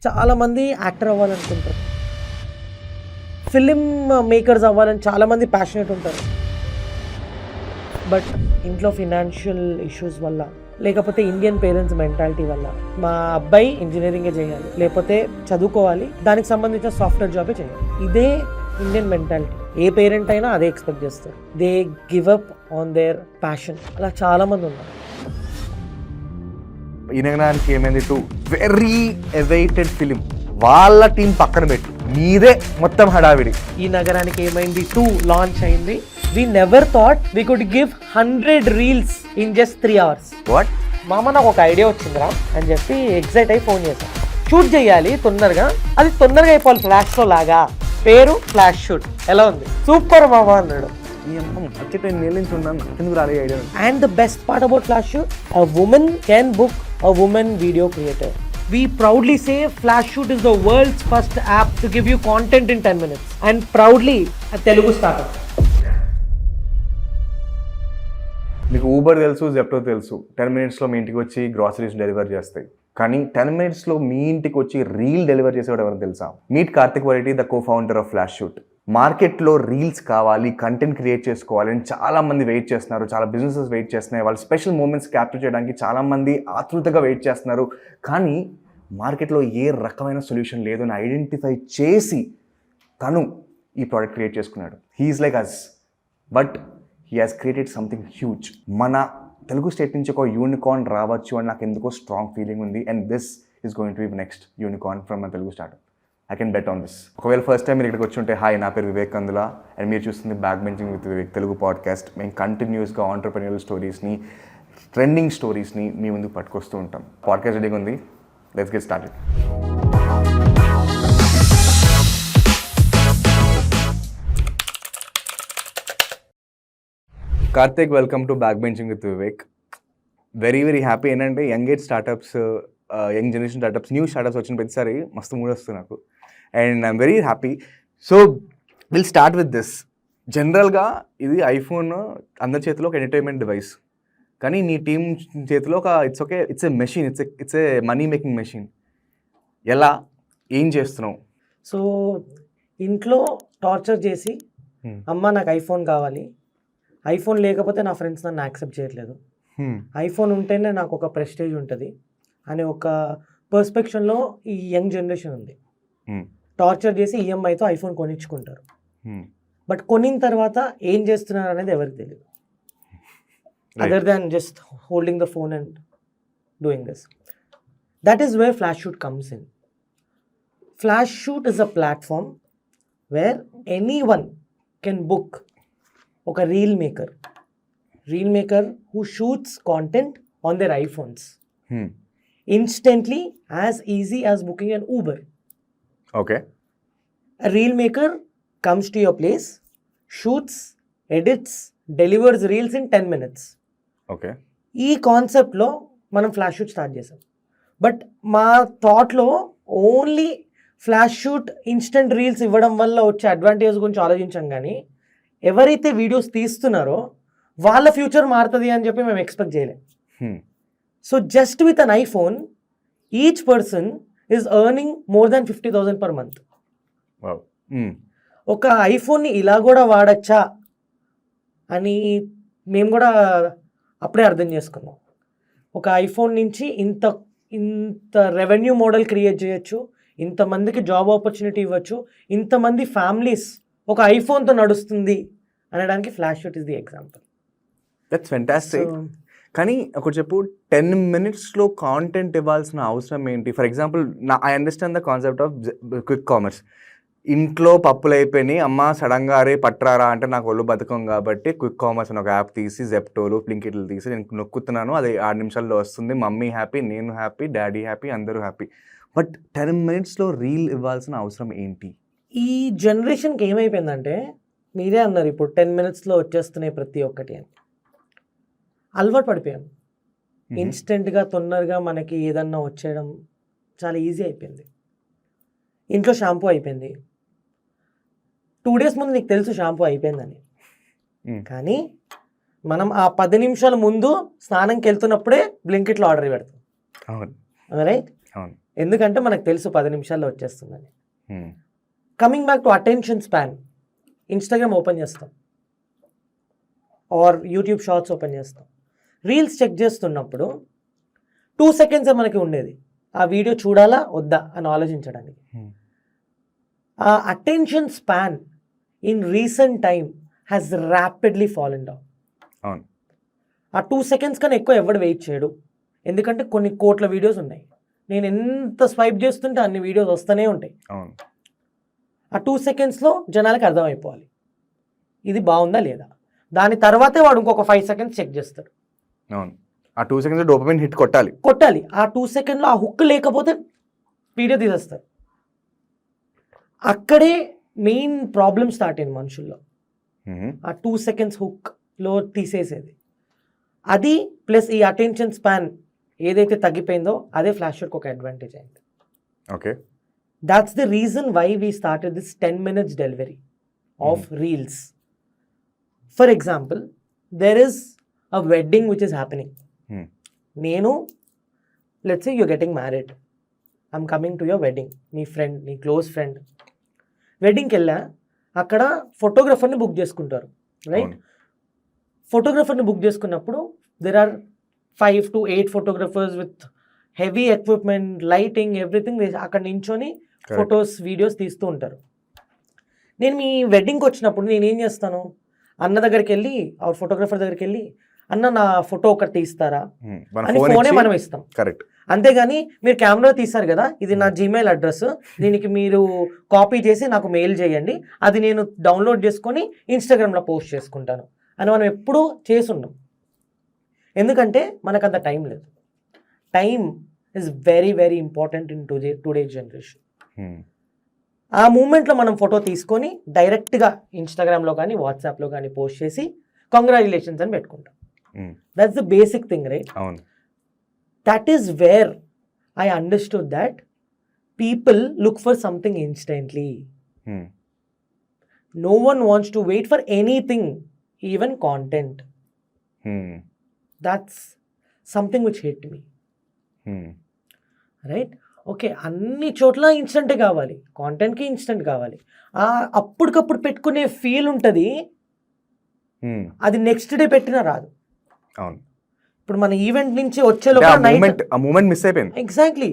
చాలామంది actor అవ్వాలనుకుంటారు, film makers అవ్వాలని చాలామంది ప్యాషనెట్ ఉంటారు. బట్ ఇంట్లో ఫినాన్షియల్ ఇష్యూస్ వల్ల, లేకపోతే ఇండియన్ పేరెంట్స్ మెంటాలిటీ వల్ల మా అబ్బాయి ఇంజనీరింగే చేయాలి, లేకపోతే చదువుకోవాలి, దానికి సంబంధించిన సాఫ్ట్వేర్ జాబే చేయాలి, ఇదే ఇండియన్ మెంటాలిటీ. ఏ పేరెంట్ అయినా అదే ఎక్స్పెక్ట్ చేస్తారు. They give up on their passion. అలా చాలామంది ఉన్నారు. ఈ నగరానికి ఏమైంది టు వెరీ అవైటెడ్ ఫిలిం, వాళ్ళ టీం పక్కన పెట్టు, నీదే మొత్తం హడావిడి. ఈ నగరానికి ఏమైంది 2 లాంచ్ అయింది. We never thought we could give 100 reels in just 3 hours. What? మామ నాకు ఒక ఐడియా వచ్చిందిరా అని చెప్పి ఎగ్జైట్ అయి ఫోన్ చేశాను. షూట్ చేయాలి తొందరగా, అది తొందరగా అయిపోవాలి ఫ్లాష్లో లాగా, పేరు ఫ్లాష్ షూట్. ఎలా ఉంది? సూపర్ మామ అన్నాడు. And the best part about Flash Shoot, a woman can book a woman video creator. We proudly say Flash Shoot is the world's first app to give you content in 10 minutes. And proudly a Telugu startup. మీకు Uber తెలుసు, Zepto తెలుసు, 10 minutesలో మీ ఇంటికి వచ్చి groceries deliver చేస్తాయి. కానీ 10 minutesలో మీ ఇంటికి వచ్చి reel deliver చేసేవాడు ఎవరు తెలుసా? మీట్ కార్తిక్ వరైటీ, the co founder of Flash Shoot. మార్కెట్లో రీల్స్ కావాలి, కంటెంట్ క్రియేట్ చేసుకోవాలి అని చాలామంది వెయిట్ చేస్తున్నారు, చాలా బిజినెసెస్ వెయిట్ చేస్తున్నాయి, వాళ్ళ స్పెషల్ మూమెంట్స్ క్యాప్చర్ చేయడానికి చాలామంది ఆతృతగా వెయిట్ చేస్తున్నారు. కానీ మార్కెట్లో ఏ రకమైన సొల్యూషన్ లేదు అని ఐడెంటిఫై చేసి తను ఈ ప్రోడక్ట్ క్రియేట్ చేసుకున్నాడు. He is like us, but he has created something huge. మన తెలుగు స్టేట్ నుంచి ఒక యూనికార్న్ రావచ్చు అని నాకు ఎందుకో స్ట్రాంగ్ ఫీలింగ్ ఉంది. And this is going to be next unicorn from my Telugu startup. I can bet on this. ఒకవేళ ఫస్ట్ టైం మీరు ఇక్కడికి వచ్చి ఉంటే, హాయ్, నా పేరు వివేక్ కందుల అండ్ మీరు చూస్తుంది back benching with Vivek Telugu podcast. మేము కంటిన్యూస్గా ఆంటర్‌ప్రెన్యూరల్ స్టోరీస్ని, ట్రెండింగ్ స్టోరీస్ని మీ ముందుకు పట్టుకొస్తూ ఉంటాం. పాడ్కాస్ట్ రెడీగా ఉంది, let's get started. Karthik, welcome to back benching with Vivek. Very very happy. ఏంటంటే young age startups, young generation startups, new startups వచ్చిన ప్రతిసారి మస్తు మూడ్ వస్తుంది నాకు. And I'm very happy. So will start with this. జనరల్గా ఇది ఐఫోన్ అందరి చేతిలో ఒక ఎంటర్టైన్మెంట్ డివైస్, కానీ నీ టీం చేతిలో ఒక it's a machine, it's a money making machine. ఎలా, ఏం చేస్తున్నావు? సో ఇంట్లో టార్చర్ చేసి, అమ్మ నాకు ఐఫోన్ కావాలి, ఐఫోన్ లేకపోతే నా ఫ్రెండ్స్ నన్ను యాక్సెప్ట్ చేయట్లేదు, ఐఫోన్ ఉంటేనే నాకు ఒక ప్రెస్టేజ్ ఉంటుంది అనే ఒక పర్స్పెక్షన్లో ఈ యంగ్ జనరేషన్ ఉంది. టార్చర్ చేసి ఈఎంఐతో ఐఫోన్ కొనిచ్చుకుంటారు. బట్ కొనిన తర్వాత ఏం చేస్తున్నారు అనేది ఎవరికి తెలియదు, other than just holding the phone and doing this. That is where Flash Shoot comes in. Flash Shoot is a platform where anyone can book ఒక reel maker who shoots content on their iPhones instantly, as easy as booking an Uber. Okay. A reel maker comes to your place, shoots, edits, delivers reels in 10 minutes. Okay. ఈ కాన్సెప్ట్లో మనం Flash Shoot start చేసాం. But మా థాట్లో only Flash Shoot instant reels ఇవ్వడం వల్ల వచ్చే advantage గురించి ఆలోచించాం, కానీ ఎవరైతే వీడియోస్ తీస్తున్నారో వాళ్ళ ఫ్యూచర్ మారుతుంది అని చెప్పి మేము ఎక్స్పెక్ట్ చేయలేం. So just with an iPhone each person is earning more than 50,000 per month. ఒక ఐఫోన్ని ఇలా కూడా వాడచ్చా అని మేము కూడా అప్పుడే అర్థం చేసుకున్నాం. ఒక ఐఫోన్ నుంచి ఇంత రెవెన్యూ మోడల్ క్రియేట్ చేయొచ్చు, ఇంతమందికి జాబ్ ఆపర్చునిటీ ఇవ్వచ్చు, ఇంతమంది ఫ్యామిలీస్ ఒక ఐఫోన్తో నడుస్తుంది అనడానికి flash Shoot is the example. That's fantastic. కానీ ఒకటి చెప్పు, 10 minutesలో కాంటెంట్ ఇవ్వాల్సిన అవసరం ఏంటి? For example, I understand the concept of quick commerce. ఇంట్లో పప్పులు అయిపోయినాయి, అమ్మ సడన్గా అరే పట్రారా అంటే నాకు ఒళ్ళు బతకం కాబట్టి క్విక్ కామర్స్ అని ఒక యాప్ తీసి, జెప్టోలు, బ్లింకిట్లు తీసి నేను నొక్కుతున్నాను, అది 6 నిమిషాల్లో వస్తుంది, మమ్మీ హ్యాపీ, నేను హ్యాపీ, డాడీ హ్యాపీ, అందరూ హ్యాపీ. బట్ 10 minutesలో రీల్ ఇవ్వాల్సిన అవసరం ఏంటి? ఈ జనరేషన్కి ఏమైపోయిందంటే, మీరే అన్నారు ఇప్పుడు 10 minutesలో వచ్చేస్తున్నాయి ప్రతి ఒక్కటి అని. అలవాటు పడిపోయాం. ఇన్స్టెంట్గా తొందరగా మనకి ఏదన్నా వచ్చేయడం చాలా ఈజీ అయిపోయింది. ఇంట్లో షాంపూ అయిపోయింది, 2 days ముందు నీకు తెలుసు షాంపూ అయిపోయిందని, కానీ మనం ఆ 10 నిమిషాల ముందు స్నానంకి వెళ్తున్నప్పుడే బ్లింకిట్లో ఆర్డర్ పెడతాం, రైట్? ఎందుకంటే మనకు తెలుసు 10 నిమిషాల్లో వచ్చేస్తుందని. Coming back to attention span, Instagram open చేస్తాం ఆర్ యూట్యూబ్ షార్ట్స్ ఓపెన్ చేస్తాం. రీల్స్ చెక్ చేస్తున్నప్పుడు 2 సెకండ్స్ మనకి ఉండేది ఆ వీడియో చూడాలా వద్దా అని ఆలోచించడానికి. ఆ attention span in recent time has rapidly fallen down. అవును, ఆ 2 సెకండ్స్ కన్నా ఎక్కువ ఎవడు వెయిట్ చేయడు, ఎందుకంటే కొన్ని కోట్ల వీడియోస్ ఉన్నాయి. నేను ఎంత స్వైప్ చేస్తుంటే అన్ని వీడియోస్ వస్తూనే ఉంటాయి. అవును, ఆ 2 సెకండ్స్లో జనాలకు అర్థమైపోవాలి ఇది బాగుందా లేదా. దాని తర్వాతే వాడు ఇంకొక 5 సెకండ్స్ చెక్ చేస్తాడు. అవును, ఆ 2 సెకండ్స్ డోపమైన్ హిట్ కొట్టాలి. ఆ 2 సెకండ్లో ఆ హుక్ లేకపోతే వీడియో తీసేస్తారు. అక్కడే మెయిన్ ప్రాబ్లమ్ స్టార్ట్ అయింది మనుషుల్లో, ఆ 2 సెకండ్స్ హుక్లో తీసేసేది. అది ప్లస్ ఈ అటెన్షన్ స్పాన్ ఏదైతే తగ్గిపోయిందో అదే ఫ్లాష్ షాట్కి ఒక అడ్వాంటేజ్ అయింది. Okay, that's the reason why we started this 10 minutes delivery of reels. For example, there is a wedding which is happening. నేను let's say you're getting married, I'm coming to your wedding. నీ friend, నీ close friend వెడ్డింగ్కి వెళ్ళా, అక్కడ ఫోటోగ్రఫర్ని book చేసుకుంటారు, right? ఫోటోగ్రఫర్ని book చేసుకున్నప్పుడు there are 5 to 8 photographers with heavy equipment, lighting, everything. అక్కడ నించొని ఫొటోస్, వీడియోస్ తీస్తూ ఉంటారు. నేను మీ వెడ్డింగ్కి వచ్చినప్పుడు నేను ఏం చేస్తాను, అన్న దగ్గరికి వెళ్ళి, ఆ ఫోటోగ్రఫర్ దగ్గరికి వెళ్ళి, అన్న నా ఫోటో ఒకటి తీస్తారా అని ఫోనే మనం ఇస్తాం. కరెక్ట్. అంతేగాని మీరు కెమెరా తీస్తారు కదా, ఇది నా జీమెయిల్ అడ్రస్, దీనికి మీరు కాపీ చేసి నాకు మెయిల్ చేయండి, అది నేను డౌన్లోడ్ చేసుకొని ఇన్స్టాగ్రామ్లో పోస్ట్ చేసుకుంటాను అని మనం ఎప్పుడూ చేసుండం. ఎందుకంటే మనకు అంత టైం లేదు. Time is very very important in today generation. ఆ మూమెంట్లో మనం ఫోటో తీసుకొని డైరెక్ట్గా ఇన్స్టాగ్రామ్లో కానీ వాట్సాప్లో కానీ పోస్ట్ చేసి కంగ్రాచులేషన్స్ అని పెట్టుకుంటాం. That's the basic thing, right? అవును. That is where I understood that people look for something instantly. No one wants to wait for anything, even content. That's something which hit me. Right? Okay, అన్ని చోట్ల ఇన్స్టెంటే కావాలి, కాంటెంట్కి instant కావాలి. అప్పటికప్పుడు పెట్టుకునే feel ఉంటుంది, అది next day పెట్టినా రాదు. అవును. ఇప్పుడు మన ఈవెంట్ నుంచి వచ్చే లోపల మిస్ అయిపోయింది. ఎగ్జాక్ట్లీ.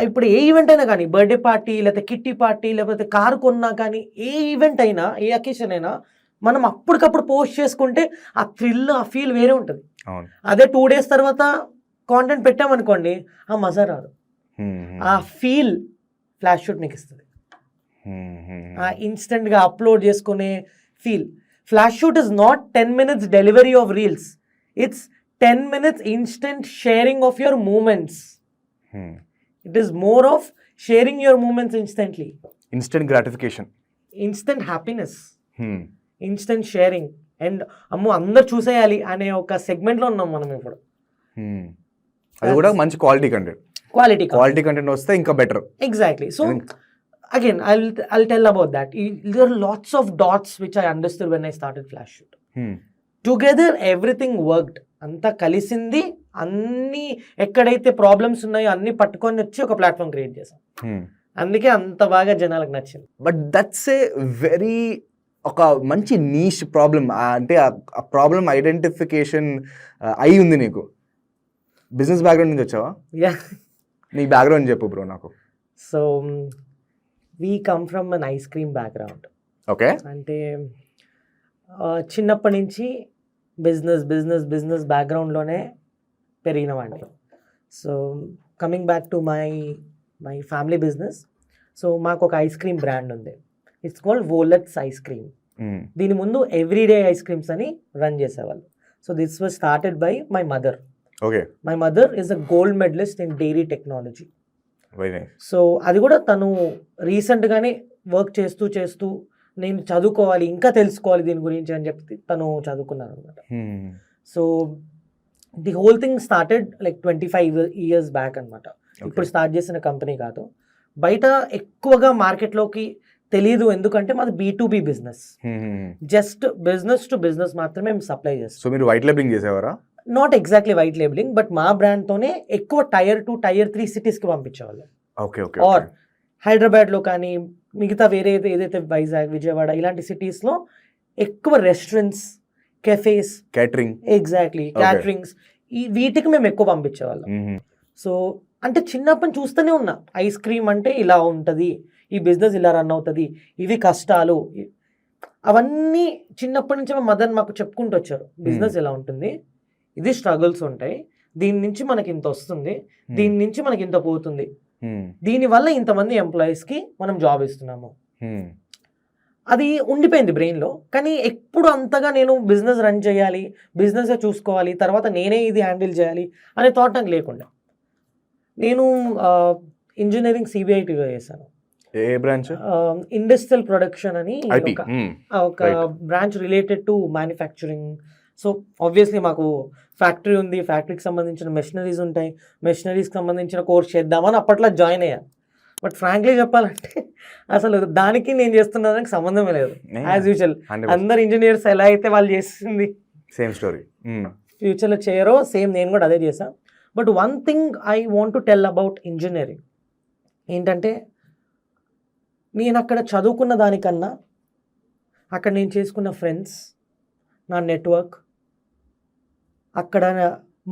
ఇప్పుడు ఏ ఈవెంట్ అయినా కానీ, బర్త్డే పార్టీ లేకపోతే కిట్టి పార్టీ లేకపోతే కారు కొన్నా కానీ, ఏ ఈవెంట్ అయినా, ఏ అకేషన్ అయినా మనం అప్పటికప్పుడు పోస్ట్ చేసుకుంటే ఆ థ్రిల్, ఆ ఫీల్ వేరే ఉంటుంది. అదే 2 days తర్వాత కాంటెంట్ పెట్టామనుకోండి, ఆ మజా రాదు. ఆ ఫీల్ ఫ్లాష్ షూట్ మీకు ఇస్తుంది, ఆ ఇన్స్టెంట్గా అప్లోడ్ చేసుకునే feel. Flash Shoot is not 10 minutes delivery of reels, it's 10 minutes instant sharing of your movements. It is more of sharing your movements instantly. Instant gratification. Instant happiness. Instant sharing. And అమ్మో అందరు చూసేయాలి అనే ఒక సెగ్మెంట్లో ఉన్నాం మనం ఇప్పుడు. అది కూడా మంచి క్వాలిటీ కంటెంట్ వస్తే ఇంకా better. Exactly. So again, I'll tell about that. There are lots of dots which I understood when I started Flash Shoot. Together everything worked. అంతా కలిసింది, అన్ని ఎక్కడైతే ప్రాబ్లమ్స్ ఉన్నాయో అన్ని పట్టుకొని వచ్చి ఒక ప్లాట్ఫామ్ క్రియేట్ చేసాం. అందుకే అంత బాగా జనాలకు నచ్చింది. బట్ దట్స్ ఏ వెరీ ఒక మంచి నీష్ ప్రాబ్లమ్. అంటే ఆ ప్రాబ్లమ్ ఐడెంటిఫికేషన్ అయి ఉంది నీకు. బిజినెస్ బ్యాక్గ్రౌండ్ నుంచి వచ్చావా? నీ బ్యాక్గ్రౌండ్ చెప్పు బ్రో నాకు. So we come from an ice cream background. Okay. అంటే చిన్నప్పటి నుంచి బిజినెస్ బ్యాక్గ్రౌండ్లోనే పెరిగినవాడిని. So coming back to my family business. So మాకు ఒక ఐస్ క్రీమ్ బ్రాండ్ ఉంది, it's called Volets ice cream. దీని ముందు ఎవ్రీడే ఐస్ క్రీమ్స్ అని రన్ చేసేవాళ్ళు. So this was started by my mother. My mother is a gold medalist in dairy technology. So అది కూడా తను రీసెంట్గానే వర్క్ చేస్తూ నేను చదువుకోవాలి, ఇంకా తెలుసుకోవాలి దీని గురించి అని చెప్పి తను చదువుకున్నారు అనమాట. So the whole thing started like 25 years back అనమాట. ఇప్పుడు స్టార్ట్ చేసిన కంపెనీ కాదు. బయట ఎక్కువగా మార్కెట్లోకి తెలియదు, ఎందుకంటే మాది B2B business. Just business to business మాత్రమే మేము సప్లై చేస్తాం. సో మీరు వైట్ లేబులింగ్ చేసేవారా? Not exactly white labeling, but మా బ్రాండ్తోనే ఎక్కువ Tier 2, Tier 3 సిటీస్కి పంపించేవాళ్ళం. ఓకే ఓకే ఆర్ హైదరాబాద్లో కానీ మిగతా వేరే ఏదైతే వైజాగ్, విజయవాడ ఇలాంటి సిటీస్లో ఎక్కువ restaurants, cafes, catering. Exactly caterings, వీటికి మేము ఎక్కువ పంపించేవాళ్ళం. సో అంటే చిన్నప్పటి నుంచి చూస్తూనే ఉన్నా, ఐస్ క్రీమ్ అంటే ఇలా ఉంటుంది, ఈ బిజినెస్ ఇలా రన్ అవుతుంది, ఇవి కష్టాలు, అవన్నీ చిన్నప్పటి నుంచి మా మదర్ మాకు చెప్పుకుంటూ వచ్చారు. బిజినెస్ ఎలా ఉంటుంది, ఇది స్ట్రగుల్స్ ఉంటాయి, దీని నుంచి మనకి ఇంత వస్తుంది, దీని నుంచి మనకి ఇంత పోతుంది, దీనివల్ల ఇంతమంది ఎంప్లాయీస్కి మనం జాబ్ ఇస్తున్నాము. అది ఉండిపోయింది బ్రెయిన్లో. కానీ ఎప్పుడు అంతగా నేను బిజినెస్ రన్ చేయాలి, బిజినెస్ చూసుకోవాలి, తర్వాత నేనే ఇది హ్యాండిల్ చేయాలి అనే థాట్ నాకు లేకుండా, నేను ఇంజనీరింగ్ సిబిఐటీలో చేశాను. ఏ బ్రాంచ్? ఇండస్ట్రియల్ ప్రొడక్షన్ అని IP. ఒక branch related to manufacturing. So obviously మాకు ఫ్యాక్టరీ ఉంది, ఫ్యాక్టరీకి సంబంధించిన మెషినరీస్ ఉంటాయి, మెషినరీస్కి సంబంధించిన కోర్స్ చేద్దామని అప్పట్లో జాయిన్ అయ్యాను. బట్ ఫ్రాంక్లీ చెప్పాలంటే అసలు దానికి నేను చేస్తున్నదానికి సంబంధమే లేదు. యాజ్ యూజువల్ అందరు ఇంజనీర్స్ ఎలా అయితే వాళ్ళు చేసింది సేమ్ స్టోరీ ఫ్యూచర్లో చేయరో, సేమ్ నేను కూడా అదే చేశాను. But one thing I want to tell about engineering ఏంటంటే, నేను అక్కడ చదువుకున్న దానికన్నా అక్కడ నేను చేసుకున్న ఫ్రెండ్స్, నా నెట్వర్క్, అక్కడ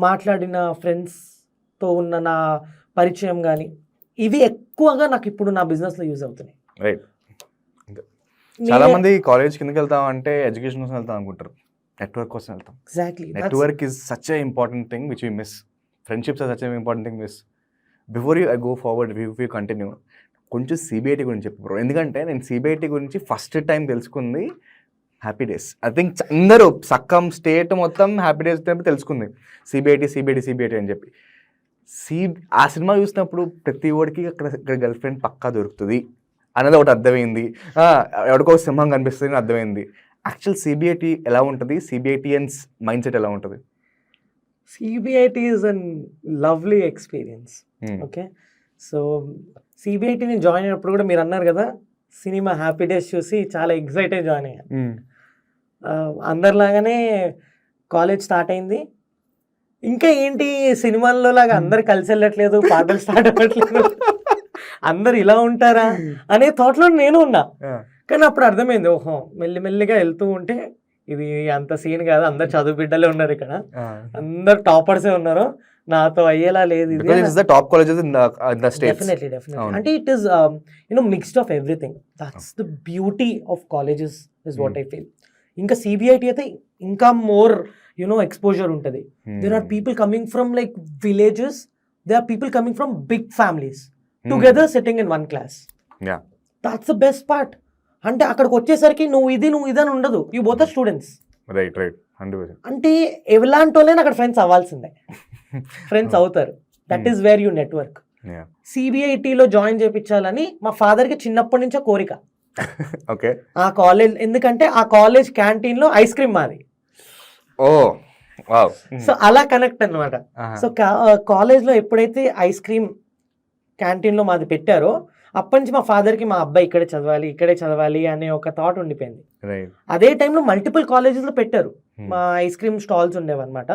మాట్లాడిన ఫ్రెండ్స్తో ఉన్న నా పరిచయం కానీ, ఇవి ఎక్కువగా నాకు ఇప్పుడు నా బిజినెస్లో యూజ్ అవుతున్నాయి. రైట్. చాలా మంది కాలేజ్ కిందకి వెళ్తాం అంటే ఎడ్యుకేషన్ కోసం వెళ్తాం అనుకుంటారు, నెట్వర్క్ కోసం వెళ్తాం. Exactly. Network is such a important thing which we miss. Friendships are such a important thing miss. Before you I go forward, you continue, కొంచెం సిబిఐటీ గురించి చెప్పు బ్రో. ఎందుకంటే నేను సిబిఐటీ గురించి ఫస్ట్ టైం తెలుసుకుంది హ్యాపీ డేస్. ఐ థింక్ అందరూ సక్కం state మొత్తం హ్యాపీ డేస్ తెలుసుకుంది సిబిఐటీ అని చెప్పి. ఆ సినిమా చూసినప్పుడు ప్రతి ఓడికి అక్కడ గర్ల్ ఫ్రెండ్ పక్కా దొరుకుతుంది అనేది ఒకటి అర్థమైంది. ఎవరికో సింహం కనిపిస్తుంది అని అర్థమైంది. యాక్చువల్ సిబిఐటీ ఎలా ఉంటుంది, సిబిఐటియన్స్ మైండ్ సెట్ ఎలా ఉంటుంది? CBIT is an lovely experience. Okay, so సిబిఐటీని జాయిన్ అయినప్పుడు కూడా మీరు అన్నారు కదా, సినిమా హ్యాపీ డేస్ చూసి చాలా ఎక్సైటెడ్ జాయిన్ అయ్యాను. అందరిలాగానే కాలేజ్ స్టార్ట్ అయింది. ఇంకా ఏంటి సినిమాల్లో లాగా అందరు కలిసి వెళ్ళట్లేదు, పాటలు స్టార్ట్ అవ్వట్లేదు, అందరు ఇలా ఉంటారా అనే థాట్లో నేను ఉన్నా. కానీ అప్పుడు అర్థమైంది, ఓహో మెల్లిమెల్లిగా వెళ్తూ ఉంటే ఇది అంత సీన్ కాదు, అందరు చదువు బిడ్డలే ఉన్నారు ఇక్కడ, అందరు టాపర్సే ఉన్నారు, నాతో అయ్యేలా లేదు ఇది. డెఫినెట్లీ అంటే it is mixed of everything. That's the beauty of colleges is what I feel. ఇంకా సిబిఐటీ అయితే ఇంకా మోర్ exposure ఉంటుంది. There are people coming from like villages, there are people coming from big families together sitting in one class. That's the best part. అంటే అక్కడికి వచ్చేసరికి నువ్వు ఇది అని ఉండదు, you both are students. Right 100%. అంటే ఎలాంటి వాళ్ళైనా అక్కడ ఫ్రెండ్స్ అవ్వాల్సిందే, ఫ్రెండ్స్ అవుతారు. That is where you network. సిబిఐటీలో జాయిన్ చేయించాలని మా ఫాదర్కి చిన్నప్పటి నుంచే కోరిక. ఓకే, ఆ కాలేజ్, ఎందుకంటే ఆ కాలేజ్ క్యాంటీన్లో ఐస్ క్రీమ్ మాది. సో అలా కనెక్ట్ అనమాట. సో కాలేజ్లో ఎప్పుడైతే ఐస్ క్రీమ్ క్యాంటీన్లో మాది పెట్టారో అప్పటి నుంచి మా ఫాదర్కి మా అబ్బాయి ఇక్కడే చదవాలి అనే ఒక థాట్ ఉండిపోయింది. అదే టైంలో మల్టిపుల్ కాలేజెస్లో పెట్టారు, మా ఐస్ క్రీమ్ స్టాల్స్ ఉండేవి అనమాట.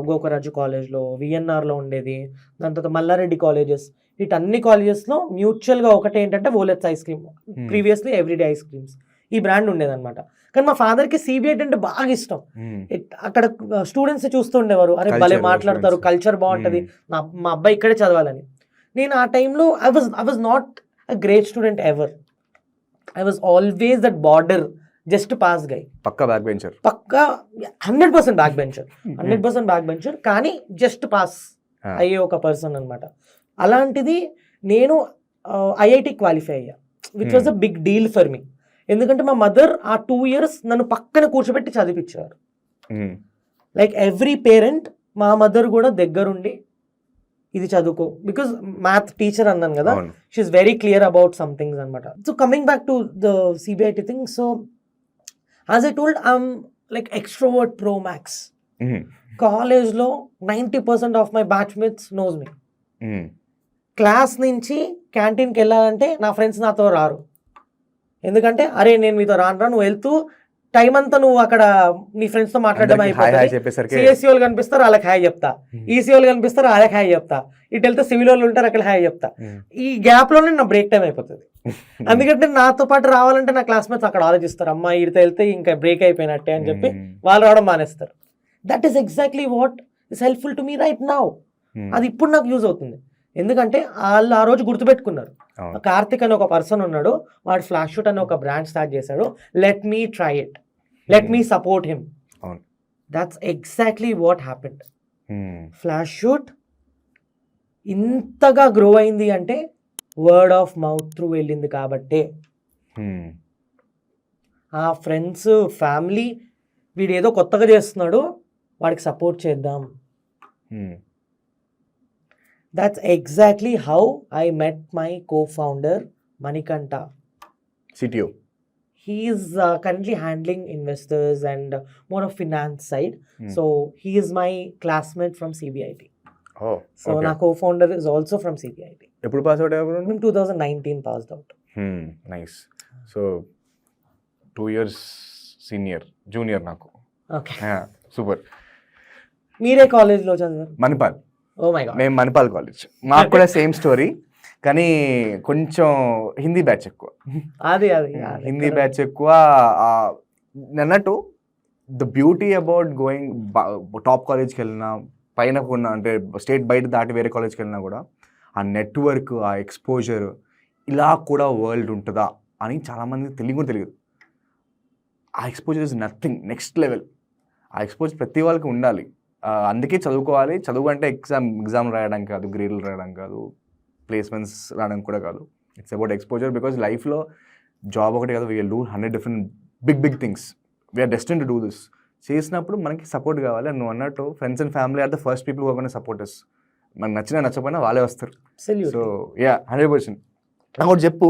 గోకరాజు కాలేజ్లో, విఎన్ఆర్లో ఉండేది, దాని తర్వాత మల్లారెడ్డి కాలేజెస్, వీటన్ని కాలేజెస్లో మ్యూచువల్గా ఒకటి ఏంటంటే Volets ice cream, previously everyday ice creams, ఈ బ్రాండ్ ఉండేదన్నమాట. కానీ మా ఫాదర్కి సిబిఐటీ అంటే బాగా ఇష్టం. అక్కడ స్టూడెంట్స్ చూస్తూ ఉండేవారు, అరే భలే మాట్లాడతారు, కల్చర్ బాగుంటుంది, మా అబ్బాయి ఇక్కడే చదవాలని. నేను ఆ టైంలో I was not a great student ever. I was always that border just pass guy. పక్కా బ్యాక్ బెంచర్, పక్కా 100% బ్యాక్ బెంచర్, 100% బ్యాక్ బెంచర్, కానీ జస్ట్ పాస్ అయ్యే ఒక పర్సన్ అనమాట. అలాంటిది నేను ఐఐటి క్వాలిఫై అయ్యా, which was a big deal for me. ఎందుకంటే మా మదర్ ఆ 2 years నన్ను పక్కన కూర్చోబెట్టి చదివించారు. లైక్ ఎవ్రీ పేరెంట్, మా మదర్ కూడా దగ్గరుండి ఇది చదువుకో, బికాజ్ మ్యాథ్ టీచర్ అన్నాను కదా, she is very clear about some things అనమాట. So coming back to the CBIT thing, so as I told, I'm like extrovert pro max. కాలేజ్లో 90% of my batchmates knows me. Class నుంచి క్యాంటీన్కి వెళ్ళాలంటే నా friends నాతో రారు, ఎందుకంటే అరే నేను మీతో రాను, నువ్వు వెళ్తూ టైం అంతా నువ్వు అక్కడ నీ ఫ్రెండ్స్ తో మాట్లాడడం హాయ్ హాయ్ అయిపోతుంది. చెప్పేసరికి సిఎస్సి వాళ్ళు కనిపిస్తారు వాళ్ళకి హాయ్ చెప్తా, ఈసీ వాళ్ళు కనిపిస్తారు వాళ్ళకి హాయ్ చెప్తా, ఇటు వెళ్తే సివిల్ వాళ్ళు ఉంటారు అక్కడ హాయ్ చెప్తా. ఈ గ్యాప్ లోనే నా బ్రేక్ టైం అయిపోతుంది. ఎందుకంటే నాతో పాటు రావాలంటే నా క్లాస్మేట్స్ అక్కడ ఆలోచిస్తారు, అమ్మా ఈడితో వెళ్తే ఇంకా బ్రేక్ అయిపోయినట్టే అని చెప్పి వాళ్ళు రావడం మానేస్తారు. That is exactly what is helpful to me right now. అది ఇప్పుడు నాకు యూజ్ అవుతుంది. ఎందుకంటే వాళ్ళు ఆ రోజు గుర్తుపెట్టుకున్నారు, కార్తిక్ అని ఒక పర్సన్ ఉన్నాడు, వాడు ఫ్లాష్ షూట్ అని ఒక బ్రాండ్ స్టార్ట్ చేశాడు, let me try it, let me support him. That's exactly what happened. Flash shoot ఇంతగా గ్రో అయింది అంటే వర్డ్ ఆఫ్ మౌత్ త్రూ వెళ్ళింది కాబట్టే. ఆ ఫ్రెండ్స్ ఫ్యామిలీ వీడు ఏదో కొత్తగా చేస్తున్నాడు వాడికి సపోర్ట్ చేద్దాం. That's exactly how I met my co-founder Manikanta. CTO. He is currently handling investors and more of finance side. So he is my classmate from CBIT. Oh. So my co-founder is also from CBIT. ఎప్పుడు pass out అయ్యారు? In 2019 passed out. Nice. So 2 years junior నాకు. Okay. Super. మీరే కాలేజ్లో చదివారు? Manipal. Oh my god. మేము Manipal college. మాకు కూడా same story, కానీ కొంచెం హిందీ బ్యాచ్ ఎక్కువ. అది హిందీ బ్యాచ్ ఎక్కువ. అన్నట్టు the beauty about going top కాలేజ్కి వెళ్ళినా, పైన ఉన్న అంటే స్టేట్ బయట దాటి వేరే కాలేజ్కి వెళ్ళినా కూడా ఆ నెట్వర్క్, ఆ ఎక్స్పోజర్, ఇలా కూడా వరల్డ్ ఉంటుందా అని చాలామంది తెలియదు. ఆ exposure is nothing, next level. ఆ ఎక్స్పోజర్ ప్రతి వాళ్ళకి ఉండాలి. అందుకే చదువుకోవాలి. చదువు అంటే ఎగ్జామ్ రాయడం కాదు, గ్రేడ్లు రాయడం కాదు, ప్లేస్మెంట్స్ రాయడం కూడా కాదు. It's about exposure. బికాజ్ లైఫ్లో జాబ్ ఒకటి కాదు, we are do 100 different big things. We are destin to do this. చేసినప్పుడు మనకి సపోర్ట్ కావాలి. నువ్వు అన్నట్టు friends and family are the first people who are supporters. మనకు నచ్చకపోయినా వాళ్ళే వస్తారు. సో 100%. నాకు ఒకటి చెప్పు,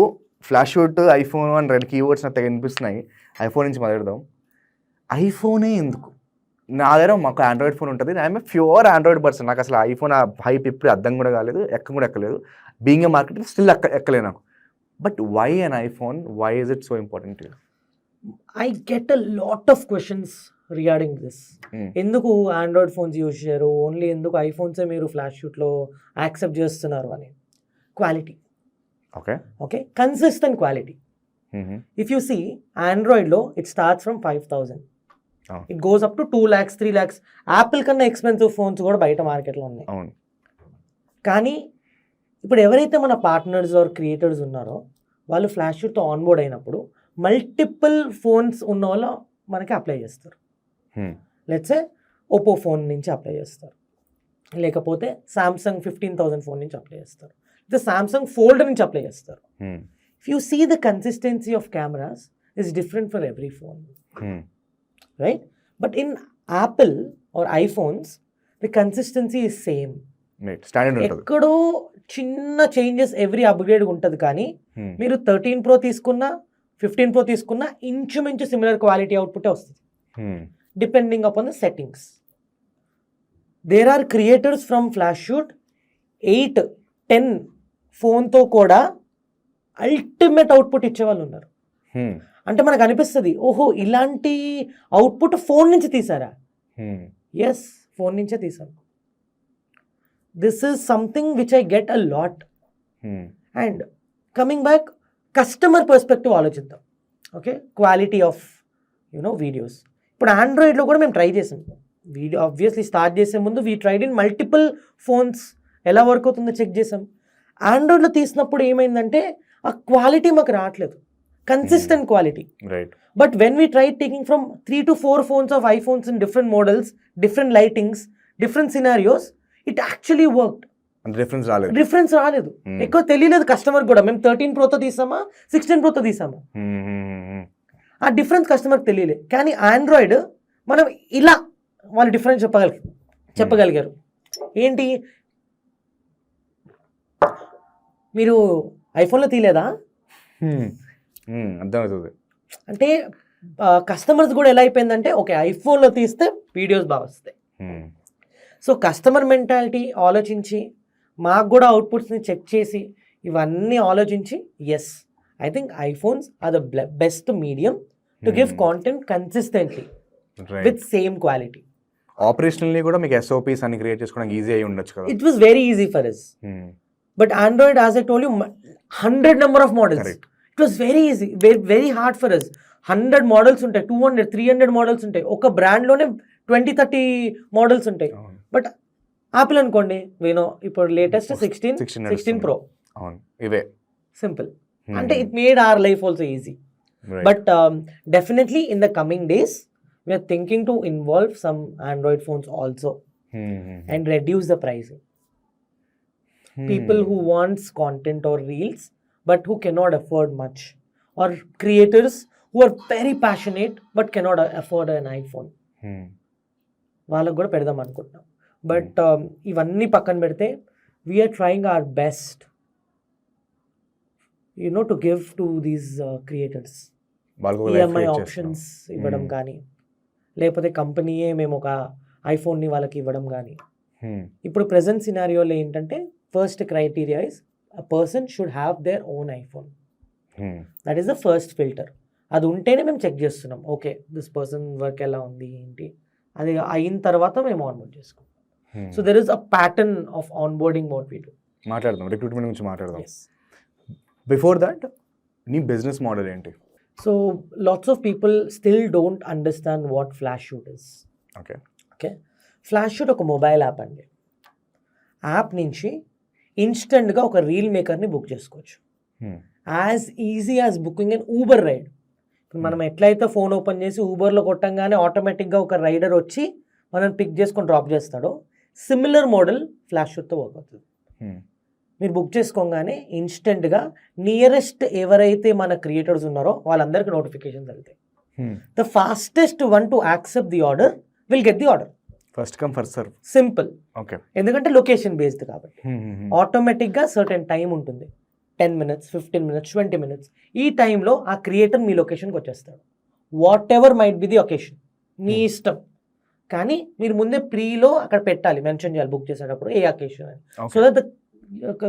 ఫ్లాష్ షూట్, ఐఫోన్ అని 2 కీవర్డ్స్ నాకు వినిపిస్తున్నాయి. ఐఫోన్ నుంచి మొదలెడదాం. ఐఫోనే ఎందుకు? నా దగ్గర మాకు ఆండ్రాయిడ్ ఫోన్ ఉంటుంది. I'm a pure Android person. నాకు అసలు ఐఫోన్ ఆ హైప్ ఇప్పుడు అర్థం కూడా కాలేదు, ఎక్కలేదు. బీయింగ్ ఏ మార్కెట్ స్టిల్ ఎక్కలేదు నాకు. But why an iPhone? Why is it so important to you? I get a lot of questions regarding this. ఎందుకు ఆండ్రాయిడ్ ఫోన్స్ యూజ్ చేయరు, ఓన్లీ ఎందుకు ఐఫోన్సే మీరు ఫ్లాష్ షూట్లో యాక్సెప్ట్ చేస్తున్నారు అని. Quality. Okay, consistent quality. If you see ఆండ్రాయిడ్లో it starts from 5,000. It goes up to 2 lakhs 3 lakhs. Apple కన్నా ఎక్స్పెన్సివ్ ఫోన్స్ కూడా బయట మార్కెట్లో ఉన్నాయి. కానీ ఇప్పుడు ఎవరైతే మన పార్ట్నర్స్ ఆర్ క్రియేటర్స్ ఉన్నారో వాళ్ళు ఫ్లాష్ షూట్తో ఆన్బోర్డ్ అయినప్పుడు మల్టిపుల్ ఫోన్స్ ఉన్న వాళ్ళు మనకి అప్లై చేస్తారు. లెట్సే ఓపో ఫోన్ నుంచి అప్లై చేస్తారు, లేకపోతే సామ్సంగ్ 15,000 ఫోన్ నుంచి అప్లై చేస్తారు, లేదా సామ్సంగ్ ఫోల్డ్ నుంచి అప్లై చేస్తారు. If you see the consistency of cameras is different for every phone. Right? But in Apple or iPhones, the consistency is same. Standard ఉంటుంది. ఎక్కడో చిన్న చేంజెస్ ఎవ్రీ అప్గ్రేడ్ ఉంటుంది, కానీ మీరు 13 Pro తీసుకున్నా 15 Pro తీసుకున్నా ఇంచుమించు సిమిలర్ క్వాలిటీ అవుట్పుట్ వస్తుంది, depending upon the settings. There are creators from Flash Shoot 8-10 ఫోన్తో కూడా అల్టిమేట్ అవుట్పుట్ ఇచ్చేవాళ్ళు ఉన్నారు. అంటే మనకు అనిపిస్తుంది, ఓహో ఇలాంటి అవుట్పుట్ ఫోన్ నుంచి తీసారా? ఎస్, ఫోన్ నుంచే తీసాను. This is something which I get a lot. And coming back, customer perspective ఆలోచిద్దాం. Okay, quality of videos. ఇప్పుడు ఆండ్రాయిడ్లో కూడా మేము ట్రై చేసాం. వీడియో ఆబ్వియస్లీ స్టార్ట్ చేసే ముందు we tried in multiple phones, ఎలా వర్క్ అవుతుందో చెక్ చేసాం. ఆండ్రాయిడ్లో తీసినప్పుడు ఏమైందంటే ఆ క్వాలిటీ మాకు రావట్లేదు, consistent quality. Right. But when we tried taking from 3 to 4 phones of iPhones in different models, different lightings, different scenarios, it actually worked. And difference రాలేదు. ఎక్కువ తెలియలేదు కస్టమర్ కూడా. మేము 13 Proతో తీసామా 16 Proతో తీసామా, ఆ డిఫరెన్స్ కస్టమర్కి తెలియలే. కానీ ఆండ్రాయిడ్ మనం ఇలా వాళ్ళు డిఫరెన్స్ చెప్పగలిగారు. ఏంటి, మీరు ఐఫోన్లో తీయలేదా? అర్థమవుతుంది. అంటే కస్టమర్స్ కూడా ఎలా అయిపోయిందంటే, ఓకే ఐఫోన్లో తీస్తే వీడియోస్ బాగా వస్తాయి. సో కస్టమర్ మెంటాలిటీ ఆలోచించి మాకు కూడా అవుట్పుట్స్ని చెక్ చేసి ఇవన్నీ ఆలోచించి, yes I think iPhones are the best medium to give content consistently with same quality. Operationally కూడా మీకు SOPs అన్ని క్రియేట్ చేసుకోవడానికి ఈజీ అయి ఉండొచ్చు కదా. It was very easy for us. But Android, as I told you, 100 number of models. Correct. It was very easy, very hard for us. 100 models ఉంటాయి, 200, 300 models ఉంటాయి. ఒక బ్రాండ్లోనే 20-30 మోడల్స్ ఉంటాయి. బట్ యాపిల్ అనుకోండి, ఇప్పుడు లేటెస్ట్ 16 Pro. అవును, ఇవే simple. అంటే it made our life also easy. But definitely in the coming days we are thinking to involve some Android phones also and reduce the pricing. People who wants content or reels but who cannot afford much, or creators who are very passionate but cannot afford an iPhone, వాళ్ళకు కూడా పెడదాం అనుకుంటున్నాం. But ఇవన్నీ పక్కన పెడితే we're trying our best to give to these creators EMI options ఇవ్వడం కానీ, లేకపోతే కంపెనీయే మేము ఒక ఐఫోన్ని వాళ్ళకి ఇవ్వడం కానీ. ఇప్పుడు ప్రెజెంట్ సినారియోలో ఏంటంటే first criteria is a person should have their own iPhone. That is the first filter. అది ఉంటేనే మేము చెక్ చేస్తున్నాం, ఓకే దిస్ పర్సన్ వర్క్ ఎలా ఉంది ఏంటి, అది అయిన తర్వాత మేము ఆన్బోర్డ్ చేసుకుంటాం. So there is a pattern of onboarding what we do. మాట్లాడదాం, రిక్రూట్మెంట్ గురించి మాట్లాడదాం. బిఫోర్ దట్ నీ బిజినెస్ మోడల్ ఏంటి? So lots of people still don't understand what Flashshoot is. Okay. Flashshoot ఒక మొబైల్ యాప్ అండి. యాప్ నుంచి ఇన్స్టెంట్గా ఒక రీల్ మేకర్ని బుక్ చేసుకోవచ్చు. As easy as booking and Uber ride. ఇప్పుడు మనం ఎట్లయితే ఫోన్ ఓపెన్ చేసి ఊబర్లో కొట్టంగానే ఆటోమేటిక్గా ఒక రైడర్ వచ్చి మనం పిక్ చేసుకొని డ్రాప్ చేస్తాడో, సిమిలర్ మోడల్ ఫ్లాషూట్తో వర్క్ అవుతుంది. మీరు బుక్ చేసుకోగానే ఇన్స్టెంట్గా నియరెస్ట్ ఎవరైతే మన క్రియేటర్స్ ఉన్నారో వాళ్ళందరికీ నోటిఫికేషన్స్ వెళ్తాయి. The fastest one to accept the order will get the order. First come first serve. Simple. Okay. ఎందుకంటే లొకేషన్ బేస్డ్ కాబట్టి ఆటోమేటిక్గా సర్టెన్ టైం ఉంటుంది, 10 minutes, 15 minutes, 20 minutes. ఈ టైంలో ఆ క్రియేటర్ మీ లొకేషన్కి వచ్చేస్తాడు. Whatever might be the occasion, మీ ఇష్టం. కానీ మీరు ముందే ప్రీలో అక్కడ పెట్టాలి, మెన్షన్ చేయాలి బుక్ చేసేటప్పుడు ఏ అకేషన్ అని. So that the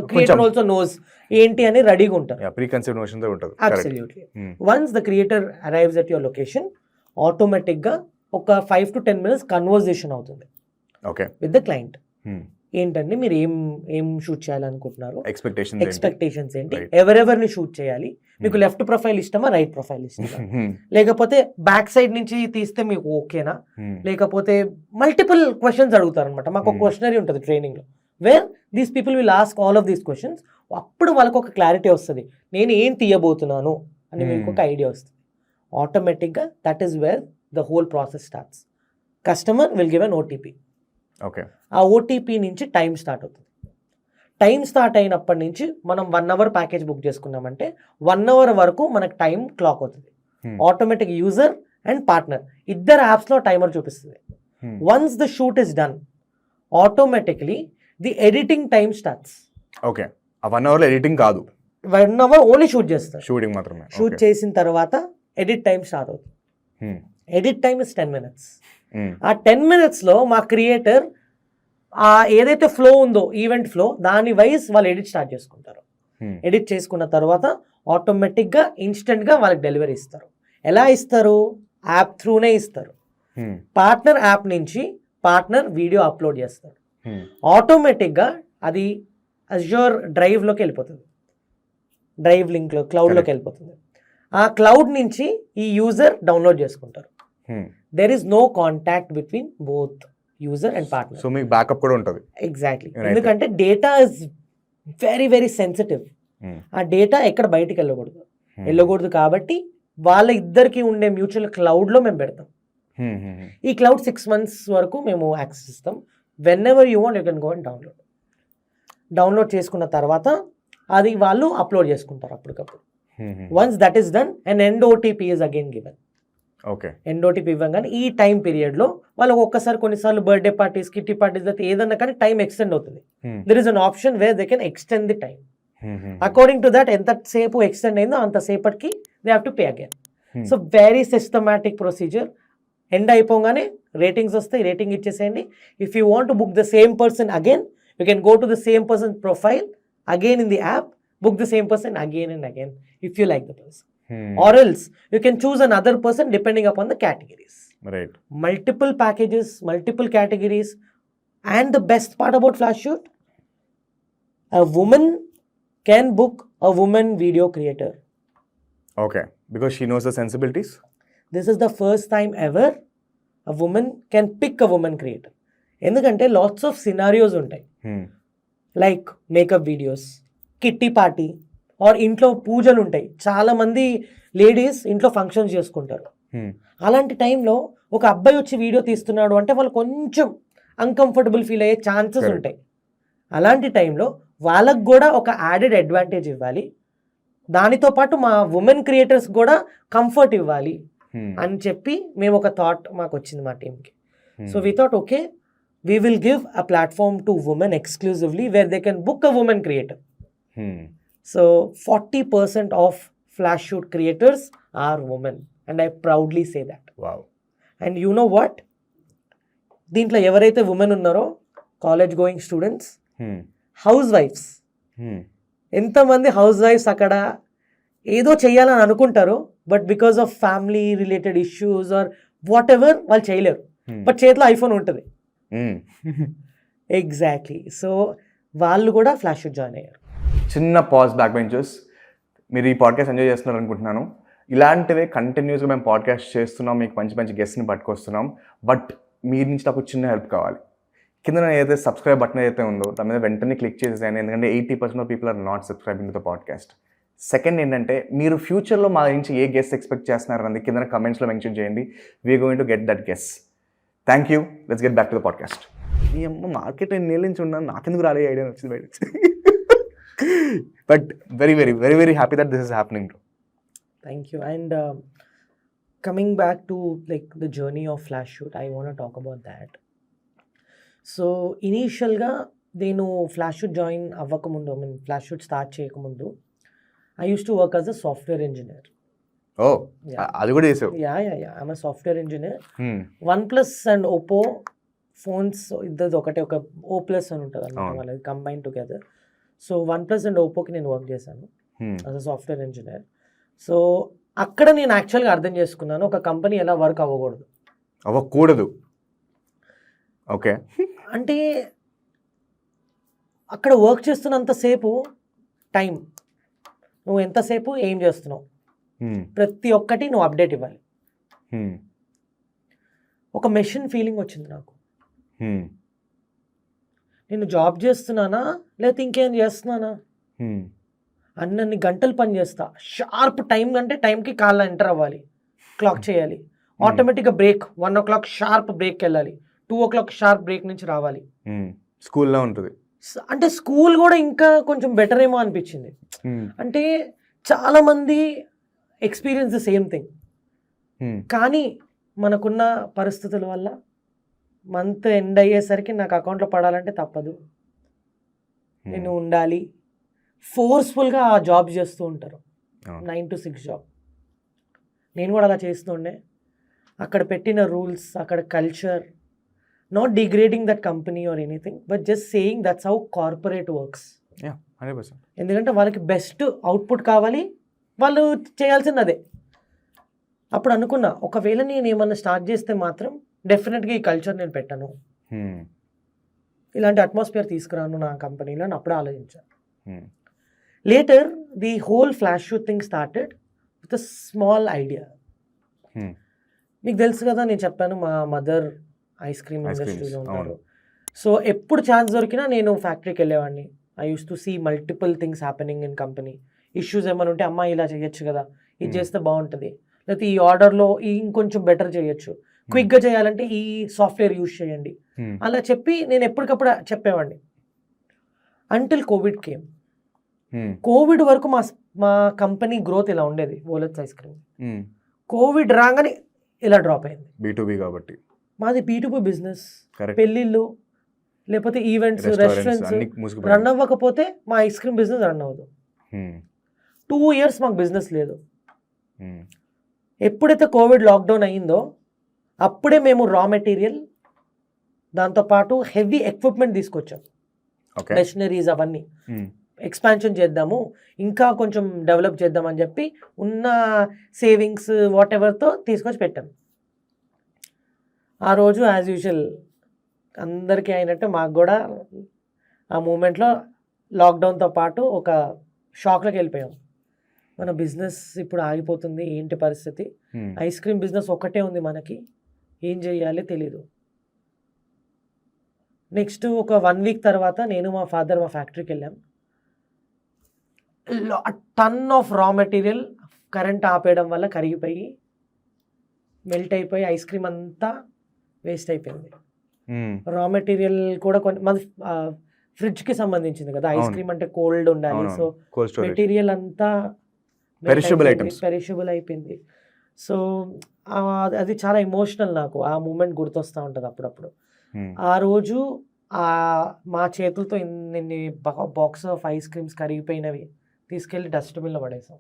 creator also knows ఏంటి అని రెడీగా ఉంటారు. ప్రీ కన్సీవ్డ్ నోషన్ తో ఉంటుంది. Absolutely. Once the creator arrives at your location, ఆటోమేటిక్గా ఒక 5 to 10 minutes కన్వర్జేషన్ అవుతుంది విత్ ద క్లయింట్. ఏంటంటే మీరు ఏం షూట్ చేయాలనుకుంటున్నారు, ఎక్స్పెక్టేషన్స్ ఏంటి, ఎవరెవరిని షూట్ చేయాలి, మీకు లెఫ్ట్ ప్రొఫైల్ ఇష్టమా రైట్ ప్రొఫైల్ ఇష్టమా, లేకపోతే బ్యాక్ సైడ్ నుంచి తీస్తే మీకు ఓకేనా, లేకపోతే మల్టిపుల్ క్వశ్చన్స్ అడుగుతారు అనమాట. మాకు ఒక క్వశ్చనరీ ఉంటుంది ట్రైనింగ్లో, where these people will ask all of these questions. అప్పుడు వాళ్ళకు ఒక క్లారిటీ వస్తుంది, నేను ఏం తీయబోతున్నాను అని మీకు ఒక ఐడియా వస్తుంది. ఆటోమేటిక్గా that is wear the whole process starts. Customer will give an OTP. ఆ ఓటీపీ నుంచి టైం స్టార్ట్ అవుతుంది. టైం స్టార్ట్ అయినప్పటి నుంచి మనం 1 hour ప్యాకేజ్ బుక్ చేసుకున్నామంటే 1 hour వరకు మనకు టైం క్లాక్ అవుతుంది. ఆటోమేటిక్ యూజర్ అండ్ పార్ట్నర్ ఇద్దరు యాప్స్లో టైమర్ చూపిస్తుంది. Once the shoot is done, automatically the editing time starts. Okay. 1 hour editing కాదు, 1 hour ఓన్లీ షూట్ చేస్తారు, షూటింగ్ మాత్రమే. షూట్ చేసిన తర్వాత ఎడిట్ టైం స్టార్ట్ అవుతుంది. Edit time is 10 minutes. ఆ 10 minutesలో మా క్రియేటర్ ఆ ఏదైతే ఫ్లో ఉందో ఈవెంట్ ఫ్లో దాని వైజ్ వాళ్ళు ఎడిట్ స్టార్ట్ చేసుకుంటారు. ఎడిట్ చేసుకున్న తర్వాత ఆటోమేటిక్గా ఇన్స్టెంట్గా వాళ్ళకి డెలివరీ ఇస్తారు. ఎలా ఇస్తారు? యాప్ త్రూనే ఇస్తారు. పార్ట్నర్ యాప్ నుంచి పార్ట్నర్ వీడియో అప్లోడ్ చేస్తారు. ఆటోమేటిక్గా అది అజ్యూర్ డ్రైవ్లోకి వెళ్ళిపోతుంది, డ్రైవ్ లింక్లో క్లౌడ్లోకి వెళ్ళిపోతుంది. ఆ క్లౌడ్ నుంచి ఈ యూజర్ డౌన్లోడ్ చేసుకుంటారు. There is no contact between both user and partner. So మీకు బ్యాకప్ కూడా ఉంటుంది. ఎగ్జాక్ట్లీ. ఎందుకంటే data is very very sensitive. ఆ డేటా ఎక్కడ బయటికి వెళ్ళకూడదు కాబట్టి వాళ్ళ ఇద్దరికి ఉండే మ్యూచువల్ క్లౌడ్లో మేము పెడతాం. ఈ క్లౌడ్ 6 months వరకు మేము యాక్సెస్ ఇస్తాం. When ever you want you can go and download చేసుకున్న తర్వాత అది వాళ్ళు అప్లోడ్ చేసుకుంటారు అప్పటికప్పుడు. Once that is done and end OTP is again given. End OTP ఇవ్వగానే ఈ టైం పీరియడ్లో వాళ్ళకి ఒక్కసారి కొన్నిసార్లు బర్త్డే పార్టీస్, కిట్టి పార్టీస్ అయితే ఏదన్నా కానీ టైం ఎక్స్టెండ్ అవుతుంది. There is an option where they can extend the time. According to that ఎంతసేపు ఎక్స్టెండ్ అయిందో అంతసేపటికి they have to pay again. So very systematic procedure. End అయిపోగానే రేటింగ్స్ వస్తాయి, rating ఇచ్చేసేయండి. If you want to book the same person again, you can go to the same person profile again in the app, book the same person again and again if you like the person. or else you can choose another person depending upon the categories. Right. Multiple packages, multiple categories, and the best part about Flash Shoot, a woman can book a woman video creator. Okay, because she knows the sensibilities. This is the first time ever a woman can pick a woman creator. ఎందుకంటే lots of scenarios ఉంటాయి, like makeup videos, kitty party, or ఇంట్లో పూజలు ఉంటాయి. చాలామంది ladies ఇంట్లో functions చేసుకుంటారు. అలాంటి టైంలో ఒక అబ్బాయి వచ్చి వీడియో తీస్తున్నాడు అంటే వాళ్ళు కొంచెం అన్కంఫర్టబుల్ ఫీల్ అయ్యే ఛాన్సెస్ ఉంటాయి. అలాంటి టైంలో వాళ్ళకు కూడా ఒక యాడెడ్ అడ్వాంటేజ్ ఇవ్వాలి, దానితో పాటు మా ఉమెన్ క్రియేటర్స్ కూడా కంఫర్ట్ ఇవ్వాలి అని చెప్పి మేము ఒక థాట్ మాకు వచ్చింది మా టీంకి. So we thought okay, we will give a platform to women exclusively where they can book a woman creator. So 40% of Flash Shoot creators are women, and I proudly say that. Wow. And you know what? దీంట్లో ఎవరైతే women ఉన్నారో, college going students, హౌస్ వైఫ్స్, ఎంతమంది హౌస్ వైఫ్స్ అక్కడ ఏదో చెయ్యాలని అనుకుంటారు, but because of family related issues or whatever వాళ్ళు చేయలేరు, బట్ చేతిలో ఐఫోన్ ఉంటుంది. ఎగ్జాక్ట్లీ. సో వాళ్ళు కూడా ఫ్లాష్ షూట్ జాయిన్ అయ్యారు. చిన్న పాజ్, బ్యాక్ బెంచర్స్, మీరు ఈ పాడ్కాస్ట్ ఎంజాయ్ చేస్తున్నారు అనుకుంటున్నాను. ఇలాంటివే కంటిన్యూస్గా మేము పాడ్కాస్ట్ చేస్తున్నాం, మీకు మంచి మంచి గెస్ట్ని పట్టుకొస్తున్నాం. బట్ మీ నుంచి నాకు చిన్న హెల్ప్ కావాలి. కింద ఏదైతే సబ్స్క్రైబ్ బటన్ ఏదైతే ఉందో దాని మీద వెంటనే క్లిక్ చేసేసాను, ఎందుకంటే 80% of people are not subscribing to the podcast. Second ఏంటంటే, మీరు ఫ్యూచర్లో మా నుంచి ఏ గెస్ట్ ఎక్స్పెక్ట్ చేస్తున్నారన్నది కింద కమెంట్స్లో మెన్షన్ చేయండి. We're going to get that guest. Thank you. Let's get back to the podcast. ఈ అమ్మ మార్కెట్ ఎన్నేళ్ళ నుంచి ఉన్నాను, నాకెందుకు రాలే ఐడియా వచ్చింది బయట. But very very very very happy that this is happening. Thank you. And coming back to like the journey of Flash Shoot, I want talk about that. So ఇనీషియల్గా నేను ఫ్లాష్ షూట్ జాయిన్ అవ్వకముందు, I mean Flash Shoot start చేయకముందు, I use to work as a software engineer. Oh, అది కూడా చేసావు? I'm a software engineer. OnePlus and Oppo phones ఇద్దరు ఒకటే, ఒక O+ అని ఉంటుంది అన్నమాట, వాళ్ళది combine together. So OnePlus and Oppoకి నేను వర్క్ చేశాను as a software engineer. So అక్కడ నేను యాక్చువల్గా అర్థం చేసుకున్నాను ఒక కంపెనీ ఎలా వర్క్ అవ్వకూడదు. ఓకే. అంటే అక్కడ వర్క్ చేస్తున్నంతసేపు టైం, నువ్వు ఎంతసేపు ఏం చేస్తున్నావు, ప్రతి ఒక్కటి నువ్వు అప్డేట్ ఇవ్వాలి. ఒక మెషిన్ ఫీలింగ్ వచ్చింది నాకు. నేను జాబ్ చేస్తున్నానా లేకపోతే ఇంకేం చేస్తున్నానా, అన్నన్ని గంటలు పని చేస్తా, షార్ప్ టైం అంటే టైంకి కాళ్ళ ఎంటర్ అవ్వాలి, క్లాక్ చేయాలి, ఆటోమేటిక్గా బ్రేక్ 1 o'clock షార్ప్ బ్రేక్ వెళ్ళాలి, 2 o'clock షార్ప్ బ్రేక్ నుంచి రావాలి. స్కూల్లో ఉంటుంది అంటే స్కూల్ కూడా ఇంకా కొంచెం బెటర్ ఏమో అనిపించింది. అంటే చాలామంది ఎక్స్పీరియన్స్ ద సేమ్ థింగ్, కానీ మనకున్న పరిస్థితుల వల్ల మంత్ ఎండ్ అయ్యేసరికి నాకు అకౌంట్లో పడాలంటే తప్పదు, నేను ఉండాలి. ఫోర్స్ఫుల్గా ఆ జాబ్ చేస్తూ ఉంటారు, 9 to 6 జాబ్. నేను కూడా అలా చేస్తుండే. అక్కడ పెట్టిన రూల్స్, అక్కడ culture, not degrading that company or anything, but just saying that's how corporate works. 100%. ఎందుకంటే వాళ్ళకి బెస్ట్ అవుట్పుట్ కావాలి, వాళ్ళు చేయాల్సింది అదే. అప్పుడు అనుకున్నా, ఒకవేళ నేను ఏమన్నా స్టార్ట్ చేస్తే మాత్రం డెఫినెట్గా ఈ కల్చర్ నేను పెట్టను, ఇలాంటి అట్మాస్ఫియర్ తీసుకురాను నా కంపెనీలో అని అప్పుడే ఆలోచించాను. Later the whole flash shoot thing started with a small idea. మీకు తెలుసు కదా, నేను చెప్పాను మా మదర్ ఐస్ క్రీమ్ ఇండస్ట్రీలో ఉంటారు. సో ఎప్పుడు ఛాన్స్ దొరికినా నేను ఫ్యాక్టరీకి వెళ్ళేవాడిని. I use to see multiple things happening in company. Issues ఏమైనా ఉంటే, అమ్మ ఇలా చేయొచ్చు కదా, ఇది చేస్తే బాగుంటుంది, లేకపోతే ఈ ఆర్డర్లో ఇంకొంచెం బెటర్ చేయొచ్చు, క్విక్గా చేయాలంటే ఈ సాఫ్ట్వేర్ యూజ్ చేయండి, అలా చెప్పి నేను ఎప్పటికప్పుడు చెప్పేవాడిని. Until Covid came. కోవిడ్ వరకు మా కంపెనీ గ్రోత్ ఇలా ఉండేది, ఓలెట్స్ ఐస్ క్రీమ్. కోవిడ్ రాగానే ఇలా డ్రాప్ అయింది. B2B కాబట్టి మాది B2B బిజినెస్. పెళ్ళిళ్ళు లేకపోతే ఈవెంట్స్, రెస్టారెంట్స్ రన్ అవ్వకపోతే మా ఐస్ క్రీమ్ బిజినెస్ రన్ అవ్వదు. 2 years మాకు బిజినెస్ లేదు. ఎప్పుడైతే కోవిడ్ లాక్డౌన్ అయ్యిందో అప్పుడే మేము రా మెటీరియల్, దాంతోపాటు హెవీ ఎక్విప్మెంట్ తీసుకొచ్చాం, మెషినరీస్ అవన్నీ. ఎక్స్పాన్షన్ చేద్దాము, ఇంకా కొంచెం డెవలప్ చేద్దామని చెప్పి ఉన్న సేవింగ్స్ వాట్ ఎవర్తో తీసుకొచ్చి పెట్టాం. ఆ రోజు యాజ్ యూజువల్ అందరికీ అయినట్టు మాకు కూడా ఆ మూమెంట్లో లాక్డౌన్తో పాటు ఒక షాక్లోకి వెళ్ళిపోయాం. మన బిజినెస్ ఇప్పుడు ఆగిపోతుంది, ఏంటి పరిస్థితి, ఐస్ క్రీమ్ బిజినెస్ ఒక్కటే ఉంది మనకి, ఏం చేయాలి తెలీదు. నెక్స్ట్ ఒక 1 వీక్ తర్వాత నేను మా ఫాదర్ మా ఫ్యాక్టరీకి వెళ్ళాం. Ton of raw material current ఆపేయడం వల్ల కరిగిపోయి మెల్ట్ అయిపోయి ఐస్ క్రీమ్ అంతా వేస్ట్ అయిపోయింది. రా మెటీరియల్ కూడా కొన్ని మన ఫ్రిడ్జ్కి సంబంధించింది కదా, ఐస్ క్రీమ్ అంటే కోల్డ్ ఉండాలి, సో మెటీరియల్ అంతా పెరిషబుల్ అయిపోయింది. సో అది చాలా ఎమోషనల్, నాకు ఆ మూమెంట్ గుర్తొస్తూ ఉంటుంది అప్పుడప్పుడు. ఆ రోజు మా చేతులతో ఇన్ని బాక్స్ ఆఫ్ ఐస్ క్రీమ్స్ కరిగిపోయినవి తీసుకెళ్ళి డస్ట్బిన్లో పడేసాం.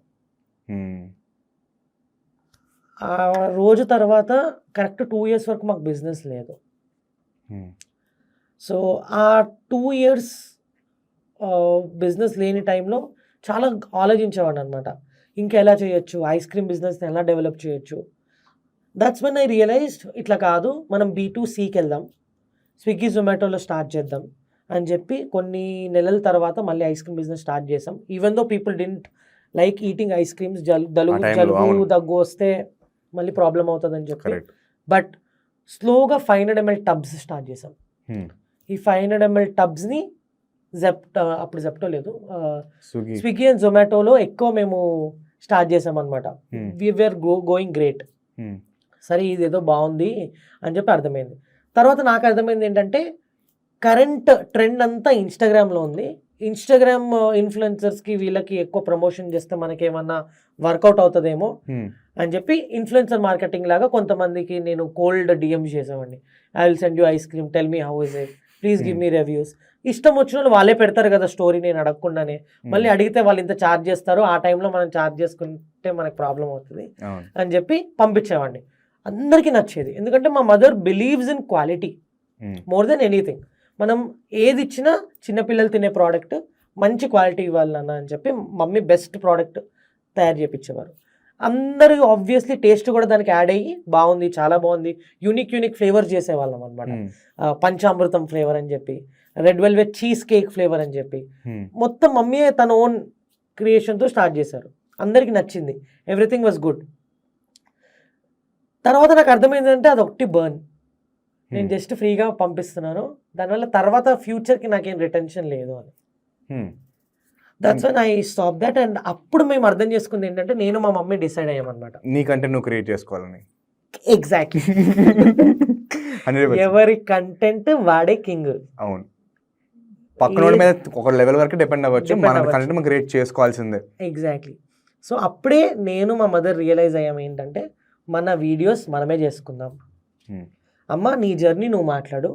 ఆ రోజు తర్వాత కరెక్ట్ 2 years వరకు మాకు బిజినెస్ లేదు. సో ఆ 2 years బిజినెస్ లేని టైంలో చాలా ఆలోచించేవాడిని అనమాట, ఇంకా ఎలా చేయొచ్చు, ఐస్ క్రీమ్ బిజినెస్ని ఎలా డెవలప్ చేయొచ్చు. దట్స్ వెన్ ఐ రియలైజ్డ్ ఇట్లా కాదు, మనం B2Cకి వెళ్దాం, స్విగ్గీ జొమాటోలో స్టార్ట్ చేద్దాం అని చెప్పి కొన్ని నెలల తర్వాత మళ్ళీ ఐస్ క్రీమ్ బిజినెస్ స్టార్ట్ చేసాం. Even though people didn't like eating ice creams, జలుబు దగ్గు వస్తే మళ్ళీ ప్రాబ్లం అవుతుందని చెప్పి, బట్ స్లోగా 500 ml టబ్స్ స్టార్ట్ చేసాం. ఈ 500 ml టబ్స్ని అప్పుడు జెప్టో లేదు, స్విగ్గీ అండ్ జొమాటోలో ఎక్కువ మేము స్టార్ట్ చేసాం అనమాట. We're going great. సరే ఇదేదో బాగుంది అని చెప్పి అర్థమైంది. తర్వాత నాకు అర్థమైంది ఏంటంటే కరెంట్ ట్రెండ్ అంతా ఇన్స్టాగ్రామ్లో ఉంది. ఇన్స్టాగ్రామ్ ఇన్ఫ్లుయెన్సర్స్కి వీళ్ళకి ఎక్కువ ప్రమోషన్ చేస్తే మనకేమన్నా వర్కౌట్ అవుతుందేమో అని చెప్పి ఇన్ఫ్లుయెన్సర్ మార్కెటింగ్ లాగా కొంతమందికి నేను కోల్డ్ డిఎం చేసామండి. I will send you ice cream, tell me how is it, please give me reviews. ఇష్టం వచ్చిన వాళ్ళు వాళ్ళే పెడతారు కదా స్టోరీ, నేను అడగకుండానే. మళ్ళీ అడిగితే వాళ్ళు ఇంత ఛార్జ్ చేస్తారు, ఆ టైంలో మనం ఛార్జ్ చేసుకుంటే మనకు ప్రాబ్లం అవుతుంది అని చెప్పి పంపించేవాడిని. అందరికీ నచ్చేది, ఎందుకంటే మా mother believes in quality more than anything. మనం ఏది ఇచ్చినా చిన్నపిల్లలు తినే ప్రోడక్ట్ మంచి క్వాలిటీ ఇవ్వాలి నాన్న అని చెప్పి మమ్మీ బెస్ట్ ప్రోడక్ట్ తయారు చేయించేవారు. అందరూ ఆబ్వియస్లీ టేస్ట్ కూడా దానికి యాడ్ అయ్యి బాగుంది, చాలా బాగుంది, యూనిక్ ఫ్లేవర్ చేసేవాళ్ళం అనమాట. పంచామృతం ఫ్లేవర్ అని చెప్పి, red velvet cheese cake flavour అని చెప్పి, మొత్తం మమ్మీయే తన ఓన్ క్రియేషన్తో స్టార్ట్ చేశారు. అందరికి నచ్చింది, ఎవ్రీథింగ్ వాజ్ గుడ్. తర్వాత నాకు అర్థమైందంటే అది ఒకటి బర్న్, నేను జస్ట్ ఫ్రీగా పంపిస్తున్నాను, దానివల్ల తర్వాత ఫ్యూచర్కి నాకేం రిటెన్షన్ లేదు అని. That's one I stop that. And అప్పుడు మేము అర్థం చేసుకుంది ఏంటంటే నేను మా మమ్మీ డిసైడ్ అయ్యామన్నమాట, నీకంటే నువ్వు క్రియేట్ చేసుకోవాలని. ఎగ్జాక్ట్లీ, ఎవరి కంటెంట్ వాడే కింగ్. అవును, పక్కన మీద ఒక లెవెల్ వరకు డిపెండ్ అవ్వచ్చు, మన కంటెంట్ మనం క్రియేట్ చేసుకోవాల్సిందే. ఎగ్జాక్ట్లీ. సో అప్పుడే నేను మా మదర్ రియలైజ్ అయ్యాము ఏంటంటే మన వీడియోస్ మనమే చేసుకుందాం. అమ్మ నీ జర్నీ నువ్వు మాట్లాడు,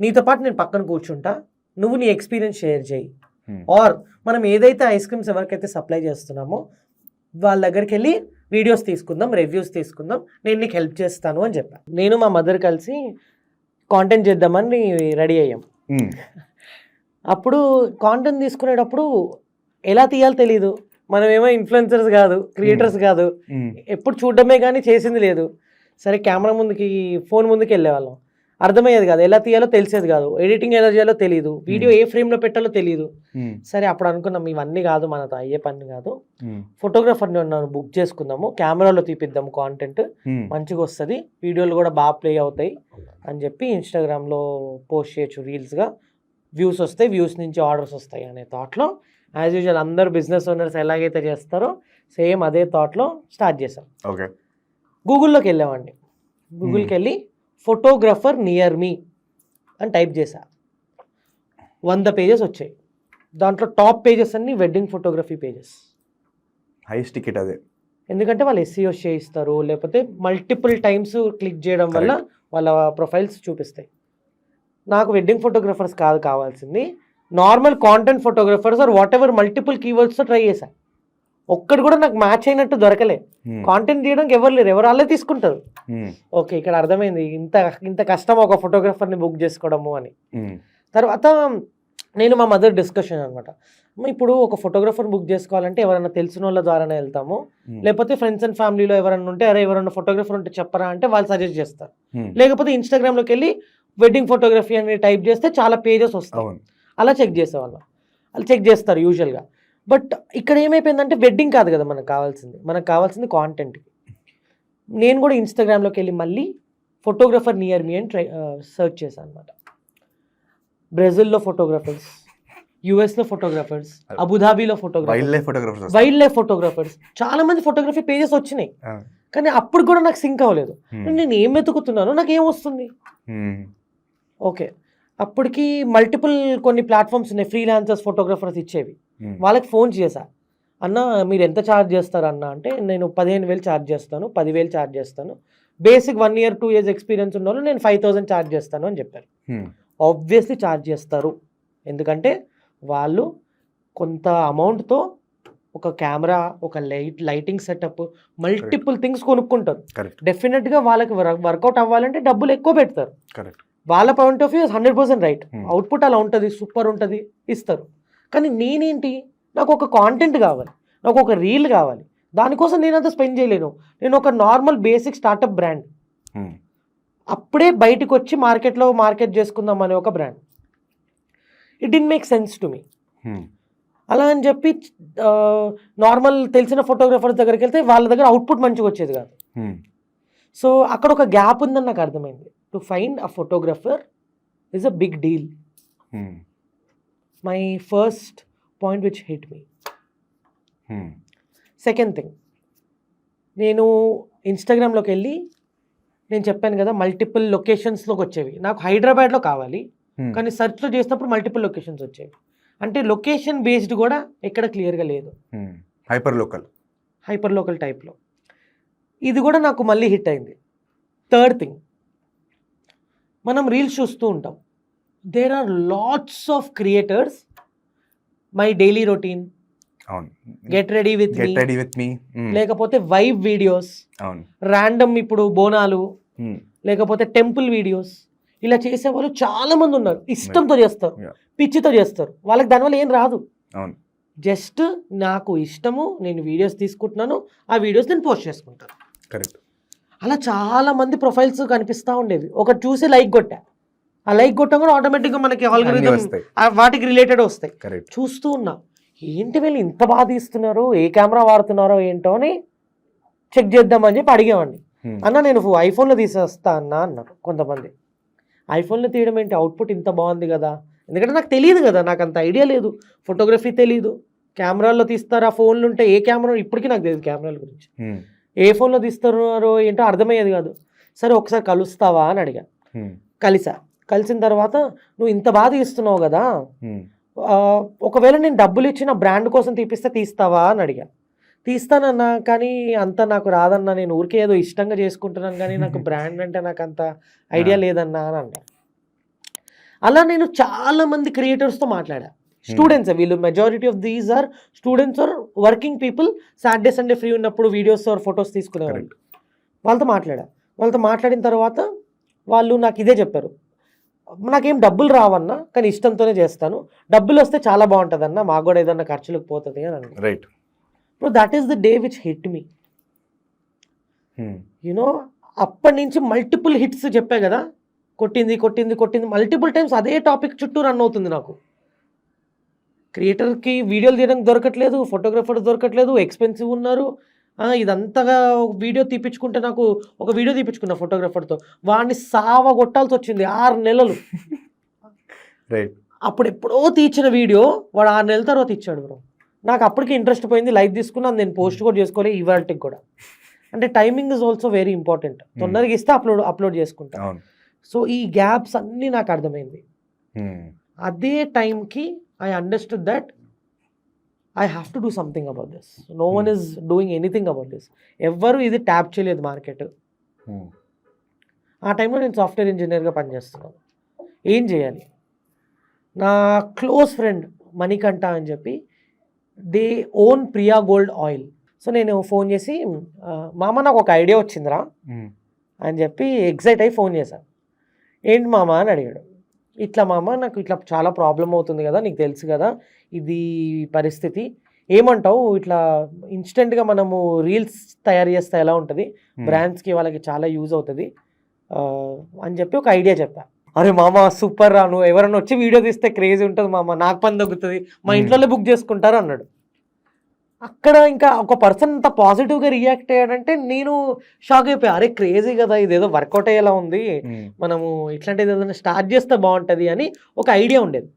నీతో పాటు నేను పక్కన కూర్చుంటా, నువ్వు నీ ఎక్స్పీరియన్స్ షేర్ చేయి. ఆర్ మనం ఏదైతే ఐస్ క్రీమ్స్ ఎవరికైతే సప్లై చేస్తున్నామో వాళ్ళ దగ్గరికి వెళ్ళి వీడియోస్ తీసుకుందాం, రివ్యూస్ తీసుకుందాం, నేను నీకు హెల్ప్ చేస్తాను అని చెప్పాను. నేను మా మదర్ కలిసి కాంటెంట్ చేద్దామని రెడీ అయ్యాం. అప్పుడు కాంటెంట్ తీసుకునేటప్పుడు ఎలా తీయాలో తెలీదు, మనమేమో ఇన్ఫ్లుయెన్సర్స్ కాదు, క్రియేటర్స్ కాదు, ఎప్పుడు చూడడమే కానీ చేసింది లేదు. సరే కెమెరా ముందుకి ఫోన్ ముందుకు వెళ్ళేవాళ్ళం, అర్థమయ్యేది కాదు, ఎలా తీయాలో తెలిసేది కాదు, ఎడిటింగ్ ఎలా చేయాలో తెలియదు, వీడియో ఏ ఫ్రేమ్లో పెట్టాలో తెలియదు. సరే అప్పుడు అనుకున్నాం ఇవన్నీ కాదు మనతో అయ్యే పని కాదు, ఫోటోగ్రాఫర్ని నన్ను బుక్ చేసుకుందాము, కెమెరాలో తీపిద్దాము, కాంటెంట్ మంచిగా వస్తుంది, వీడియోలు కూడా బాగా ప్లే అవుతాయి అని చెప్పి ఇన్స్టాగ్రామ్లో పోస్ట్ చేయొచ్చు, రీల్స్గా వ్యూస్ వస్తాయి, వ్యూస్ నుంచి ఆర్డర్స్ వస్తాయి అనే థాట్లో యాజ్ యూజువల్ అందరు బిజినెస్ ఓనర్స్ ఎలాగైతే చేస్తారో సేమ్ అదే థాట్లో స్టార్ట్ చేసాం. ఓకే, గూగుల్లోకి వెళ్ళామండి. గూగుల్కి వెళ్ళి ఫోటోగ్రాఫర్ నియర్ మీ అని టైప్ చేశా, 100 pages వచ్చాయి. దాంట్లో టాప్ పేజెస్ అన్ని wedding photography pages, highest ticket అదే. ఎందుకంటే వాళ్ళు SEO చేయిస్తారు, లేకపోతే మల్టిపుల్ టైమ్స్ క్లిక్ చేయడం వల్ల వాళ్ళ ప్రొఫైల్స్ చూపిస్తాయి. నాకు వెడ్డింగ్ ఫోటోగ్రఫర్స్ కాదు కావాల్సింది, normal content photographers or whatever multiple కీవర్డ్స్తో ట్రై చేశా, ఒక్కడు కూడా నాకు మ్యాచ్ అయినట్టు దొరకలే. కాంటెంట్ తీయడానికి ఎవరు లేరు, ఎవరు వాళ్ళే తీసుకుంటారు. ఓకే, ఇక్కడ అర్థమైంది ఇంత కష్టం ఒక ఫోటోగ్రాఫర్ని బుక్ చేసుకోవడము అని. తర్వాత నేను మా మదర్ డిస్కషన్ అనమాట, ఇప్పుడు ఒక ఫోటోగ్రఫర్ బుక్ చేసుకోవాలంటే ఎవరైనా తెలిసిన వాళ్ళ ద్వారానే వెళ్తాము, లేకపోతే ఫ్రెండ్స్ అండ్ ఫ్యామిలీలో ఎవరైనా ఉంటే అరే ఎవరైనా ఫోటోగ్రఫర్ ఉంటే చెప్పరా అంటే వాళ్ళు సజెస్ట్ చేస్తారు. లేకపోతే ఇన్స్టాగ్రామ్లోకి వెళ్ళి వెడ్డింగ్ ఫోటోగ్రఫీ అని టైప్ చేస్తే చాలా పేజెస్ వస్తాయి, అలా చెక్ చేసేవాళ్ళం. అలా చెక్ చేస్తారు యూజువల్గా. బట్ ఇక్కడ ఏమైపోయిందంటే వెడ్డింగ్ కాదు కదా మనకు కావాల్సింది కాంటెంట్. నేను కూడా ఇన్స్టాగ్రామ్లోకి వెళ్ళి మళ్ళీ ఫోటోగ్రఫర్ నియర్ మీ అని సెర్చ్ చేశాను అనమాట. బ్రెజిల్లో ఫోటోగ్రఫర్స్, యుఎస్లో ఫోటోగ్రఫర్స్, అబుదాబిలో వైల్డ్ లైఫ్ ఫోటోగ్రఫర్స్, చాలా మంది ఫోటోగ్రఫీ పేజెస్ వచ్చినాయి. కానీ అప్పుడు కూడా నాకు సింక్ అవ్వలేదు. నేను ఏం వెతుకుతున్నాను, నాకు ఏం వస్తుంది. ఓకే, అప్పటికి మల్టిపుల్ కొన్ని ప్లాట్ఫామ్స్ ఉన్నాయి ఫ్రీలాన్సర్స్ ఫోటోగ్రఫర్స్ ఇచ్చేవి. వాళ్ళకి ఫోన్ చేశా, అన్న మీరు ఎంత ఛార్జ్ చేస్తారు అన్న అంటే, నేను 15,000 ఛార్జ్ చేస్తాను, 10,000 ఛార్జ్ చేస్తాను, బేసిక్ 1 year 2 years ఎక్స్పీరియన్స్ ఉన్న వాళ్ళు నేను 5,000 ఛార్జ్ చేస్తాను అని చెప్పారు. ఆబ్వియస్లీ ఛార్జ్ చేస్తారు, ఎందుకంటే వాళ్ళు కొంత అమౌంట్తో ఒక కెమెరా, ఒక లైటింగ్ సెటప్, మల్టిపుల్ థింగ్స్ కొనుక్కుంటారు. డెఫినెట్గా వాళ్ళకి వర్కౌట్ అవ్వాలంటే డబ్బులు ఎక్కువ పెడతారు. వాళ్ళ point of view 100% right. Output అలా ఉంటుంది, సూపర్ ఉంటుంది, ఇస్తారు. కానీ నేనేంటి, నాకు ఒక కాంటెంట్ కావాలి, నాకు ఒక రీల్ కావాలి. దానికోసం నేను అంతా స్పెండ్ చేయలేను. నేను ఒక నార్మల్ బేసిక్ స్టార్టప్ బ్రాండ్, అప్పుడే బయటకు వచ్చి మార్కెట్లో మార్కెట్ చేసుకుందాం అనే ఒక brand. It did make sense to me. అలా అని చెప్పి నార్మల్ తెలిసిన ఫోటోగ్రఫర్స్ దగ్గరికి వెళ్తే వాళ్ళ దగ్గర అవుట్పుట్ మంచిగా వచ్చేది కాదు. సో అక్కడ ఒక గ్యాప్ ఉందని నాకు అర్థమైంది. To find a photographer is a big deal. My first point which hit me. Second thing, నేను ఇన్స్టాగ్రామ్లోకి వెళ్ళి, నేను చెప్పాను కదా మల్టిపుల్ లొకేషన్స్లోకి వచ్చేవి. నాకు హైదరాబాద్లో కావాలి, కానీ సెర్చ్లో చేసినప్పుడు మల్టిపుల్ లొకేషన్స్ వచ్చేవి. అంటే లొకేషన్ బేస్డ్ కూడా ఎక్కడ క్లియర్గా లేదు, హైపర్ లోకల్ టైప్లో. ఇది కూడా నాకు మళ్ళీ హిట్ అయింది. థర్డ్ థింగ్, మనం రీల్స్ చూస్తూ ఉంటాం. There are lots of creators. My daily routine, get ready with me, లేకపోతే వైబ్ వీడియోస్, ర్యాండమ్ ఇప్పుడు బోనాలు, లేకపోతే టెంపుల్ వీడియోస్, ఇలా చేసే వాళ్ళు చాలా మంది ఉన్నారు. ఇష్టంతో చేస్తారు, పిచ్చితో చేస్తారు. వాళ్ళకి దానివల్ల ఏం రాదు. జస్ట్ నాకు ఇష్టము, నేను వీడియోస్ తీసుకుంటున్నాను, ఆ వీడియోస్ నేను పోస్ట్ చేసుకుంటాను. అలా చాలా మంది ప్రొఫైల్స్ కనిపిస్తూ ఉండేవి. ఒకటి చూసి లైక్ కొట్టా, ఆ లైక్ కొట్టడం కూడా ఆటోమేటిక్గా మనకి ఆల్గోరిథం వాటికి రిలేటెడ్ వస్తాయి. చూస్తూ ఉన్నా, ఏంటి వీళ్ళు ఇంత బాగా తీస్తున్నారు, ఏ కెమెరా వాడుతున్నారో ఏంటో అని చెక్ చేద్దామని చెప్పి అడిగేవాడిని. అన్న నేను ఐఫోన్లో తీసేస్తా అన్నారు కొంతమంది. ఐఫోన్లో తీయడం ఏంటి, అవుట్పుట్ ఇంత బాగుంది కదా. ఎందుకంటే నాకు తెలియదు కదా, నాకు అంత ఐడియా లేదు, ఫోటోగ్రఫీ తెలీదు. కెమెరాల్లో తీస్తారా, ఫోన్లు ఉంటే ఏ కెమెరా, ఇప్పటికీ నాకు తెలియదు కెమెరాల గురించి, ఏ ఫోన్లో తీస్తున్నారో ఏంటో అర్థమయ్యేది కాదు. సరే ఒకసారి కలుస్తావా అని అడిగా. కలిసిన తర్వాత నువ్వు ఇంత బాగా తీస్తున్నావు కదా, ఒకవేళ నేను డబ్బులు ఇచ్చి నా బ్రాండ్ కోసం తీస్తావా అని అడిగా. తీస్తానన్నా, కానీ అంత నాకు రాదన్నా, నేను ఊరికే ఏదో ఇష్టంగా చేసుకుంటున్నాను, కానీ నాకు బ్రాండ్ అంటే నాకు అంత ఐడియా లేదన్నా అని అంట. అలా నేను చాలా మంది క్రియేటర్స్తో మాట్లాడా. స్టూడెంట్స్, వీళ్ళు majority of these are students or working people. Saturday Sunday free ఉన్నప్పుడు వీడియోస్ ఆర్ ఫొటోస్ తీసుకునేవాళ్ళు. వాళ్ళతో మాట్లాడిన తర్వాత వాళ్ళు నాకు ఇదే చెప్పారు, నాకేం డబ్బులు రావన్నా, కానీ ఇష్టంతోనే చేస్తాను, డబ్బులు వస్తే చాలా బాగుంటుందన్న, మాకు కూడా ఏదన్నా ఖర్చులకు పోతుంది అని అన్నారు. Right. So that is the day which hit me. You know అప్పటి నుంచి మల్టిపుల్ హిట్స్ చెప్పా కదా, కొట్టింది మల్టిపుల్ టైమ్స్ అదే టాపిక్ చుట్టూ రన్ అవుతుంది నాకు. క్రియేటర్కి వీడియోలు తీయడానికి దొరకట్లేదు, ఫోటోగ్రాఫర్స్ దొరకట్లేదు, ఎక్స్పెన్సివ్ ఉన్నారు. ఇదంతగా వీడియో తీపించుకుంటే, నాకు ఒక వీడియో తీపించుకున్నా ఫోటోగ్రాఫర్తో, వాడిని కొట్టాల్సి వచ్చింది 6 నెలలు. అప్పుడు ఎప్పుడో తీర్చిన వీడియో వాడు 6 నెలల తర్వాత ఇచ్చాడు బ్రో. నాకు అప్పటికి ఇంట్రెస్ట్ పోయింది, లైక్ తీసుకున్నాను, నేను పోస్ట్ కూడా చేసుకోలే ఇవాళకి కూడా. అంటే timing is also very important. తొందరగా ఇస్తే అప్లోడ్ చేసుకుంటా. సో ఈ గ్యాప్స్ అన్నీ నాకు అర్థమైంది. అదే టైంకి I understood that I have to do something about this. No one is doing anything about this. ఎవ్వరు ఇది ట్యాప్ చేయలేదు మార్కెట్. ఆ టైంలో నేను సాఫ్ట్వేర్ ఇంజనీర్గా పనిచేస్తున్నాను. ఏం చేయాలి? నా క్లోజ్ ఫ్రెండ్ మణికంఠ అని చెప్పి, they own Priya gold oil. So నేను ఫోన్ చేసి, మామ నాకు ఒక ఐడియా వచ్చిందిరా అని చెప్పి ఎగ్జైట్ అయ్యి ఫోన్ చేశాను. ఏంటి మామ అని అడిగాడు. ఇట్లా మామ నాకు ఇట్లా చాలా ప్రాబ్లం అవుతుంది కదా, నీకు తెలుసు కదా ఇది పరిస్థితి, ఏమంటావు ఇట్లా ఇన్స్టెంట్గా మనము రీల్స్ తయారు చేస్తే ఎలా ఉంటుంది, బ్రాండ్స్కి వాళ్ళకి చాలా యూజ్ అవుతుంది అని చెప్పి ఒక ఐడియా చెప్పా. అరే మామ సూపర్ రా, నువ్వు ఎవరైనా వచ్చి వీడియో తీస్తే క్రేజీ ఉంటుంది మామ, నాకు పని తగ్గుతుంది, మా ఇంట్లోనే బుక్ చేసుకుంటారు అన్నాడు. అక్కడ ఇంకా ఒక పర్సన్ అంత పాజిటివ్గా రియాక్ట్ అయ్యాడంటే నేను షాక్ అయిపోయా. అరే క్రేజీ కదా, ఇదేదో వర్కౌట్ అయ్యేలా ఉంది, మనము ఇట్లాంటిది ఏదైనా స్టార్ట్ చేస్తే బాగుంటుంది అని ఒక ఐడియా ఉండేది.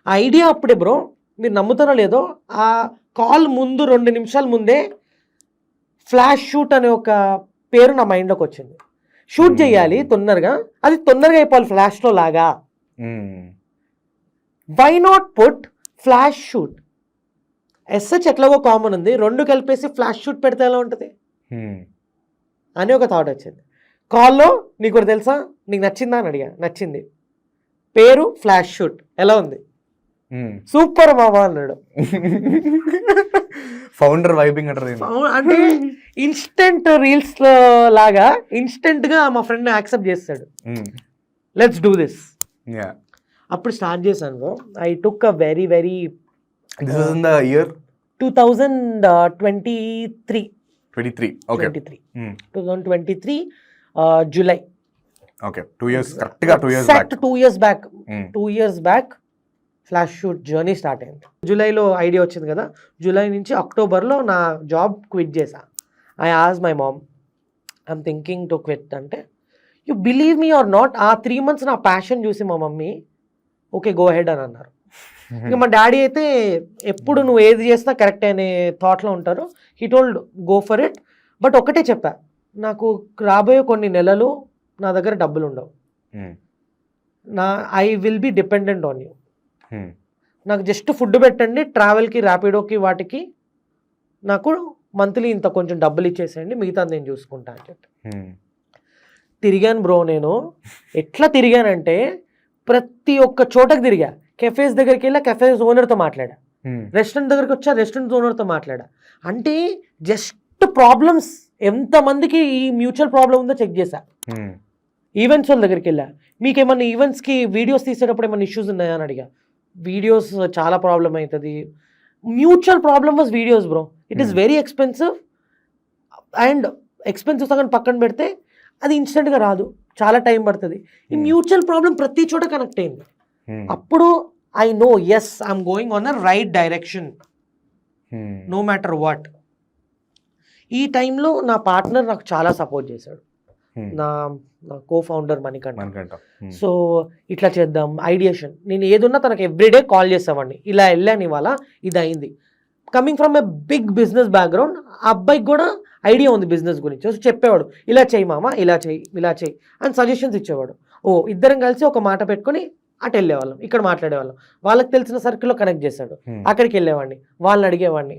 ఆ ఐడియా అప్పుడే బ్రో, మీరు నమ్ముతారో లేదో, ఆ కాల్ ముందు 2 నిమిషాల ముందే ఫ్లాష్ షూట్ అనే ఒక పేరు నా మైండ్లోకి వచ్చింది. షూట్ చేయాలి తొందరగా, అది తొందరగా అయిపోవాలి ఫ్లాష్లో లాగా, why not put flash Shoot, SH ఎట్లాగో కామన్ ఉంది, 2 కలిపేసి ఫ్లాష్ షూట్ పెడితే ఎలా ఉంటుంది అని ఒక థాట్ వచ్చింది. కాల్లో నీకు కూడా తెలుసా, నీకు నచ్చిందా అని అడిగా, నచ్చింది, పేరు ఫ్లాష్ షూట్, ఎలా ఉంది, సూపర్ మామా అన్నాడు. ఫౌండర్ వైబింగ్ అంటారు అంటే ఇన్స్టెంట్ రీల్స్ లాగా ఇన్స్టెంట్ గా మా ఫ్రెండ్ యాక్సెప్ట్ చేస్తాడు, లెట్స్ డూ దిస్. అప్పుడు స్టార్ట్ చేశాను. I took a very very this was in the year 2023 okay 2023 July. Okay 2 years కరెక్ట్ గా 2 years back 2 years back Flash Shoot journey start అయింది. జూలైలో ఐడియా వచ్చింది కదా, జూలై నుంచి అక్టోబర్లో నా జాబ్ క్విట్ చేశా. ఐ ఆస్ my mom, I'm thinking to quit అంటే, you believe me or not, ఆ 3 months నా ప్యాషన్ చూసి మా మమ్మీ ఓకే గో హెడ్ అని అన్నారు. ఇంకా మా డాడీ అయితే ఎప్పుడు నువ్వు ఏది చేసినా కరెక్ట్ అనే థాట్లో ఉంటారు. He told go for it, but ఒకటే చెప్పా, నాకు రాబోయే కొన్ని నెలలు నా దగ్గర డబ్బులు ఉండవు, I will be dependent on you, నాకు జస్ట్ ఫుడ్ పెట్టండి, ట్రావెల్కి ర్యాపిడోకి వాటికి నాకు మంత్లీ ఇంత కొంచెం డబ్బులు ఇచ్చేసేయండి, మిగతా నేను చూసుకుంటా అని చెప్పి తిరిగాను బ్రో. నేను ఎట్లా తిరిగానంటే ప్రతి ఒక్క చోటకి తిరిగా. కెఫేస్ దగ్గరికి వెళ్ళా, కెఫేస్ ఓనర్తో మాట్లాడా, రెస్టారెంట్ దగ్గరికి వచ్చా, రెస్టారెంట్ ఓనర్తో మాట్లాడా. అంటే జస్ట్ ప్రాబ్లమ్స్ ఎంతమందికి ఈ మ్యూచువల్ ప్రాబ్లం ఉందో చెక్ చేశా. ఈవెంట్స్ వాళ్ళ దగ్గరికి వెళ్ళా, మీకు ఏమన్నా ఈవెంట్స్కి వీడియోస్ తీసేటప్పుడు ఏమన్నా ఇష్యూస్ ఉన్నాయా అని అడిగా. వీడియోస్ చాలా ప్రాబ్లం అవుతుంది. Mutual problem was videos bro. It is very expensive, and expensive సగం పక్కన పెడితే అది ఇన్స్టెంట్గా రాదు, చాలా టైం పడుతుంది. ఈ మ్యూచువల్ ప్రాబ్లం ప్రతి చోట కనెక్ట్ అయింది. అప్పుడు I know yes I'm going on the right direction no matter what. ఈ టైంలో నా పార్ట్నర్ నాకు చాలా సపోర్ట్ చేశాడు, నా కో ఫౌండర్ మణికంఠ. సో ఇట్లా చేద్దాం ఐడియేషన్, నేను ఏదున్నా తనకు ఎవ్రీడే కాల్ చేసేవాడిని, ఇలా వెళ్ళాను ఇవాళ ఇది అయింది. Coming from a big business background, ఆ అబ్బాయికి కూడా ఐడియా ఉంది బిజినెస్ గురించి. సో చెప్పేవాడు, ఇలా చేయి మామ, ఇలా చేయి అని సజెషన్స్ ఇచ్చేవాడు. ఇద్దరం కలిసి ఒక మాట పెట్టుకొని అటు వెళ్ళేవాళ్ళం, ఇక్కడ మాట్లాడేవాళ్ళం. వాళ్ళకి తెలిసిన సర్కిల్లో కనెక్ట్ చేశాడు, అక్కడికి వెళ్ళేవాడిని, వాళ్ళని అడిగేవాడిని.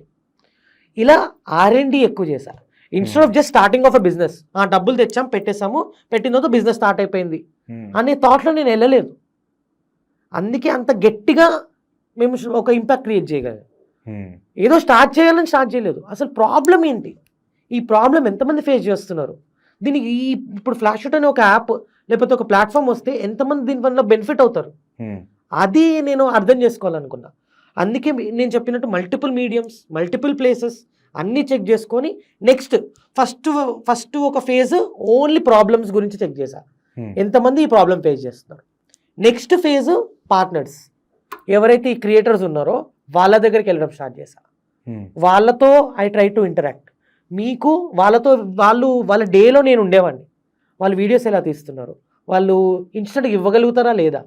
ఇలా R&D ఎక్కువ చేశారు instead of just starting of a business. డబ్బులు తెచ్చాం, పెట్టేసాము, పెట్టిన తర్వాత బిజినెస్ స్టార్ట్ అయిపోయింది అనే థాట్లో నేను వెళ్ళలేదు. అందుకే అంత గట్టిగా మేము ఒక ఇంపాక్ట్ క్రియేట్ చేయగలం. ఏదో స్టార్ట్ చేయాలని స్టార్ట్ చేయలేదు. అసలు ప్రాబ్లం ఏంటి, ఈ ప్రాబ్లం ఎంతమంది ఫేస్ చేస్తున్నారు, దీనికి ఇప్పుడు ఫ్లాష్ షూట్ అనే ఒక యాప్ లేకపోతే ఒక ప్లాట్ఫామ్ వస్తే ఎంతమంది దీనివల్ల బెనిఫిట్ అవుతారు, అది నేను అర్థం చేసుకోవాలనుకున్నా. అందుకే నేను చెప్పినట్టు మల్టిపుల్ మీడియమ్స్, మల్టిపుల్ ప్లేసెస్ అన్నీ చెక్ చేసుకొని నెక్స్ట్ ఫస్ట్ ఒక ఫేజ్ ఓన్లీ ప్రాబ్లమ్స్ గురించి చెక్ చేశా, ఎంతమంది ఈ ప్రాబ్లం ఫేస్ చేస్తున్నారు. నెక్స్ట్ ఫేజ్ పార్ట్నర్స్, ఎవరైతే ఈ క్రియేటర్స్ ఉన్నారో వాళ్ళ దగ్గరికి వెళ్ళడం స్టార్ట్ చేశా. వాళ్ళతో ఐ ట్రై టు ఇంటరాక్ట్. మీకు వాళ్ళతో వాళ్ళ డేలో నేను ఉండేవాడిని, వాళ్ళు వీడియోస్ ఎలా తీస్తున్నారు, వాళ్ళు ఇన్స్టెంట్గా ఇవ్వగలుగుతారా లేదా,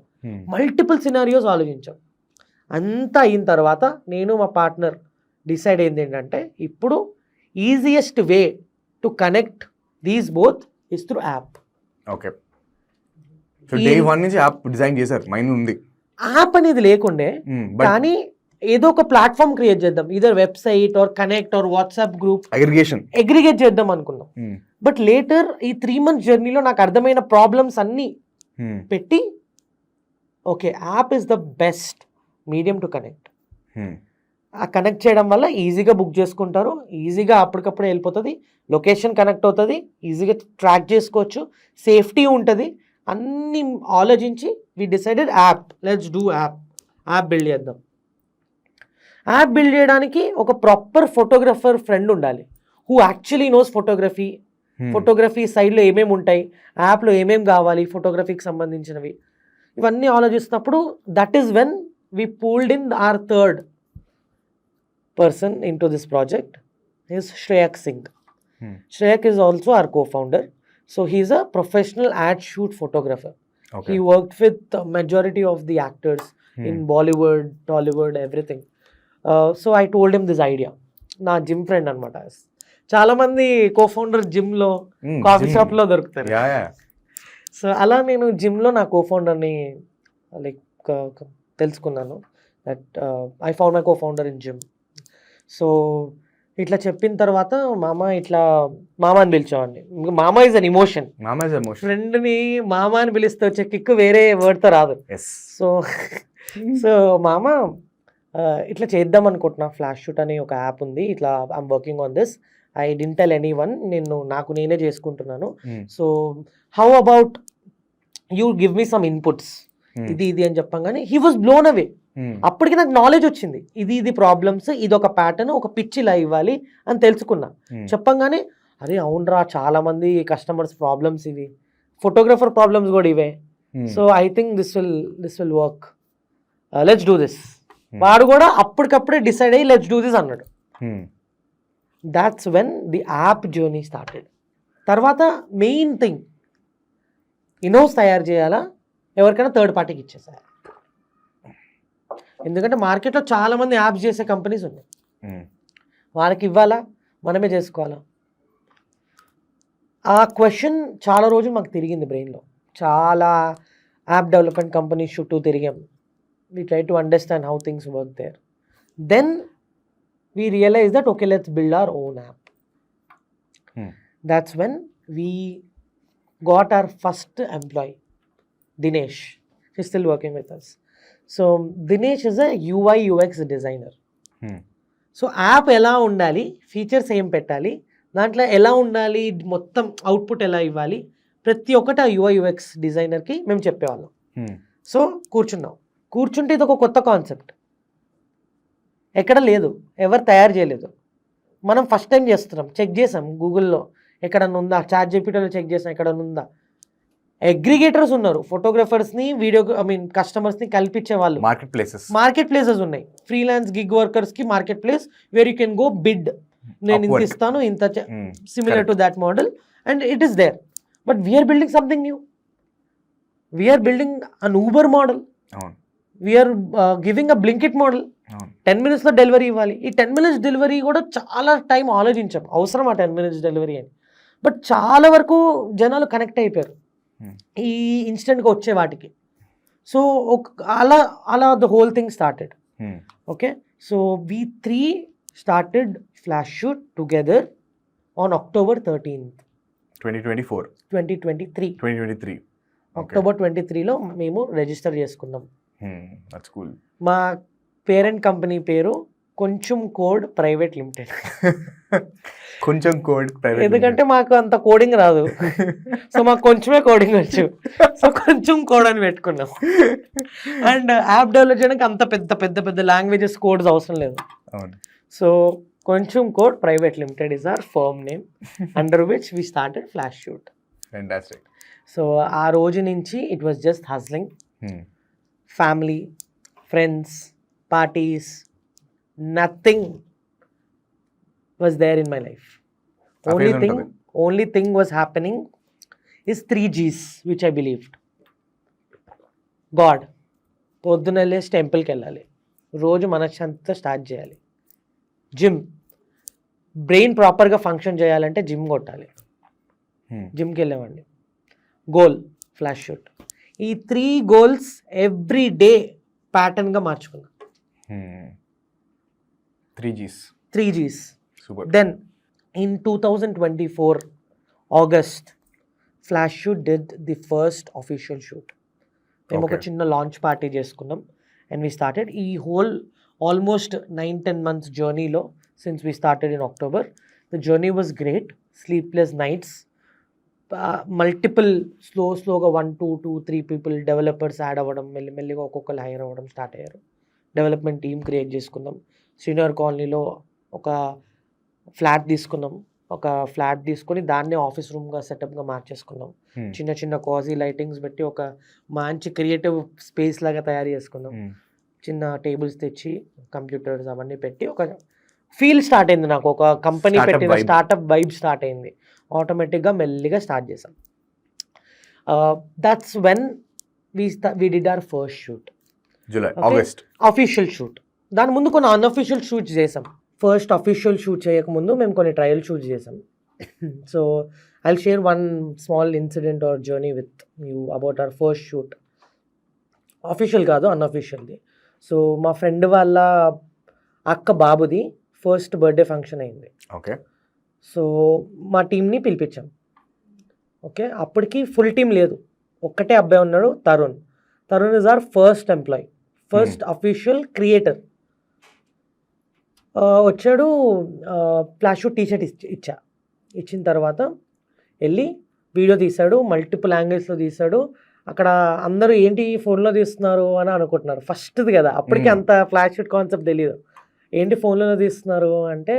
మల్టిపుల్ సినారియోస్ ఆలోచించాం. అంతా అయిన తర్వాత నేను మా పార్ట్నర్ డిసైడ్ అయింది ఏంటంటే, ఇప్పుడు easiest way to connect these both is through app. Okay, so day 1 నుంచి యాప్ డిజైన్ చేశారు, మైండ్ ఉంది. యాప్ అనేది లేకుండే, కానీ ఏదో ఒక ప్లాట్ఫామ్ క్రియేట్ చేద్దాం, either website are connect or WhatsApp group aggregate చేద్దాం అనుకున్నాం. బట్ లేటర్ ఈ 3 months జర్నీలో నాకు అర్థమైన ప్రాబ్లమ్స్ అన్నీ పెట్టి, okay app is the best medium to connect. ఆ కనెక్ట్ చేయడం వల్ల ఈజీగా బుక్ చేసుకుంటారు, ఈజీగా అప్పటికప్పుడే వెళ్ళిపోతుంది, లొకేషన్ కనెక్ట్ అవుతుంది, ఈజీగా ట్రాక్ చేసుకోవచ్చు, సేఫ్టీ ఉంటుంది, అన్నీ ఆలోచించి we decided let's do app build చేద్దాం. యాప్ బిల్డ్ చేయడానికి ఒక ప్రాపర్ ఫోటోగ్రఫర్ ఫ్రెండ్ ఉండాలి, హూ యాక్చువల్లీ నోస్ ఫోటోగ్రఫీ సైడ్లో ఏమేమి ఉంటాయి, యాప్లో ఏమేమి కావాలి ఫోటోగ్రఫీకి సంబంధించినవి, ఇవన్నీ ఆలోచిస్తున్నప్పుడు that is when we pulled in our third person into this project is Shreyak Singh. Shreyak is also our co-founder. So he's a professional ad shoot photographer. Okay. He worked with the majority of the actors in Bollywood, Tollywood, everything. So I told him this idea. నా gym friend అనమాట. చాలా మంది co-founder జిమ్లో coffee షాప్లో దొరుకుతారు. So అలా నేను జిమ్లో నా co-founderని లైక్ తెలుసుకున్నాను. That I found my co-founder in gym. So ఇట్లా చెప్పిన తర్వాత మామ అని పిలిచామండి. మామ ఇస్ అన్ ఇమోషన్. ఫ్రెండ్ని మామ అని పిలిస్తే వచ్చే కిక్ వేరే వర్డ్తో రాదు. సో మామ ఇట్లా చేద్దాం అనుకుంటున్నా, ఫ్లాష్ షూట్ అని ఒక యాప్ ఉంది, ఇట్లా I'm working on this, I didn't tell anyone, నాకు నేనే చేసుకుంటున్నాను. So how about you give me some inputs, ఇది అని చెప్పంగానే హీ వాజ్ బ్లోన్ అవే. అప్పటికి నాకు నాలెడ్జ్ వచ్చింది, ఇది ప్రాబ్లమ్స్, ఇది ఒక ప్యాటర్న్, ఒక పిచ్ ఇలా ఇవ్వాలి అని తెలుసుకున్నా. చెప్పంగానే అరే అవునరా, చాలా మంది కస్టమర్స్ ప్రాబ్లమ్స్ ఇవి, ఫోటోగ్రఫర్ ప్రాబ్లమ్స్ కూడా ఇవే. So I think this will work, let's do this. వాడు కూడా అప్పటికప్పుడే డిసైడ్ అయ్యి లెట్స్ డూ దిస్ అన్నాడు. That's when the app journey started. తర్వాత మెయిన్ థింగ్, ఇనోస్ తయారు చేయాలా, ఎవరికైనా థర్డ్ పార్టీకి ఇచ్చేసారు. ఎందుకంటే మార్కెట్లో చాలా మంది యాప్స్ చేసే కంపెనీస్ ఉన్నాయి, వాళ్ళకి ఇవ్వాలా మనమే చేసుకోవాలా? ఆ క్వశ్చన్ చాలా రోజులు మాకు తిరిగింది బ్రెయిన్లో. చాలా యాప్ డెవలప్మెంట్ కంపెనీస్ చుట్టూ తిరిగాం. we try to understand how things work there. Then we realize that okay, let's build our own app. That's when we got our first employee, Dinesh. He's still working with us. So Dinesh is a UI UX designer. So app ఎలా ఉండాలి, features ఏం పెట్టాలి, దాంట్లో ఎలా ఉండాలి, మొత్తం output ఎలా ఇవ్వాలి, ప్రతి ఒక్కటి ఆ UI UX డిజైనర్కి మేము చెప్పేవాళ్ళం. సో కూర్చుంటే ఇది ఒక కొత్త కాన్సెప్ట్, ఎక్కడ లేదు, ఎవరు తయారు చేయలేదు, మనం ఫస్ట్ టైం చేస్తున్నాం. చెక్ చేసాం గూగుల్లో ఎక్కడన్నా ఉందా, చాట్ జీపీటీలో చెక్ చేసాం ఎక్కడన్నా ఉందా. అగ్రిగేటర్స్ ఉన్నారు, ఫోటోగ్రఫర్స్ని కస్టమర్స్ని కల్పించే వాళ్ళు, మార్కెట్ ప్లేసెస్ ఉన్నాయి. ఫ్రీలాన్స్ గిగ్ వర్కర్స్కి marketplace where you can go bid, నేను ఇంత ఇస్తాను, ఇంత similar to that model, and it is there. But we are building something new, we are building an Uber model, we are giving a Blinkit model. 10 minutesలో delivery ఇవ్వాలి. ఈ 10 minutes delivery కూడా చాలా time ఆలోచించాం, అవసరం ఆ 10 minutes డెలివరీ అని. బట్ చాలా వరకు జనాలు కనెక్ట్ అయిపోయారు ఈ ఇన్స్టెంట్గా వచ్చే వాటికి. సో అలా the whole thing started. Okay, so we 3 started Flash Shoot together on October 13th, 2023. October 23లో మేము రిజిస్టర్ చేసుకున్నాం. That's cool. మా పేరెంట్ కంపెనీ పేరు కొంచెం కోడ్ ప్రైవేట్ లిమిటెడ్. కొంచెం కోడ్ ప్రైవేట్, ఎందుకంటే మాకు అంత కోడింగ్ రాదు, సో మాకు కొంచెమే కోడింగ్ వచ్చు, సో కొంచెం కోడ్ అని పెట్టుకున్నాం. అండ్ యాప్ డెవలప్ చేయడానికి అంత పెద్ద లాంగ్వేజెస్ కోడ్స్ అవసరం లేదు. సో కొంచెం code private limited is our firm name, under which we started Flash Shoot. Fantastic. So ఆ రోజు నుంచి it was just hustling, family, friends, parties, nothing was there in my life. Only thing was happening is 3 Gs which I believed. God, పొద్దున లేసి టెంపుల్కి వెళ్ళాలి, రోజు మనశ్శాంతితో start చేయాలి. జిమ్, బ్రెయిన్ ప్రాపర్గా ఫంక్షన్ చేయాలంటే జిమ్ కొట్టాలి, జిమ్కి వెళ్ళామండి. Goal Flash Shoot. ఈ 3 goals ఎవ్రీ డే ప్యాటర్న్గా మార్చుకున్నా. 3 Gs. Super. Then in 2024 August, Flash Shoot did the first official shoot. మేము ఒక చిన్న లాంచ్ పార్టీ చేసుకున్నాం అండ్ we started. ఈ హోల్ ఆల్మోస్ట్ 9-10 months జర్నీలో, since we started in October, the journey was great. Sleepless nights, multiple స్లోగా 1 2 2 3 people developers add అవ్వడం, మెల్లిమెల్లిగా ఒక్కొక్కరు హైర్ అవ్వడం స్టార్ట్ అయ్యారు. డెవలప్మెంట్ టీమ్ క్రియేట్ చేసుకుందాం. శ్రీనగర్ కాలనీలో ఒక ఫ్లాట్ తీసుకొని దాన్నే ఆఫీస్ రూమ్గా సెటప్గా మార్చేసుకున్నాం. చిన్న చిన్న కాజీ లైటింగ్స్ పెట్టి ఒక మంచి క్రియేటివ్ స్పేస్ లాగా తయారు చేసుకున్నాం. చిన్న టేబుల్స్ తెచ్చి కంప్యూటర్స్ అవన్నీ పెట్టి ఒక ఫీల్ స్టార్ట్ అయింది. నాకు ఒక కంపెనీ పెట్టిన స్టార్ట్అప్ వైబ్ స్టార్ట్ అయింది. ఆటోమేటిక్గా మెల్లిగా స్టార్ట్ చేసాం. That's when we did our first shoot, July August official shoot. దాని ముందు కొన్ని అన్అఫీషియల్ షూట్స్ చేసాం. ఫస్ట్ అఫీషియల్ షూట్ చేయకముందు మేము కొన్ని ట్రయల్ షూట్స్ చేసాం. So I will share one small incident or journey with you about our first shoot. Official కాదు, అన్అఫీషియల్ది. సో మా ఫ్రెండ్ వాళ్ళ అక్క బాబుది ఫస్ట్ బర్త్డే ఫంక్షన్ అయింది. ఓకే. సో మా టీంని పిలిపించాం. ఓకే, అప్పటికి ఫుల్ టీం లేదు, ఒక్కటే అబ్బాయి ఉన్నాడు, Tarun is our first employee, first official creator. వచ్చాడు, ఫ్లాష్ షూట్ టీషర్ట్ ఇచ్చిన తర్వాత వెళ్ళి వీడియో తీశాడు, మల్టిపుల్ యాంగిల్స్లో తీశాడు. అక్కడ అందరూ ఏంటి ఫోన్లో తీస్తున్నారు అని అనుకుంటున్నారు, ఫస్ట్ది కదా, అప్పటికి అంత ఫ్లాష్ షూట్ కాన్సెప్ట్ తెలియదు. ఏంటి ఫోన్లో తీస్తున్నారు అంటే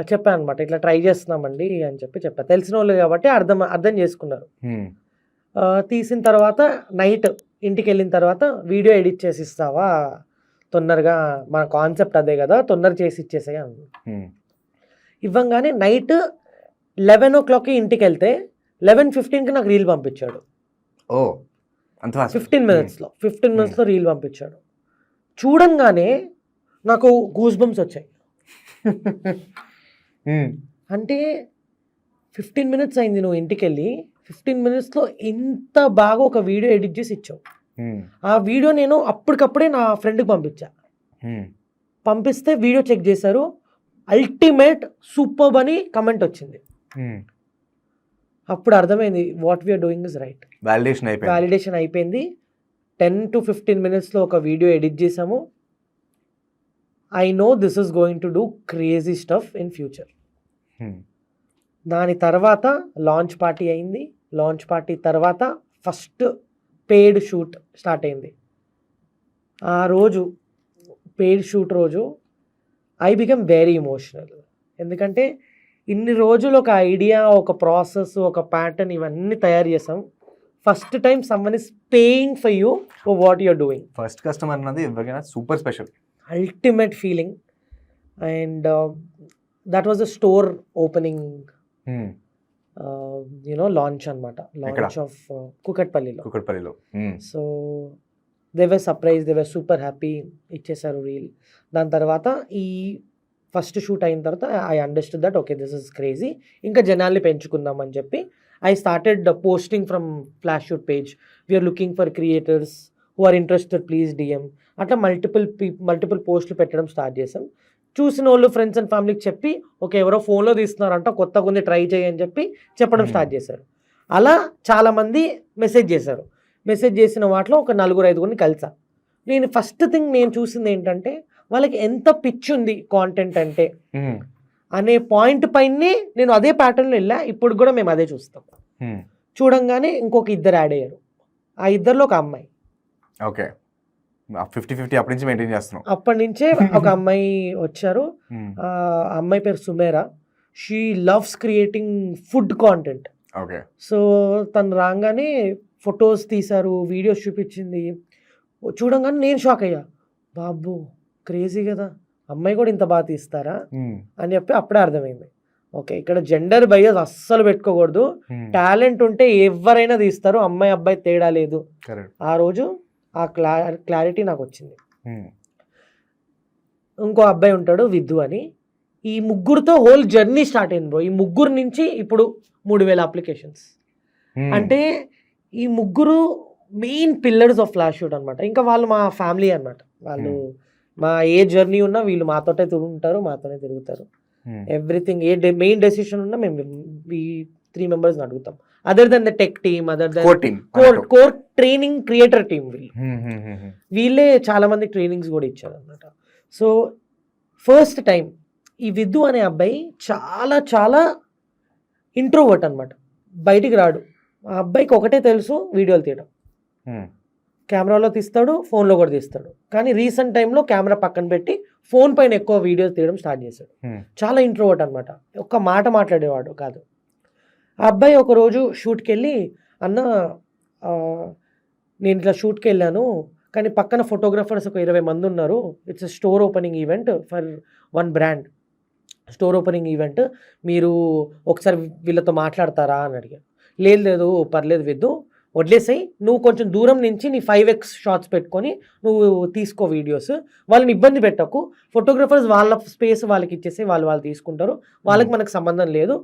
చెప్పాను అనమాట, ఇట్లా ట్రై చేస్తున్నామండి అని చెప్పాను. తెలిసిన వాళ్ళు కాబట్టి అర్థం చేసుకున్నారు. తీసిన తర్వాత నైట్ ఇంటికి వెళ్ళిన తర్వాత వీడియో ఎడిట్ చేసి ఇస్తావా తొందరగా, మన కాన్సెప్ట్ అదే కదా, తొందర చేసి ఇచ్చేసాయి అన్న. ఇవ్వంగానే నైట్ 11 o'clock ఇంటికి వెళ్తే 11:15 నాకు రీల్ పంపించాడు. 15 minutes రీల్ పంపించాడు. చూడంగానే నాకు గూస్ బంప్స్ వచ్చాయి. అంటే 15 minutes అయింది నువ్వు ఇంటికి వెళ్ళి, 15 minutesలో ఇంత బాగా ఒక వీడియో ఎడిట్ చేసి ఇచ్చావు. ఆ వీడియో నేను అప్పటికప్పుడే నా ఫ్రెండ్కి పంపిస్తే వీడియో చెక్ చేశారు, అల్టిమేట్ సూపర్బ్ అని కమెంట్ వచ్చింది. అప్పుడు అర్థమైంది what we're doing is right. Validation అయిపోయింది. 10 to 15 minutesలో ఒక వీడియో ఎడిట్ చేసాము. I know this is going to do crazy stuff in future. దాని తర్వాత లాంచ్ పార్టీ అయింది. లాంచ్ పార్టీ తర్వాత ఫస్ట్ పెయిడ్ షూట్ స్టార్ట్ అయింది. ఆ రోజు పెయిడ్ షూట్ రోజు ఐ బికమ్ వెరీ ఎమోషనల్. ఎందుకంటే ఇన్ని రోజులు ఒక ఐడియా, ఒక ప్రాసెస్, ఒక ప్యాటర్న్ ఇవన్నీ తయారు చేసాం. First time someone is paying for you for what you're doing. First customer అన్నది ఎవరికైనా super special, ultimate feeling. And that was the store opening launch అనమాట, లాంచ్ ఆఫ్ కుకట్పల్లిలో. So they were surprise, they were super happy, ఇచ్చేసారు reel. దాని తర్వాత ఈ first shoot అయిన తర్వాత I understood that okay this is crazy, ఇంకా జనాల్ని పెంచుకుందాం అని చెప్పి I started posting from Flash Shoot page, we are looking for creators who are interested please DM. అట్లా మల్టిపుల్ పోస్టులు పెట్టడం స్టార్ట్ చేసాం. చూసిన వాళ్ళు ఫ్రెండ్స్ అండ్ ఫ్యామిలీకి చెప్పి ఓకే ఎవరో ఫోన్లో తీస్తున్నారంట, కొత్తగా ఉంది ట్రై చేయని చెప్పి చెప్పడం స్టార్ట్ చేశారు. అలా చాలామంది మెసేజ్ చేశారు. మెసేజ్ చేసిన వాటిలో ఒక 4-5 కలిసా. నేను ఫస్ట్ థింగ్ నేను చూసింది ఏంటంటే వాళ్ళకి ఎంత పిచ్ ఉంది కాంటెంట్ అంటే అనే పాయింట్ పైనే నేను అదే ప్యాటర్న్లో వెళ్ళా. ఇప్పుడు కూడా మేము అదే చూస్తాం. చూడంగానే ఇంకొక 2 యాడ్ అయ్యారు. ఆ 2లో ఒక అమ్మాయి. ఓకే, 50-50 అప్పటి నుంచి మెయింటైన్ చేస్తున్నాం. అప్పటి నుంచే ఒక అమ్మాయి వచ్చారు. ఆ అమ్మాయి పేరు Sumera. She loves creating food content. Okay. So తను రాగానే ఫొటోస్ తీశారు, వీడియోస్ చూపించింది. చూడంగానే నేను షాక్ అయ్యా, బాబు క్రేజీ కదా, అమ్మాయి కూడా ఇంత బాగా తీస్తారా అని చెప్పి అప్పుడే అర్థమైంది. ఓకే, ఇక్కడ జెండర్ బయస్ అస్సలు పెట్టుకోకూడదు, టాలెంట్ ఉంటే ఎవరైనా తీస్తారు, అమ్మాయి అబ్బాయి తేడా లేదు. ఆ రోజు ఆ క్లారిటీ నాకు వచ్చింది. ఇంకో అబ్బాయి ఉంటాడు విద్దు అని. ఈ ముగ్గురుతో హోల్ జర్నీ స్టార్ట్ అయింది బ్రో. ఈ ముగ్గురు నుంచి ఇప్పుడు 3000 అప్లికేషన్స్. అంటే ఈ ముగ్గురు main pillars of Flash shoot అనమాట. ఇంకా వాళ్ళు మా ఫ్యామిలీ అనమాట. వాళ్ళు మా ఏ జర్నీ ఉన్నా వీళ్ళు మాతోటే ఉంటారు, మాతోనే తిరుగుతారు. ఎవ్రీథింగ్ మెయిన్ డెసిషన్ ఉన్నా మేము ఈ 3 members అడుగుతాం. Other than the tech team, other than core training creator team, వీళ్ళే చాలా మంది ట్రైనింగ్స్ కూడా ఇచ్చారు అనమాట. సో ఫస్ట్ టైం ఈ విద్దు అనే అబ్బాయి చాలా చాలా ఇంట్రోవర్ట్ అనమాట. బయటికి రాడు. ఆ అబ్బాయికి ఒకటే తెలుసు, వీడియోలు తీయడం. కెమెరాలో తీస్తాడు, ఫోన్లో కూడా తీస్తాడు. కానీ రీసెంట్ టైంలో కెమెరా పక్కన పెట్టి ఫోన్ పైన ఎక్కువ వీడియోస్ తీయడం స్టార్ట్ చేశాడు. చాలా ఇంట్రోవర్ట్ అనమాట, ఒక్క మాట మాట్లాడేవాడు కాదు. ఆ అబ్బాయి ఒకరోజు షూట్కి వెళ్ళి, అన్న నేను ఇట్లా షూట్కి వెళ్ళాను, కానీ పక్కన ఫోటోగ్రాఫర్స్ ఒక 20 మంది ఉన్నారు. It's store opening event for one brand, store opening event, మీరు ఒకసారి వీళ్ళతో మాట్లాడతారా అని అడిగాను. లేదు పర్లేదు విద్దు, వదిలేసాయి, నువ్వు కొంచెం దూరం నుంచి నీ 5x షాట్స్ పెట్టుకొని నువ్వు తీసుకో వీడియోస్, వాళ్ళని ఇబ్బంది పెట్టకు, ఫోటోగ్రాఫర్స్ వాళ్ళ స్పేస్ వాళ్ళకి ఇచ్చేసి వాళ్ళు తీసుకుంటారు, వాళ్ళకి మనకు సంబంధం లేదు.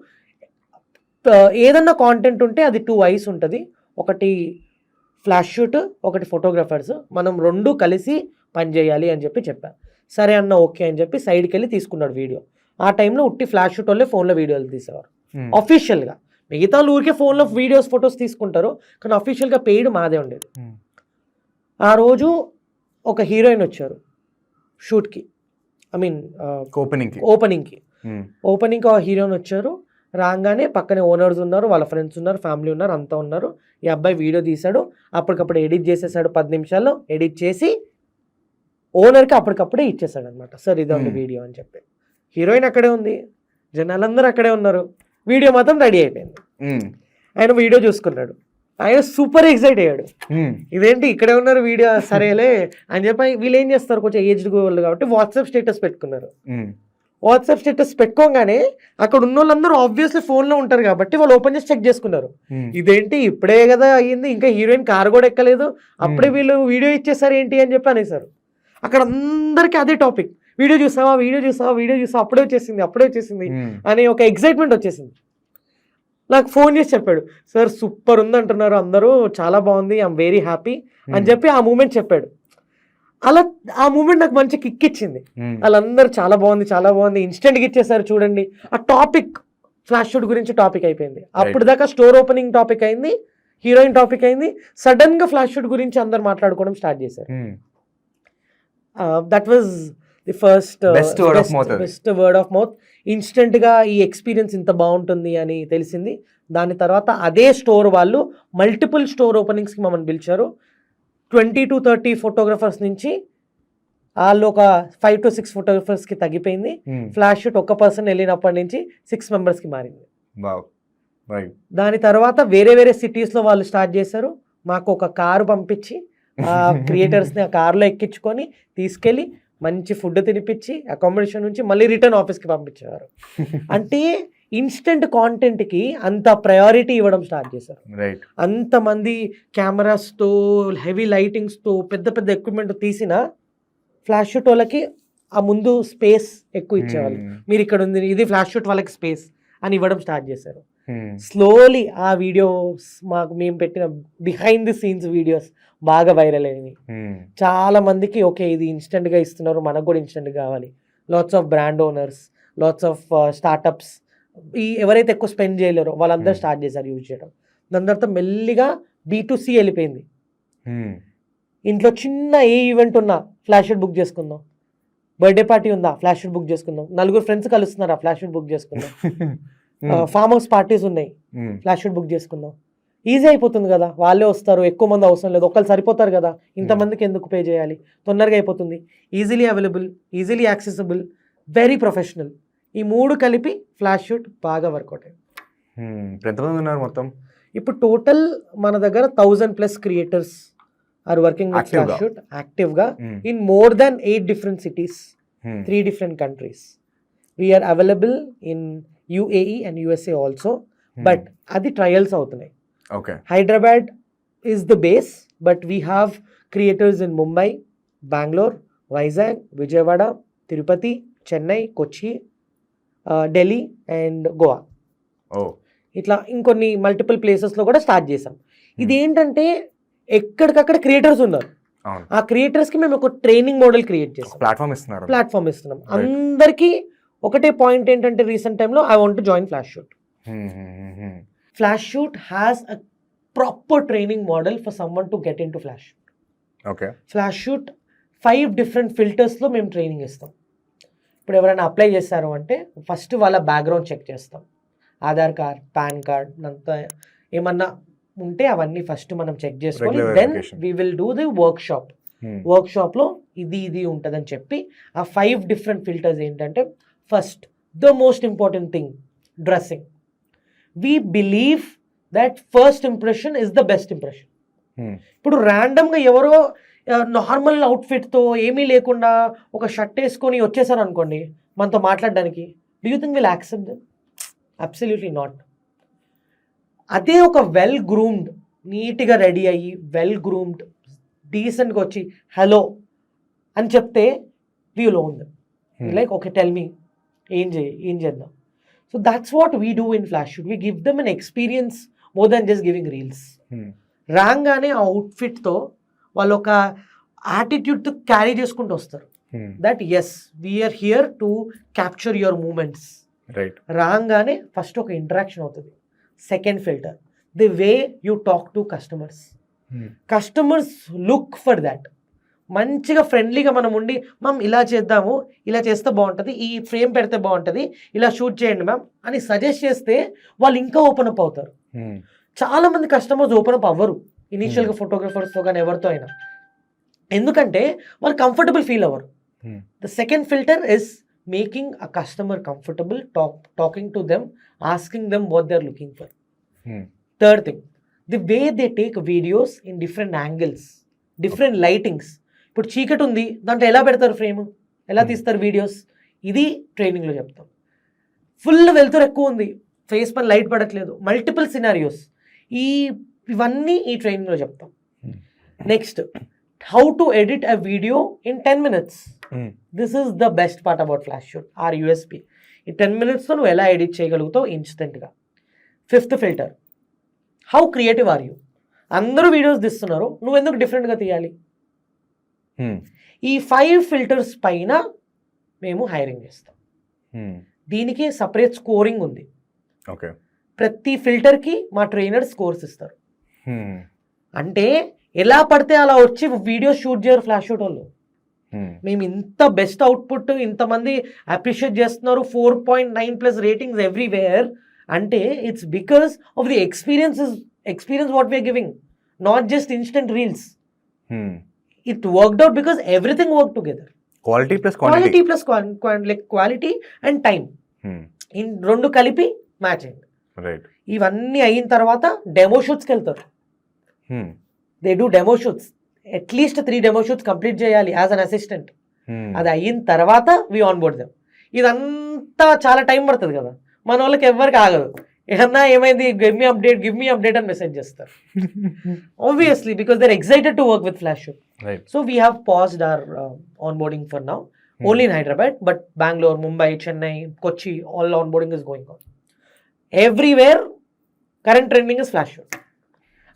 ఏదన్నా కాంటెంట్ ఉంటే అది 2 ఐస్ ఉంటుంది, ఒకటి ఫ్లాష్ షూట్, ఒకటి ఫోటోగ్రాఫర్స్, మనం 2 కలిసి పనిచేయాలి అని చెప్పాను. సరే అన్న ఓకే అని చెప్పి సైడ్కి వెళ్ళి తీసుకున్నాడు వీడియో. ఆ టైంలో ఉట్టి ఫ్లాష్ షూట్ వాళ్ళే ఫోన్లో వీడియోలు తీసేవారు అఫీషియల్గా. మిగతా ఊరికే ఫోన్లో వీడియోస్ ఫొటోస్ తీసుకుంటారు, కానీ అఫీషియల్గా పెయిడ్ మాదే ఉండేది. ఆ రోజు ఒక హీరోయిన్ వచ్చారు షూట్కి, ఐ మీన్ ఓపెనింగ్కి ఆ హీరోయిన్ వచ్చారు. రాగానే పక్కనే ఓనర్స్ ఉన్నారు, వాళ్ళ ఫ్రెండ్స్ ఉన్నారు, ఫ్యామిలీ ఉన్నారు, అంతా ఉన్నారు. ఈ అబ్బాయి వీడియో తీశాడు, అప్పటికప్పుడు ఎడిట్ చేసేసాడు, 10 నిమిషాల్లో ఎడిట్ చేసి ఓనర్కి అప్పటికప్పుడే ఇచ్చేసాడు అనమాట. సార్ ఇదండి వీడియో అని చెప్పి. హీరోయిన్ అక్కడే ఉంది, జనాలందరూ అక్కడే ఉన్నారు, వీడియో మాత్రం రెడీ అయిపోయింది. ఆయన వీడియో చూసుకున్నాడు, ఆయన సూపర్ ఎక్సైట్ అయ్యాడు. ఇదేంటి ఇక్కడే ఉన్నారు వీడియో, సరేలే అని చెప్పి వీళ్ళు ఏం చేస్తారు, కొంచెం ఏజ్డ్ వాళ్ళు కాబట్టి వాట్సాప్ స్టేటస్ పెట్టుకున్నారు. వాట్సాప్ స్టేటస్ పెట్టుకోగానే అక్కడ ఉన్న వాళ్ళందరూ ఆబ్వియస్లీ ఫోన్లో ఉంటారు కాబట్టి వాళ్ళు ఓపెన్ చేసి చెక్ చేసుకున్నారు. ఇదేంటి ఇప్పుడే కదా అయ్యింది, ఇంకా హీరోయిన్ కారు కూడా ఎక్కలేదు, అప్పుడే వీళ్ళు వీడియో ఇచ్చేసారు ఏంటి అని చెప్పి అనేసారు. అక్కడ అందరికీ అదే టాపిక్, వీడియో చూసావా అప్పుడే వచ్చేసింది అనే ఒక ఎక్సైట్మెంట్ వచ్చేసింది. నాకు ఫోన్ చేసి చెప్పాడు, సార్ సూపర్ ఉంది అంటున్నారు అందరూ, చాలా బాగుంది, ఐఎమ్ వెరీ హ్యాపీ అని చెప్పి ఆ మూమెంట్ చెప్పాడు. అలా ఆ మూమెంట్ నాకు మంచి కిక్ ఇచ్చింది. వాళ్ళందరూ చాలా బాగుంది ఇన్స్టెంట్గా ఇచ్చేసారు చూడండి. ఆ టాపిక్ ఫ్లాష్ షూట్ గురించి టాపిక్ అయిపోయింది. అప్పుడు దాకా స్టోర్ ఓపెనింగ్ టాపిక్ అయింది, హీరోయిన్ టాపిక్ అయింది, సడన్ గా ఫ్లాష్ షూట్ గురించి అందరు మాట్లాడుకోవడం స్టార్ట్ చేశారు. That was the first best word of mouth. Instant గా ఈ ఎక్స్పీరియన్స్ ఇంత బాగుంటుంది అని తెలిసింది. దాని తర్వాత అదే స్టోర్ వాళ్ళు మల్టిపుల్ స్టోర్ ఓపెనింగ్స్ కి మమ్మల్ని పిలిచారు. 20 to 30 ఫోటోగ్రాఫర్స్ నుంచి వాళ్ళు ఒక 5 to 6 ఫోటోగ్రాఫర్స్ కి తగ్గిపోయింది. ఫ్లాష్ షూట్ ఒక పర్సన్ వెళ్ళినప్పటి నుంచి 6 members కి మారింది. దాని తర్వాత వేరే సిటీస్ లో వాళ్ళు స్టార్ట్ చేశారు. మాకు ఒక కారు పంపించి ఆ క్రియేటర్స్ ని ఆ కారులో ఎక్కించుకొని తీసుకెళ్లి మంచి ఫుడ్ తినిపించి అకామిడేషన్ నుంచి మళ్ళీ రిటర్న్ ఆఫీస్కి పంపించేవారు. అంటే ఇన్స్టెంట్ కాంటెంట్కి అంత ప్రయారిటీ ఇవ్వడం స్టార్ట్ చేశారు. అంతమంది కెమెరాస్తో హెవీ లైటింగ్స్తో పెద్ద ఎక్విప్మెంట్ తీసిన ఫ్లాష్ షూట్ వాళ్ళకి ఆ ముందు స్పేస్ ఎక్కువ ఇచ్చేవాళ్ళు. మీరు ఇక్కడ ఉంది, ఇది ఫ్లాష్ షూట్ వాళ్ళకి స్పేస్ అని ఇవ్వడం స్టార్ట్ చేశారు. స్లోలీ ఆ వీడియోస్ మేము పెట్టిన బిహైండ్ ది సీన్స్ వీడియోస్ బాగా వైరల్ అయినాయి. చాలా మందికి ఓకే ఇది ఇన్స్టెంట్ గా ఇస్తున్నారు, మనకు కూడా ఇన్స్టెంట్ కావాలి. Lots of brand owners, lots of startups, ఈ ఎవరైతే ఎక్కువ స్పెండ్ చేయలేరో వాళ్ళందరూ స్టార్ట్ చేశారు యూజ్ చేయడం. దాని తర్వాత మెల్లిగా B2C వెళ్ళిపోయింది. ఇంట్లో చిన్న ఏ ఈవెంట్ ఉన్నా ఫ్లాష్ షూట్ బుక్ చేసుకుందాం, బర్త్డే పార్టీ ఉందా ఫ్లాష్ షూట్ బుక్ చేసుకుందాం, 4 ఫ్రెండ్స్ కలుస్తున్నారా ఫ్లాష్ షూట్ బుక్ చేసుకుందాం, ఫామ్ హౌస్ పార్టీస్ ఉన్నాయి ఫ్లాష్ షూట్ బుక్ చేసుకుందాం. ఈజీ అయిపోతుంది కదా, వాళ్ళే వస్తారు, ఎక్కువ మంది అవసరం లేదు, ఒకళ్ళు సరిపోతారు కదా, ఇంతమందికి ఎందుకు పే చేయాలి, తొందరగా అయిపోతుంది, easily available, easily accessible, very professional. ఈ 3 కలిపి ఫ్లాష్ షూట్ బాగా వర్కౌట్ అయింది. ఎంతమంది ఉన్నారు మొత్తం? ఇప్పుడు టోటల్ మన దగ్గర 1000+ creators are working with flash Shoot యాక్టివ్గా in more than 8 different cities, 3 different countries. We are available in UAE and USA also, but అది ట్రయల్స్ అవుతున్నాయి. Hyderabad is the base, but we have creators in Mumbai, Bangalore, Vizag, Vijayawada, Tirupati, Chennai, Kochi, Delhi and Goa. ఇట్లా ఇంకొన్ని multiple ప్లేసెస్లో కూడా start చేసాం. ఇది ఏంటంటే ఎక్కడికక్కడ క్రియేటర్స్ ఉన్నారు, ఆ క్రియేటర్స్కి మేము ఒక ట్రైనింగ్ మోడల్ క్రియేట్ చేసాం, ప్లాట్ఫామ్ ఇస్తున్నాం. అందరికీ ఒకటే పాయింట్ ఏంటంటే రీసెంట్ టైంలో I want to join flash shoot. Flash shoot has a proper training model for someone to get in to flash shoot. Flash shoot 5 different ఫిల్టర్స్లో మేము ట్రైనింగ్ ఇస్తాం. ఇప్పుడు ఎవరైనా అప్లై చేశారు అంటే ఫస్ట్ వాళ్ళ బ్యాక్గ్రౌండ్ చెక్ చేస్తాం, ఆధార్ కార్డ్, పాన్ కార్డ్ అంతా ఏమన్నా ఉంటే అవన్నీ ఫస్ట్ మనం చెక్ చేసుకోవాలి. Regular then verification. We will do the వర్క్షాప్లో ఇది ఉంటుందని చెప్పి ఆ 5 డిఫరెంట్ ఫిల్టర్స్ ఏంటంటే, first the most important thing dressing. We believe that first impression is the best impression. ఇప్పుడు ర్యాండమ్గా ఎవరో నార్మల్ అవుట్ఫిట్తో ఏమీ లేకుండా ఒక షర్ట్ వేసుకొని వచ్చేసారు అనుకోండి మనతో మాట్లాడడానికి, do you think will accept them? Absolutely not. అదే ఒక వెల్ గ్రూమ్డ్, నీట్గా రెడీ అయ్యి వెల్ గ్రూమ్డ్ డీసెంట్గా వచ్చి హలో అని చెప్తే we will own them. Like okay tell me ఏం చేద్దాం. So that's what we do in flash shoot. We give them an experience more than just giving reels. రాగానే ఆ అవుట్ఫిట్తో వాళ్ళు ఒక యాటిట్యూడ్తో క్యారీ చేసుకుంటూ వస్తారు. That's we're here to capture your moments. Right. రాగానే ఫస్ట్ ఒక ఇంటరాక్షన్ అవుతుంది. Second filter the way you talk to customers. Customers look for that. మంచిగా ఫ్రెండ్లీగా మనం ఉండి మ్యామ్ ఇలా చేద్దాము, ఇలా చేస్తే బాగుంటుంది, ఈ ఫ్రేమ్ పెడితే బాగుంటుంది, ఇలా షూట్ చేయండి మ్యామ్ అని సజెస్ట్ చేస్తే వాళ్ళు ఇంకా ఓపెన్ అప్ అవుతారు. చాలా మంది కస్టమర్స్ ఓపెన్ అప్ అవ్వరు ఇనీషియల్గా ఫోటోగ్రఫర్స్తో కానీ ఎవరితో అయినా, ఎందుకంటే వాళ్ళు కంఫర్టబుల్ ఫీల్ అవ్వరు. The second filter is making a customer comfortable, talking to them, asking them what they are looking for. Third thing the way they take videos in different angles, different lightings. ఇప్పుడు చీకటి ఉంది, దాంట్లో ఎలా పెడతారు frame, ఎలా తీస్తారు videos, ఇది ట్రైనింగ్లో చెప్తాం. ఫుల్ వెళ్తురు ఎక్కువ ఉంది, ఫేస్ పైన లైట్ పడట్లేదు, మల్టిపుల్ సినారియోస్, ఇవన్నీ ఈ ట్రైనింగ్లో చెప్తాం. Next how to edit a video in 10 minutes. This is the best part about Flashoot, our USP. ఈ 10 minutesలో నువ్వు ఎలా ఎడిట్ చేయగలుగుతావు ఇన్స్టెంట్గా. Fifth filter how creative are you. అందరూ వీడియోస్ తీస్తున్నారు, నువ్వు ఎందుకు డిఫరెంట్గా తీయాలి. ఈ 5 ఫిల్టర్స్ పైన మేము హైరింగ్ చేస్తాం. దీనికి సపరేట్ స్కోరింగ్ ఉంది. ఓకే. ప్రతి ఫిల్టర్కి మా ట్రైనర్ స్కోర్స్ ఇస్తారు. అంటే ఎలా పడితే అలా వచ్చి వీడియో షూట్ చేయరు ఫ్లాష్ షూట్ వాళ్ళు. మేము ఇంత బెస్ట్ అవుట్పుట్, ఇంతమంది అప్రిషియేట్ చేస్తున్నారు, 4.9+ రేటింగ్స్ ఎవ్రీవేర్ అంటే it's because of the experience what we're giving, not just instant reels. It worked out because everything work together. Quality plus quality and time, ఈ రెండు కలిపి match అయింది. ఇవన్నీ అయిన తర్వాత డెమో షూట్స్కి వెళ్తారు. They do demo shoots, at least 3 demo shoots complete చేయాలి as an assistant. అది అయిన తర్వాత వి ఆన్ బోర్డ్ దెమ్. ఇదంతా చాలా టైం పడుతుంది కదా, మన వాళ్ళకి ఎవరికి ఆగదు. ఏమన్నా ఏమైంది, గివ్ మీ అప్డేట్ అని మెసేజ్ చేస్తారు. Obviously because they are excited to work with flash shoot. So we have paused our onboarding for now, only in Hyderabad, but Bengaluru, Mumbai, Chennai, Kochi, all onboarding is going on. Everywhere current trending is Flashoot.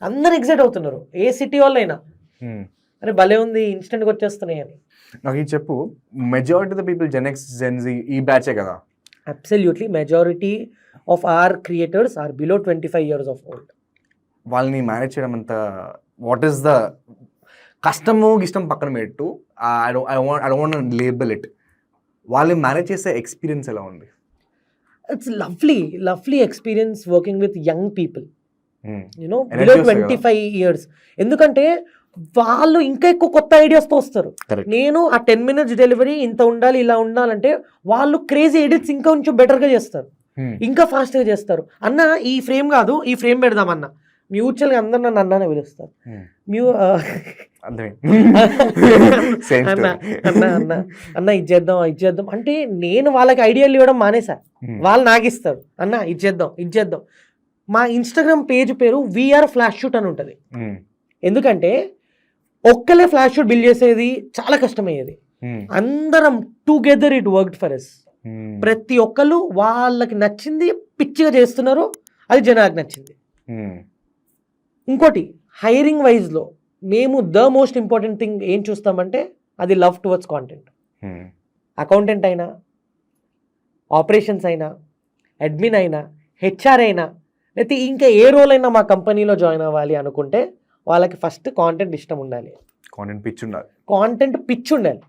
అందరు excite అవుతున్నారు, ఏ city వాళ్ళు అయినా, అరే భలే ఉంది, ఇన్స్టెంట్గా వచ్చేస్తున్నాయి అని. నాకు ఇది చెప్పు, majority of the people gen Gen Z ఈ బ్యాచే కదా? Absolutely, majority of our creators are below 25 years of old. వాళ్ళని మేనేజ్ చేయడం అంత, వాట్ ఈస్ ద కష్టము ఇష్టం పక్కన పెట్టు, I don't want label it, వాళ్ళని మేనేజ్ చేసే ఎక్స్పీరియన్స్ ఎలా ఉంది? It's lovely experience working with young people, you know, below 25 years. ఎందుకంటే వాళ్ళు ఇంకా ఎక్కువ కొత్త ఐడియాస్తో వస్తారు. నేను ఆ 10 minutes డెలివరీ ఇంత ఉండాలి, ఇలా ఉండాలంటే వాళ్ళు క్రేజీ ఎడిట్స్ ఇంకా కొంచెం బెటర్గా చేస్తారు, ఇంకా ఫాస్ట్గా చేస్తారు. అన్న ఈ ఫ్రేమ్ కాదు, ఈ ఫ్రేమ్ పెడదామన్న, మ్యూచువల్గా అందరు నన్ను అన్ననే పిలుస్తారు. అన్న ఇది చేద్దాం అంటే నేను వాళ్ళకి ఐడియాలు ఇవ్వడం మానేసా, వాళ్ళు నాకు ఇస్తారు, అన్న ఇది చేద్దాం. మా ఇన్స్టాగ్రామ్ పేజ్ పేరు వీఆర్ ఫ్లాష్ షూట్ అని ఉంటుంది. ఎందుకంటే ఒక్కలే ఫ్లాష్ షూట్ బిల్డ్ చేసేది చాలా కష్టమయ్యేది, అందరం together it worked for us. ప్రతి ఒక్కరు వాళ్ళకి నచ్చింది పిచ్చిగా చేస్తున్నారు, అది జనాలకు నచ్చింది. ఇంకోటి హైరింగ్ వైజ్లో మేము ద మోస్ట్ ఇంపార్టెంట్ థింగ్ ఏం చూస్తామంటే అది లవ్ టువర్డ్స్ కాంటెంట్. అకౌంటెంట్ అయినా, ఆపరేషన్స్ అయినా, అడ్మిన్ అయినా, హెచ్ఆర్ అయినా, లేకపోతే ఇంకా ఏ రోల్ అయినా మా కంపెనీలో జాయిన్ అవ్వాలి అనుకుంటే వాళ్ళకి ఫస్ట్ కాంటెంట్ ఇష్టం ఉండాలి, కాంటెంట్ పిచ్ ఉండాలి.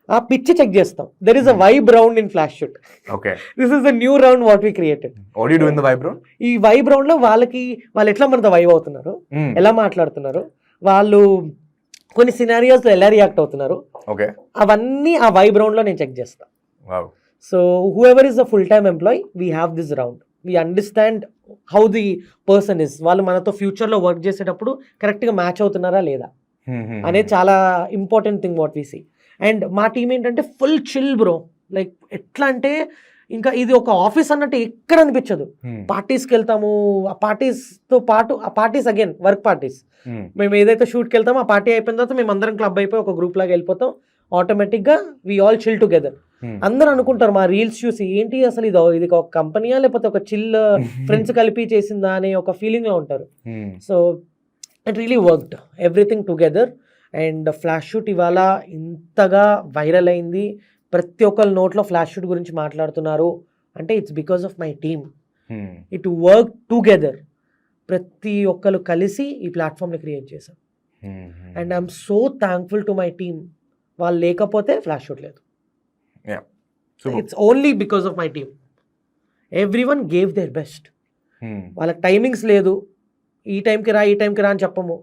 ఆ పిచ్ చెక్ చేస్తాం. There is a vibe round in flash shoot. Okay, this is the new round what we created. What you do in the vibe round? ఈ vibe round లో వాళ్ళు ఎట్లా మనతో వైబ్ అవుతున్నారు, ఎలా మాట్లాడుతున్నారు, వాళ్ళు కొన్ని సినారియోస్ లో ఎలా రియాక్ట్ అవుతున్నారు, ఓకే, అవన్నీ ఆ వైబ్ రౌండ్ లో నేను చెక్ చేస్తా. Wow. So who ever is the full time employee, we have this round. We understand how the person is. వాళ్ళు మనతో ఫ్యూచర్ లో వర్క్ చేసేటప్పుడు కరెక్ట్ గా మ్యాచ్ అవుతున్నారా లేదా అనేది చాలా important thing what we see. And మా టీం ఏంటంటే ఫుల్ చిల్ బ్రో. లైక్ ఎట్లా అంటే ఇంకా ఇది ఒక ఆఫీస్ అన్నట్టు ఎక్కడ అనిపించదు. పార్టీస్కి వెళ్తాము, ఆ పార్టీస్తో పాటు ఆ పార్టీస్ అగైన్ వర్క్ పార్టీస్. మేము ఏదైతే షూట్కి వెళ్తామో ఆ పార్టీ అయిపోయిన తర్వాత మేము అందరం క్లబ్ అయిపోయి ఒక గ్రూప్ లాగా వెళ్ళిపోతాం. ఆటోమేటిక్గా వీ ఆల్ చిల్ టుగెదర్. అందరూ అనుకుంటారు మా రీల్స్ చూసి ఏంటి అసలు ఇది ఒక కంపెనీయా లేకపోతే ఒక చిల్ ఫ్రెండ్స్ కలిపి చేసిందా అనే ఒక ఫీలింగ్లో ఉంటారు. So it really worked everything together. And flash shoot ఇవాళ ఇంతగా వైరల్ అయింది, ప్రతి ఒక్కరి నోట్లో ఫ్లాష్ షూట్ గురించి మాట్లాడుతున్నారు అంటే it's because of my team. It work together. ప్రతి ఒక్కరు కలిసి ఈ ప్లాట్ఫామ్ని క్రియేట్ చేశాం. And I'm so thankful to my team. వాళ్ళు లేకపోతే ఫ్లాష్ షూట్ లేదు. It's only because of my team. Every one gave their best. వాళ్ళకి టైమింగ్స్ లేదు, ఈ టైంకి రా అని చెప్పము.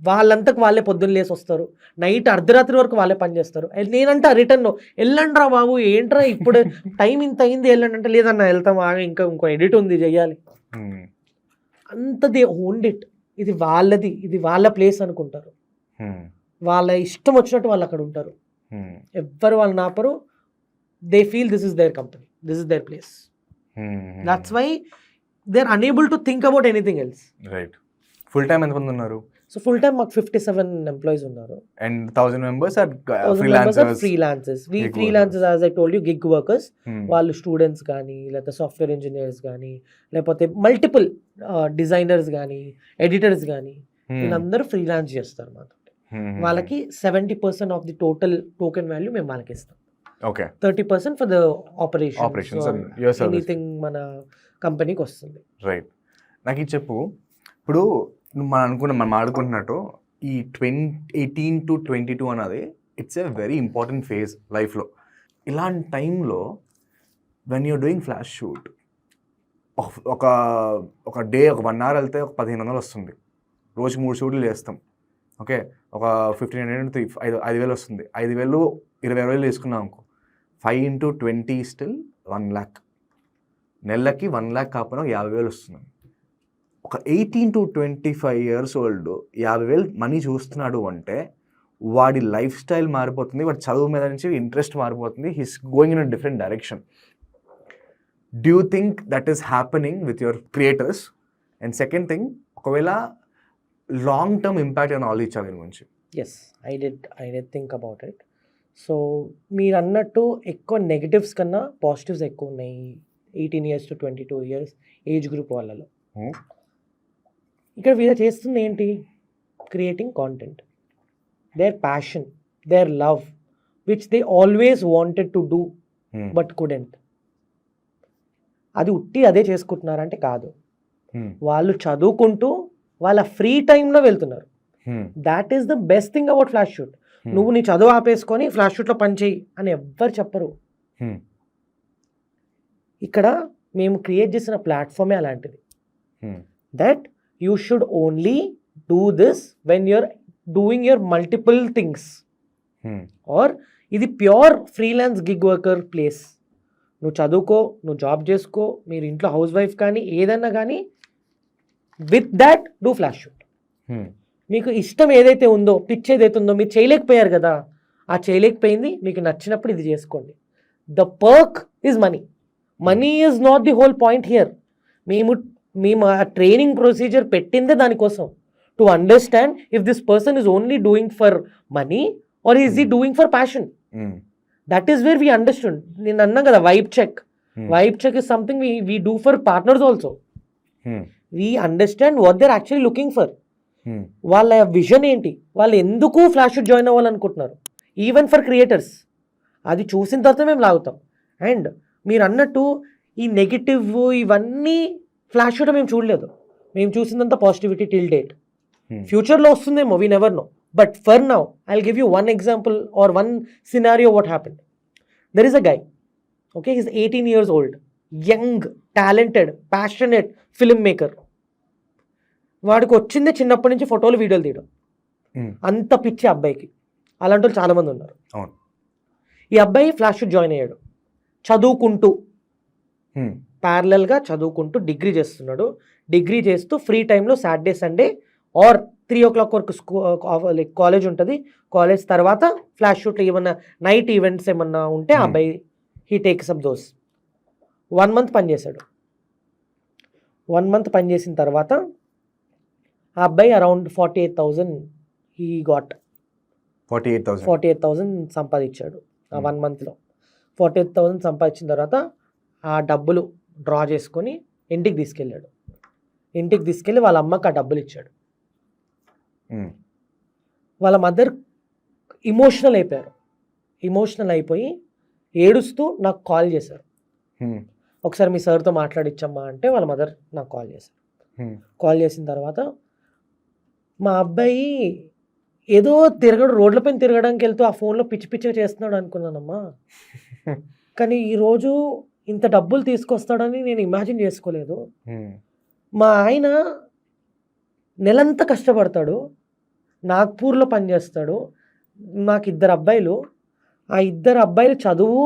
వాళ్ళంతకు వాళ్ళే పొద్దున్న లేసి వస్తారు, నైట్ అర్ధరాత్రి వరకు వాళ్ళే పని చేస్తారు. నేనంటే రిటర్న్ వెళ్ళండి రా బాబు, ఏంట్రా ఇప్పుడు టైం ఇంత అయింది వెళ్ళండి అంటే, లేదన్నా వెళ్తాం, ఇంకో ఎడిట్ ఉంది చెయ్యాలి. అంత దే ఓన్డ్ ఇట్. ఇది వాళ్ళది, ఇది వాళ్ళ ప్లేస్ అనుకుంటారు. వాళ్ళ ఇష్టం వచ్చినట్టు వాళ్ళు అక్కడ ఉంటారు. ఎవ్వరు వాళ్ళు నాపరు. They feel this is their company, this is their place. That's why they are unable to think about anything else. Right. Full time ఎంతమంది ఉన్నారు? సో ఫుల్ టైం మాకు 57 ఎంప్లాయీస్ ఉన్నారు. And 1000 members are freelancers. We freelancers, as I told you, gig workers. వాళ్ళు students కానీ, లేకపోతే software engineers కానీ, లేకపోతే multiple designers కానీ, ఎడిటర్స్ కానీ, వీళ్ళందరూ ఫ్రీలాన్స్ చేస్తారు మాతో. వాళ్ళకి 70% of the total token value మేము వాళ్ళకి ఇస్తాం. Okay, 30% for the operations anything మన కంపెనీకి వస్తుంది. రైట్. నాకు ఇది చెప్పు, ఇప్పుడు మనం ఆడుకుంటున్నట్టు ఈ 18 to 22 అన్నది it's a very important phase లైఫ్లో. ఇలాంటి టైంలో when you're doing flash shoot, ఒక డే ఒక 1 hour వెళ్తే ఒక 1500 వస్తుంది. రోజుకి 3 షూట్లు చేస్తాం. ఓకే, ఒక 1500 5,000 వస్తుంది. 5,000 20,000 వేసుకున్నాం అనుకో, 5 into 20 స్టిల్ 1 lakh. నెలకి 1 lakh కాకపోయినా 50,000 వస్తుంది. ఒక 18 to 25 years old 50,000 మనీ చూస్తున్నాడు అంటే వాడి లైఫ్ స్టైల్ మారిపోతుంది, వాడి చదువు మీద నుంచి ఇంట్రెస్ట్ మారిపోతుంది. He's going in a different direction. Do you think that is happening with your creators? And second thing, ఒకవేళ లాంగ్ టర్మ్ ఇంపాక్ట్ అని ఆలోచించాలి దీని గురించి? Yes, I did think about it. So మీరు అన్నట్టు ఎక్కువ నెగటివ్స్ కన్నా పాజిటివ్స్ ఎక్కువ ఉన్నాయి 18 years to 22 years age group వాళ్ళలో. ఇక్కడ వీళ్ళు చేస్తుంది ఏంటి? Creating content. Their passion, there love, which they always wanted to do but couldn't. అది ఉట్టి అదే చేసుకుంటున్నారంటే కాదు. వాళ్ళు చదువుకుంటూ వాళ్ళ ఫ్రీ టైంలో వెళ్తున్నారు. That is the best thing about flash shoot. నువ్వు నీ చదువు ఆపేసుకొని ఫ్లాష్ షూట్లో పని చేయి అని ఎవ్వరు చెప్పరు. ఇక్కడ మేము క్రియేట్ చేసిన ప్లాట్ఫామే అలాంటిది. That you should only do this when you're doing your multiple things. Or ఇది pure freelance gig worker place. నువ్వు చదువుకో, నువ్వు జాబ్ చేసుకో, మీరు ఇంట్లో హౌస్ వైఫ్ కానీ ఏదన్నా కానీ, with that do flash shoot. మీకు ఇష్టం ఏదైతే ఉందో, పిచ్ ఏదైతే ఉందో, మీరు చేయలేకపోయారు కదా, ఆ చేయలేకపోయింది మీకు నచ్చినప్పుడు ఇది చేసుకోండి. The perk is money. Money is not the whole point here. మేము ఆ ట్రైనింగ్ ప్రొసీజర్ పెట్టిందే దానికోసం, to understand if this person is only doing for money or is he doing for passion. That is where we understand. నేను అన్నాం కదా, vibe check. Vibe check is something we do for partners also. We understand what they're actually looking for. వాళ్ళ vision ఏంటి, వాళ్ళు ఎందుకు flash Shoot join అవ్వాలనుకుంటున్నారు, even for creators. అది చూసిన తర్వాత మేము లాగుతాం. అండ్ మీరు అన్నట్టు ఈ నెగిటివ్ ఇవన్నీ ఫ్లాష్ షూట్ మేము చూడలేదు. మేము చూసిందంతా పాజిటివిటీ టిల్ డేట్. ఫ్యూచర్లో వస్తుందేమో, we never know. But for now, I'll give you one example or one scenario what happened. There is a guy, okay, he's 18 years old, young, talented, passionate filmmaker. వాడికి వచ్చిందే చిన్నప్పటి నుంచి ఫోటోలు వీడియోలు తీయడం, అంత పిచ్చి అబ్బాయికి. అలాంటి వాళ్ళు చాలామంది ఉన్నారు. అవును. ఈ అబ్బాయి ఫ్లాష్ షూట్ జాయిన్ అయ్యాడు, చదువుకుంటూ ప్యారలల్గా చదువుకుంటూ డిగ్రీ చేస్తున్నాడు. డిగ్రీ చేస్తూ ఫ్రీ టైంలో సాటర్డే సండే ఆర్ 3 o'clock వరకు లైక్ కాలేజ్ ఉంటుంది. కాలేజ్ తర్వాత ఫ్లాష్ షూట్లు ఏమన్నా నైట్ ఈవెంట్స్ ఏమన్నా ఉంటే ఆ అబ్బాయి he takes up those. 1 month పనిచేశాడు. 1 month పనిచేసిన తర్వాత ఆ అబ్బాయి అరౌండ్ 48,000 హీ గాట్. 48,000 సంపాదించాడు ఆ 1 monthలో. 48,000 సంపాదించిన తర్వాత ఆ డబ్బులు డ్రా చేసుకొని ఇంటికి తీసుకెళ్ళాడు. ఇంటికి తీసుకెళ్ళి వాళ్ళ అమ్మకి ఆ డబ్బులు ఇచ్చాడు. వాళ్ళ మదర్ ఇమోషనల్ అయిపోయారు. ఇమోషనల్ అయిపోయి ఏడుస్తూ నాకు కాల్ చేశారు. ఒకసారి మీ సార్తో మాట్లాడిచ్చమ్మా అంటే వాళ్ళ మదర్ నాకు కాల్ చేశారు. కాల్ చేసిన తర్వాత మా అబ్బాయి ఏదో రోడ్లపైన తిరగడానికి వెళ్తూ ఆ ఫోన్లో పిచ్చి పిచ్చిగా చేస్తున్నాడు అనుకున్నానమ్మా, కానీ ఈరోజు ఇంత డబ్బులు తీసుకొస్తాడని నేను ఇమాజిన్ చేసుకోలేదు. మా ఆయన నెలంతా కష్టపడతాడు, నాగ్పూర్లో పనిచేస్తాడు, నాకు 2 అబ్బాయిలు. ఆ 2 అబ్బాయిలు చదువు,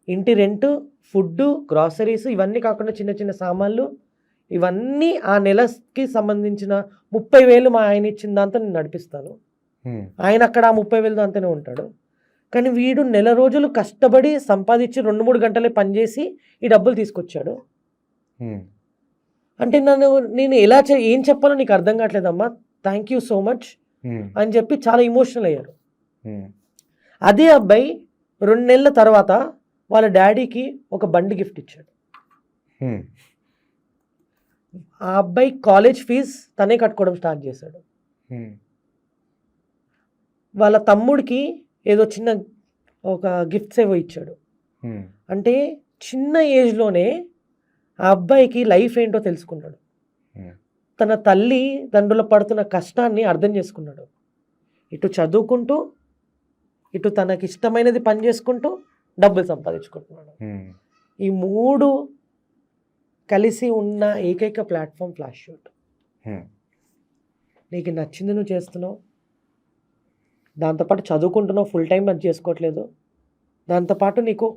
ఇంటి రెంట్, ఫుడ్, గ్రాసరీస్ ఇవన్నీ కాకుండా చిన్న చిన్న సామాన్లు ఇవన్నీ ఆ నెలకి సంబంధించిన 30,000 మా ఆయన ఇచ్చిన దాంతో నేను నడిపిస్తాను. ఆయన అక్కడ ఆ 30,000 దాంతోనే ఉంటాడు. కానీ వీడు నెల రోజులు కష్టపడి సంపాదించి 2-3 గంటలే పనిచేసి ఈ డబ్బులు తీసుకొచ్చాడు. అంటే నేను ఎలా ఏం చెప్పాలో నీకు అర్థం కావట్లేదమ్మా, థ్యాంక్ యూ సో మచ్ అని చెప్పి చాలా ఇమోషనల్ అయ్యారు. అదే అబ్బాయి 2 నెలల తర్వాత వాళ్ళ డాడీకి ఒక బండి గిఫ్ట్ ఇచ్చాడు. ఆ అబ్బాయి కాలేజ్ ఫీజు తనే కట్టుకోవడం స్టార్ట్ చేశాడు. వాళ్ళ తమ్ముడికి ఏదో చిన్న ఒక గిఫ్ట్స్ ఏవో ఇచ్చాడు. అంటే చిన్న ఏజ్లోనే ఆ అబ్బాయికి లైఫ్ ఏంటో తెలుసుకున్నాడు. తన తల్లి తండ్రుల పడుతున్న కష్టాన్ని అర్థం చేసుకున్నాడు. ఇటు చదువుకుంటూ ఇటు తనకి ఇష్టమైనది పని చేసుకుంటూ డబ్బులు సంపాదించుకుంటున్నాడు. ఈ 3 కలిసి ఉన్న ఏకైక ప్లాట్ఫామ్ ఫ్లాష్ షూట్. నీకు నచ్చింది నువ్వు చేస్తున్నావు, దాంతోపాటు చదువుకుంటున్నావు, ఫుల్ టైం అది చేసుకోవట్లేదు, దాంతోపాటు నీకు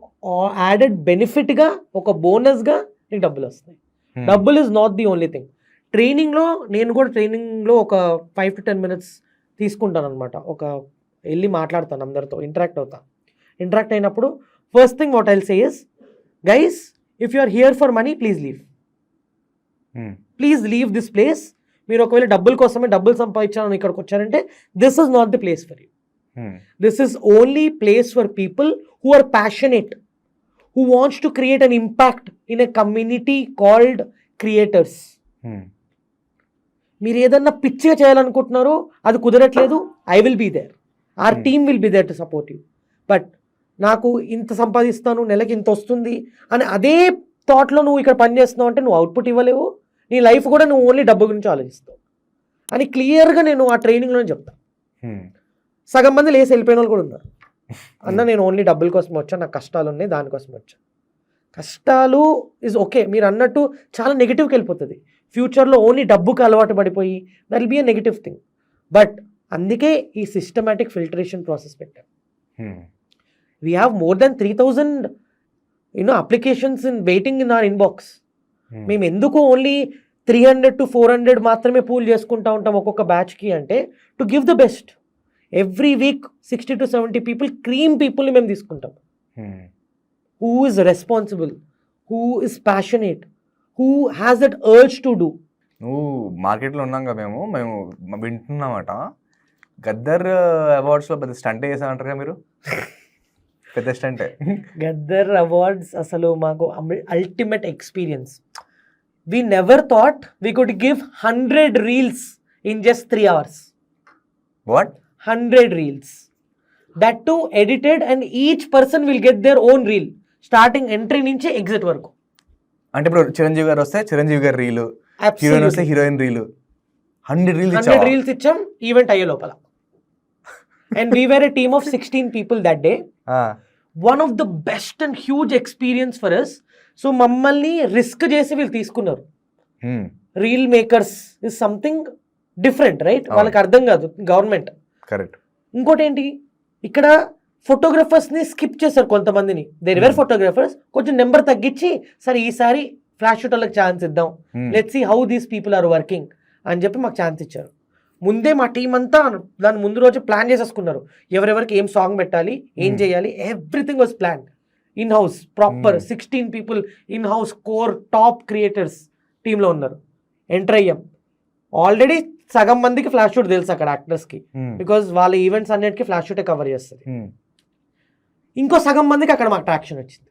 యాడెడ్ బెనిఫిట్గా ఒక బోనస్గా నీకు డబ్బులు వస్తాయి. డబ్బులు is not the only thing. ట్రైనింగ్లో నేను కూడా ట్రైనింగ్లో ఒక 5 to 10 minutes తీసుకుంటాను అనమాట. వెళ్ళి మాట్లాడతాను, అందరితో ఇంటరాక్ట్ అవుతాను. ఇంటరాక్ట్ అయినప్పుడు first thing what I'll say is, guys if you are here for money please leave this place. మీరు ఒకవేళ డబ్బుల కోసమే డబ్బులు సంపాదించాలని ఇక్కడికి వచ్చారంటే this is not the place for you. This is only place for people who are passionate, who wants to create an impact in a community called creators. మీరు ఏదన్నా పిచ్చిగా చేయాలనుకుంటున్నారో అది కుదరట్లేదు, I will be there, our team will be there to support you. But నాకు ఇంత సంపాదిస్తాను, నెలకి ఇంత వస్తుంది అని అదే థాట్లో నువ్వు ఇక్కడ పని చేస్తున్నావు అంటే నువ్వు అవుట్పుట్ ఇవ్వలేవు, నీ లైఫ్ కూడా నువ్వు ఓన్లీ డబ్బు గురించి ఆలోచిస్తావు అని క్లియర్గా నేను ఆ ట్రైనింగ్లోనే చెప్తాను. సగం మంది లేసి వెళ్ళిపోయిన వాళ్ళు కూడా ఉన్నారు. అన్న నేను ఓన్లీ డబ్బుల కోసం వచ్చాను, నాకు కష్టాలు ఉన్నాయి దానికోసం వచ్చాను. కష్టాలు ఈజ్ ఓకే, మీరు అన్నట్టు చాలా నెగిటివ్కి వెళ్ళిపోతుంది. ఫ్యూచర్లో ఓన్లీ డబ్బుకి అలవాటు పడిపోయి that will be a negative thing. But అందుకే ఈ సిస్టమాటిక్ ఫిల్టరేషన్ ప్రాసెస్ పెట్టాం. We have more than 3,000 applications in waiting in our inbox. మేము ఎందుకు ఓన్లీ 300 to 400 మాత్రమే పూల్ చేసుకుంటా ఉంటాం ఒక్కొక్క బ్యాచ్కి అంటే to give the best. Every week 60 to 70 people, cream పీపుల్ని మేము తీసుకుంటాం. Who is responsible, who is passionate, who has that urge to do. నువ్వు మార్కెట్లో ఉన్నాం కదా, మేము వింటున్నామట గద్దర్ అవార్డ్స్లో పెద్ద స్టంట్ చేశానంటారు కదా మీరు. పెద్ద స్టంటే గద్దర్ అవార్డ్స్ అసలు మాకు ultimate experience. We never thought we could give 100 reels in just 3 hours. What? 100 reels, that too edited, and each person will get their own reel starting entry నుంచి ఎగ్జిట్ వరకు. అంటే ఇప్పుడు చిరంజీవి గారు వస్తే చిరంజీవి గారి రీలు, హీరోయిన్ వస్తే హీరోయిన్ రీలు, 100 reels ఇచ్చాం event అయ్యే లోపల. and we were a team of 16 people that day. One of the best and huge experience for us. So మమ్మల్ని రిస్క్ చేసి వీళ్ళు తీసుకున్నారు. Reel makers is something different, right? వాళ్ళకి అర్థం కాదు గవర్నమెంట్. కరెక్ట్. ఇంకోటి ఏంటి, ఇక్కడ ఫోటోగ్రఫర్స్ ని స్కిప్ చేశారు కొంతమందిని. దేర్ వేర్ ఫోటోగ్రఫర్స్, కొంచెం నెంబర్ తగ్గించి సరే ఈసారి ఫ్లాష్ షూట్ వాళ్ళకి ఛాన్స్ ఇద్దాం, let's see how these people are working అని చెప్పి మాకు ఛాన్స్ ఇచ్చారు. ముందే మా టీం అంతా దాని ముందు రోజు ప్లాన్ చేసేసుకున్నారు, ఎవరెవరికి ఏం సాంగ్ పెట్టాలి, ఏం చేయాలి, everything was plan in house. Proper 16 people in house core top creators టీంలో ఉన్నారు. ఎంటర్ అయ్యాం. ఆల్రెడీ సగం మందికి ఫ్లాష్ షూట్ తెలుసు అక్కడ యాక్టర్స్కి, బికాజ్ వాళ్ళ ఈవెంట్స్ అన్నిటికీ ఫ్లాష్ షూటే కవర్ చేస్తుంది. ఇంకో సగం మందికి అక్కడ మాకు ట్రాక్షన్ వచ్చింది.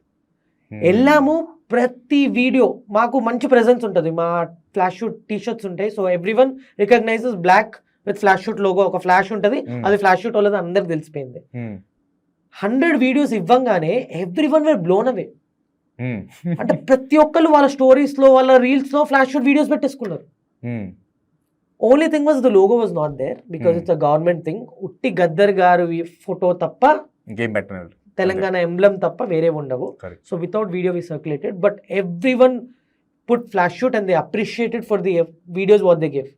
వెళ్ళాము, ప్రతి వీడియో మాకు మంచి ప్రెజెన్స్ ఉంటుంది. మా ఫ్లాష్ షూట్ టీషర్ట్స్ ఉంటాయి, so everyone recognises black with flash shoot logo. ఒక ఫ్లాష్ ఉంటుంది, అది ఫ్లాష్ షూట్ వాళ్ళది అందరికి తెలిసిపోయింది. 100 వీడియోస్ ఇవ్వంగానే everyone were blown away. అంటే ప్రతి ఒక్కరు వాళ్ళ స్టోరీస్ లో, వాళ్ళ రీల్స్ లో ఫ్లాష్ షూట్ వీడియోస్ పెట్టేసుకున్నారు. Only thing was the logo was not there because it's a government thing. ఉట్టి గద్దర్ గారు ఫోటో తప్ప, తెలంగాణ ఎంబ్లమ్ తప్ప వేరే ఉండవు. So without video we circulated, but every one put flash shoot and they appreciated for the videos what they give.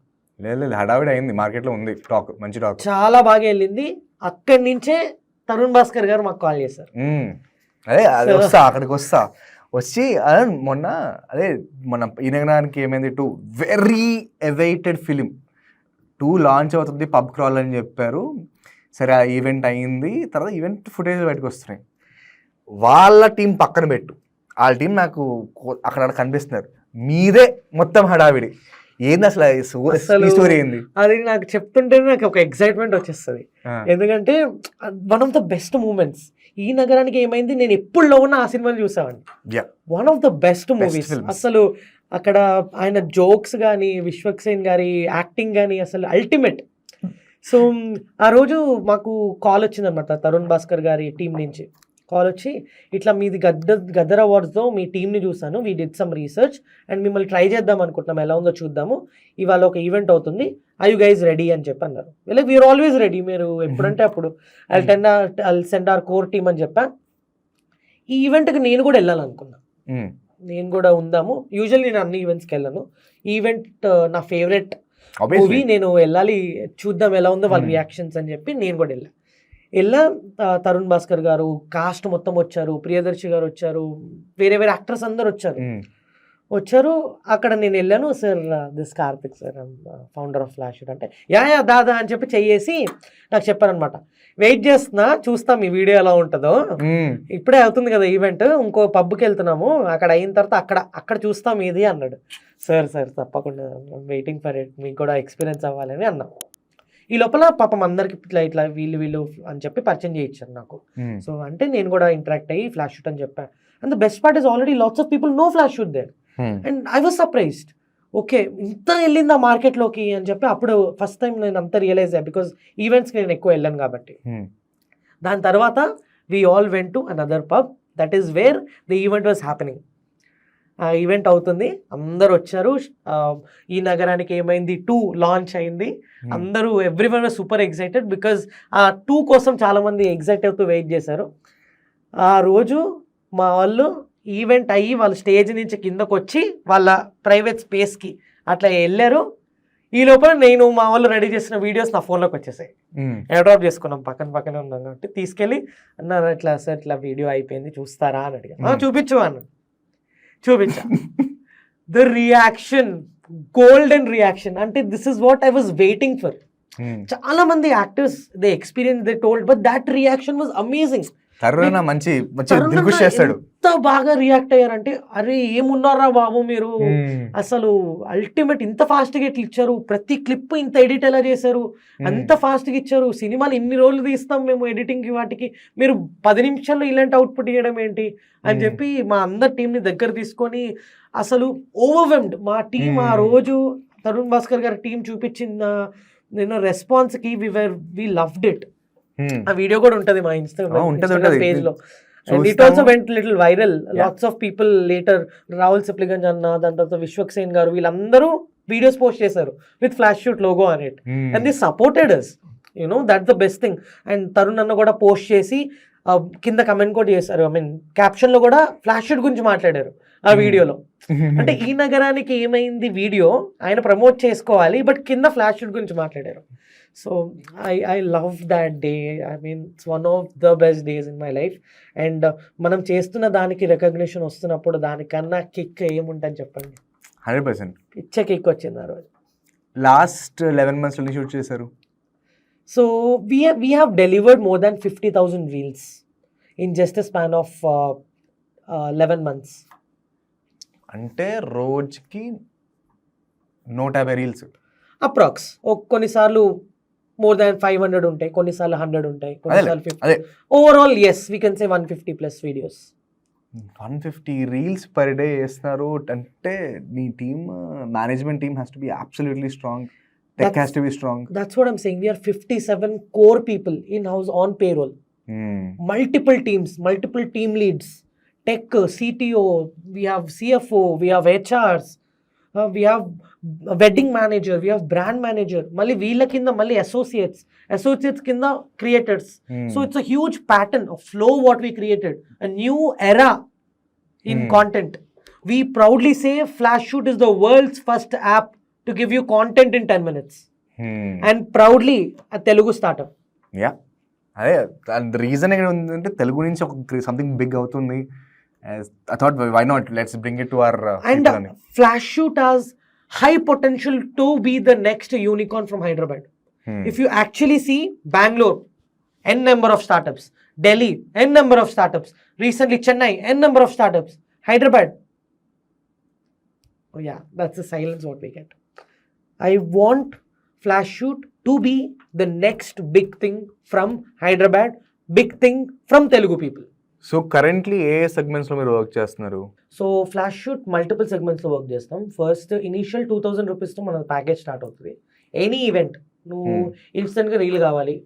హడావిడి అయింది, market లో ఉంది టాక్, మంచి టాక్, చాలా బాగా వెళ్ళింది. అక్కడి నుంచే తరుణ్ భాస్కర్ గారు మాకు కాల్ చేశారు. అదే అక్కడికి వచ్చి మొన్న ఈ నగరానికి ఏమైంది, 2 వెరీ అవైటెడ్ ఫిలిం 2 లాంచ్ అవుతుంది, పబ్ క్రాల్ అని చెప్పారు. సరే ఆ ఈవెంట్ అయింది, తర్వాత ఈవెంట్ ఫుటేజ్ బయటకు వస్తున్నాయి. వాళ్ళ టీం పక్కన పెట్టు, వాళ్ళ టీం నాకు అక్కడ కనిపిస్తున్నారు, మీదే మొత్తం హడావిడి. ఏంది అసలు స్టోరీ ఏంది? అది నాకు చెప్తుంటే నాకు ఒక ఎక్సైట్మెంట్ వచ్చేస్తుంది. ఎందుకంటే one of the best moments. ఈ నగరానికి ఏమైంది, నేను ఎప్పుడులో ఉన్న ఆ సినిమాని చూసామండి. One of the best movies. అసలు అక్కడ ఆయన జోక్స్ కానీ, విశ్వక్సేన్ గారి యాక్టింగ్ కానీ అసలు అల్టిమేట్. సో ఆ రోజు మాకు కాల్ వచ్చిందన్నమాట తరుణ్ భాస్కర్ గారి టీం నుంచి. కాల్ వచ్చి, ఇట్లా మీది గద్దర్ అవార్డ్స్లో మీ టీంని చూసాను, we did some research and మిమ్మల్ని ట్రై చేద్దాం అనుకుంటున్నాం, ఎలా ఉందో చూద్దాము, ఇవాళ ఒక ఈవెంట్ అవుతుంది, ఐ యు గైజ్ రెడీ అని చెప్పి అన్నారు. లైక్ వీఆర్ ఆల్వేస్ రెడీ, మీరు ఎప్పుడంటే అప్పుడు I'll send hour core team అని చెప్పా. ఈ ఈవెంట్కి నేను కూడా వెళ్ళాలనుకున్నా, నేను కూడా ఉందాము. యూజువల్లీ నేను అన్ని ఈవెంట్స్కి వెళ్ళాను, ఈవెంట్ నా ఫేవరెట్ మూవీ, నేను వెళ్ళాలి, చూద్దాం ఎలా ఉందో వాళ్ళ రియాక్షన్స్ అని చెప్పి నేను కూడా వెళ్ళా. తరుణ్ భాస్కర్ గారు, కాస్ట్ మొత్తం వచ్చారు, ప్రియదర్శి గారు వచ్చారు, వేరే వేరే యాక్టర్స్ అందరు వచ్చారు. అక్కడ నేను వెళ్ళాను, sir this Karthik sir, founder of Flash shoot అంటే, యా దాదా అని చెప్పి చెయ్యేసి నాకు చెప్పారనమాట. వెయిట్ చేస్తున్నా, చూస్తాం ఈ వీడియో ఎలా ఉంటుందో, ఇప్పుడే అవుతుంది కదా ఈవెంట్, ఇంకో పబ్కి వెళ్తున్నాము, అక్కడ అయిన తర్వాత అక్కడ చూస్తాం ఇది అన్నాడు. సార్ తప్పకుండా వెయిటింగ్ ఫర్ ఇట్, మీకు కూడా ఎక్స్పీరియన్స్ అవ్వాలని అన్నా. ఈ లోపల పాపం అందరికి ఇట్లా వీళ్ళు అని చెప్పి పరిచయం చేయించారు నాకు. సో అంటే నేను కూడా ఇంటరాక్ట్ అయ్యి ఫ్లాష్ షూట్ అని చెప్పాను. And the best part is already lots of people know Flashoot there. And I was surprised, okay ఇంత వెళ్ళిందా మార్కెట్లోకి అని చెప్పి. అప్పుడు ఫస్ట్ టైం నేను అంతా రియలైజ్ అయ్యా, బికాజ్ ఈవెంట్స్కి నేను ఎక్కువ వెళ్ళాను కాబట్టి. దాని తర్వాత we all went to another pub, that is wear the event was happening. ఆ ఈవెంట్ అవుతుంది, అందరు వచ్చారు. ఈ నగరానికి ఏమైంది 2 లాంచ్ అయింది. అందరూ everyone was super excited because ఆ 2 కోసం చాలామంది ఎగ్జైట్ అవుతూ వెయిట్ చేశారు. ఆ రోజు మా వాళ్ళు ఈవెంట్ అయ్యి వాళ్ళ స్టేజ్ నుంచి కిందకు వచ్చి వాళ్ళ ప్రైవేట్ స్పేస్కి అట్లా వెళ్ళారు. ఈ లోపల నేను మా వాళ్ళు రెడీ చేసిన వీడియోస్ నా ఫోన్లోకి వచ్చేసాయి. ఎయిర్డ్రాప్ చేసుకున్నాం, పక్కనే ఉన్నాం కాబట్టి. తీసుకెళ్ళి అన్నారు, ఇట్లా సార్ ఇట్లా వీడియో అయిపోయింది చూస్తారా అని అడిగా. చూపించు అన్నాడు. చూపించా. The reaction, golden reaction. అంటే this is what I was waiting for. చాలా మంది actors they experience, they told, but that reaction was amazing. ఎంత బాగా రియాక్ట్ అయ్యారంటే, అరే ఏమున్నారా బాబు మీరు, అసలు అల్టిమేట్, ఇంత ఫాస్ట్ గా ఇట్లా ఇచ్చారు, ప్రతి క్లిప్ ఇంత ఎడిట్ ఎలా చేశారు, అంత ఫాస్ట్ గా ఇచ్చారు, సినిమాలు ఇన్ని రోజులు తీస్తాం మేము ఎడిటింగ్ కి వాటికి, మీరు 10 నిమిషాల్లో ఇలాంటి అవుట్పుట్ ఇవ్వడం ఏంటి అని చెప్పి మా అందరి టీంని దగ్గర తీసుకొని అసలు ఓవర్వెల్మ్డ్. మా టీం ఆ రోజు తరుణ్ భాస్కర్ గారి టీం చూపించిన రెస్పాన్స్ కి వి లవ్డ్ ఇట్. ఆ వీడియో కూడా ఉంటది మా ఇన్స్టాగ్రామ్ పేజ్ లో. And it also went little viral. Lots of people later, Rahul Sipligunj అన్న, దాని తర్వాత విశ్వక్సేన్ గారు, వీళ్ళందరూ వీడియోస్ పోస్ట్ చేశారు with flash shoot logo on it. And they supported us. You know that's the best thing. And Tarun అన్న కూడా పోస్ట్ చేసి కింద కమెంట్ కూడా చేశారు, ఐ మీన్ క్యాప్షన్లో కూడా ఫ్లాష్ షూట్ గురించి మాట్లాడారు ఆ వీడియోలో. అంటే ఈ నగరానికి ఏమైంది వీడియో ఆయన ప్రమోట్ చేసుకోవాలి, బట్ కింద ఫ్లాష్ షూట్ గురించి మాట్లాడారు. So I love that day, I mean it's one of the best days in my life. And మనం చేస్తున్న దానికి రికగ్నిషన్ వస్తున్నప్పుడు దానికన్నా కిక్ ఏముంటుంది చెప్పండి. 100%. ఇచ్చే కిక్ వచ్చింది ఆ రోజు. లాస్ట్ 11 months లో షూట్ చేశారు. So we have delivered more than 50,000 reels in just a span of 11 months. అంటే రోజుకి 150 రీల్స్ అప్రాక్స్. కొన్నిసార్లు మోర్ దాన్ 500 ఉంటాయి, కొన్నిసార్లు 100 ఉంటాయి, కొన్నిసార్లు 50. Overall yes, we can say 150 plus videos. 150 reels per day చేస్తున్నారు అంటే మీ team, management team has to be absolutely strong. Tech has to be strong. That's what I'm saying. We are 57 core people in-house on payroll. Multiple teams, multiple team leads, tech, CTO, we have CFO, we have HRs, we have a wedding manager, we have brand manager. Malli veela kinda malli associates kinda creators. So it's a huge pattern of flow what we created. A new era in content. We proudly say Flashoot is the world's first app to give you content in 10 minutes. And proudly a Telugu startup. Yeah. అదే reason ఎక్కడ ఉందంటే తెలుగు నుంచి ఒక something big అవుతుంది. I thought why not, let's bring it to our and Flashoot has high potential to be the next unicorn from Hyderabad. If you actually see Bangalore, n number of startups, Delhi, n number of startups, recently Chennai, n number of startups, Hyderabad, oh yeah, that's the silence what we get. I want Flashoot to be the next big thing from Hyderabad, big thing from Telugu people. So currently A segments లో మీరు work చేస్తున్నారు? So Flashoot multiple సెగ్మెంట్స్లో work చేస్తాం. First initial 2000 రూపీస్తో మన package start అవుతుంది. Any event, నువ్వు ఇన్స్టెంట్గా reel కావాలి,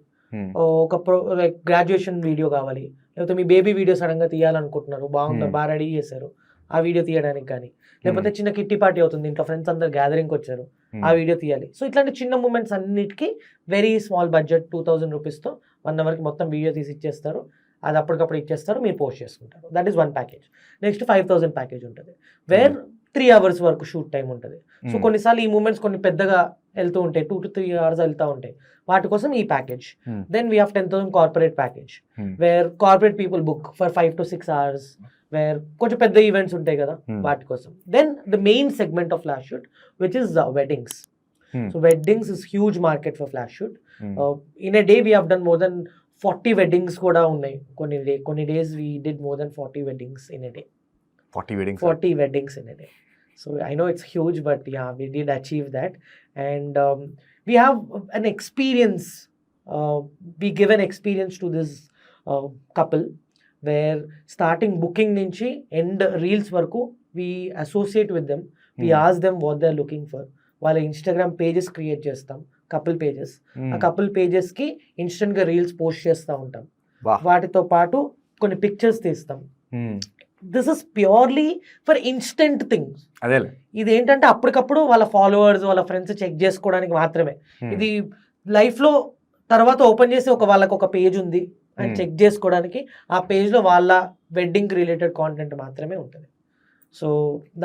ఒక లైక్ గ్రాడ్యుయేషన్ వీడియో కావాలి, లేకపోతే మీ బేబీ వీడియో సడన్గా తీయాలనుకుంటున్నారు, బాగున్నారు, బాగా రెడీ చేశారు, ఆ వీడియో తీయడానికి కానీ, లేకపోతే చిన్న కిట్టి పార్టీ అవుతుంది, ఇంట్లో ఫ్రెండ్స్ అందరు గ్యాదరింగ్కి వచ్చారు, ఆ వీడియో తీయాలి. సో ఇట్లాంటి చిన్న మూమెంట్స్ అన్నిటికీ వెరీ స్మాల్ బడ్జెట్ 2000 రూపీస్తో 1 అవర్కి మొత్తం వీడియో తీసి ఇచ్చేస్తారు. అది అప్పటికప్పుడు ఇచ్చేస్తారు, మీరు పోస్ట్ చేసుకుంటారు. That is one package. Next 5000 package ఉంటుంది, వేర్ 3 అవర్స్ వరకు షూట్ టైం ఉంటుంది. సో కొన్నిసార్లు ఈ మూమెంట్స్ కొన్ని పెద్దగా వెళ్తూ ఉంటాయి, 2 to 3 hours వెళ్తూ ఉంటాయి, వాటి కోసం ఈ package. Then we have 10,000 corporate package, where corporate people book for 5 to 6 hours, where కొంచెం పెద్ద ఈవెంట్స్ ఉంటాయి కదా వాటి కోసం. Then the main segment of Flashoot which is weddings. So weddings is huge market for Flashoot. In a day we have done more than 40 weddings కూడా ఉన్నాయి. కొన్ని days we did more than 40 weddings in a day. 40 weddings in a day. So I know it's huge, but yeah, we did achieve that. And we have an experience, we give an experience to this couple, where starting booking nunchi end reels varaku we associate with them, we ask them what they're looking for. వాళ్ళ Instagram pages create చేస్తాం, couple pages. ఆ couple pages కి instant గా reels post చేస్తూ ఉంటాం, వాటితో పాటు కొన్ని పిక్చర్స్ తీస్తాం. This is purely for instant things. ఇది ఏంటంటే అప్పటికప్పుడు వాళ్ళ ఫాలోవర్స్, వాళ్ళ ఫ్రెండ్స్ చెక్ చేసుకోవడానికి మాత్రమే. ఇది లైఫ్లో తర్వాత ఓపెన్ చేసి వాళ్ళకి ఒక పేజ్ ఉంది అని చెక్ చేసుకోవడానికి, ఆ పేజ్లో వాళ్ళ వెడ్డింగ్ రిలేటెడ్ కాంటెంట్ మాత్రమే ఉంటుంది. సో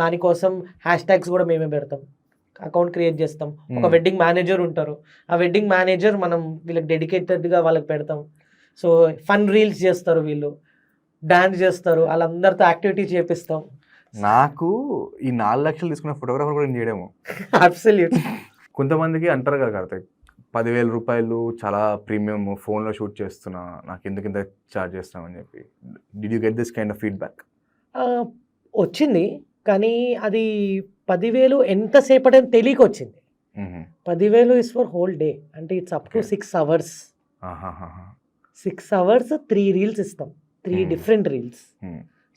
దానికోసం హ్యాష్ ట్యాగ్స్ కూడా మేమే పెడతాం, అకౌంట్ క్రియేట్ చేస్తాం. ఒక వెడ్డింగ్ మేనేజర్ ఉంటారు, ఆ వెడ్డింగ్ మేనేజర్ మనం వీళ్ళకి డెడికేటెడ్గా వాళ్ళకి పెడతాం. సో ఫన్ రీల్స్ చేస్తారు, వీళ్ళు డాన్స్ చేస్తారు, వాళ్ళందరితో యాక్టివిటీ చేపిస్తాం. నాకు ఈ 4 లక్షలు తీసుకున్న ఫోటోగ్రాఫర్ కూడా చేయడము అబ్సల్యూట్. కొంతమందికి అంటారు కదా కార్తీక్, 10,000 రూపాయలు చాలా ప్రీమియం, ఫోన్లో షూట్ చేస్తున్నా, నాకు ఎందుకు ఇంత ఛార్జ్ చేస్తామని చెప్పి. Did you get this kind of feedback? వచ్చింది, కానీ అది 10,000 ఎంతసేపటి అని తెలియక వచ్చింది. 10,000 ఇస్ ఫర్ హోల్ డే, అంటే it's up to 6 hours. 6 hours 3 reels ఇస్తాం, 3 different reels.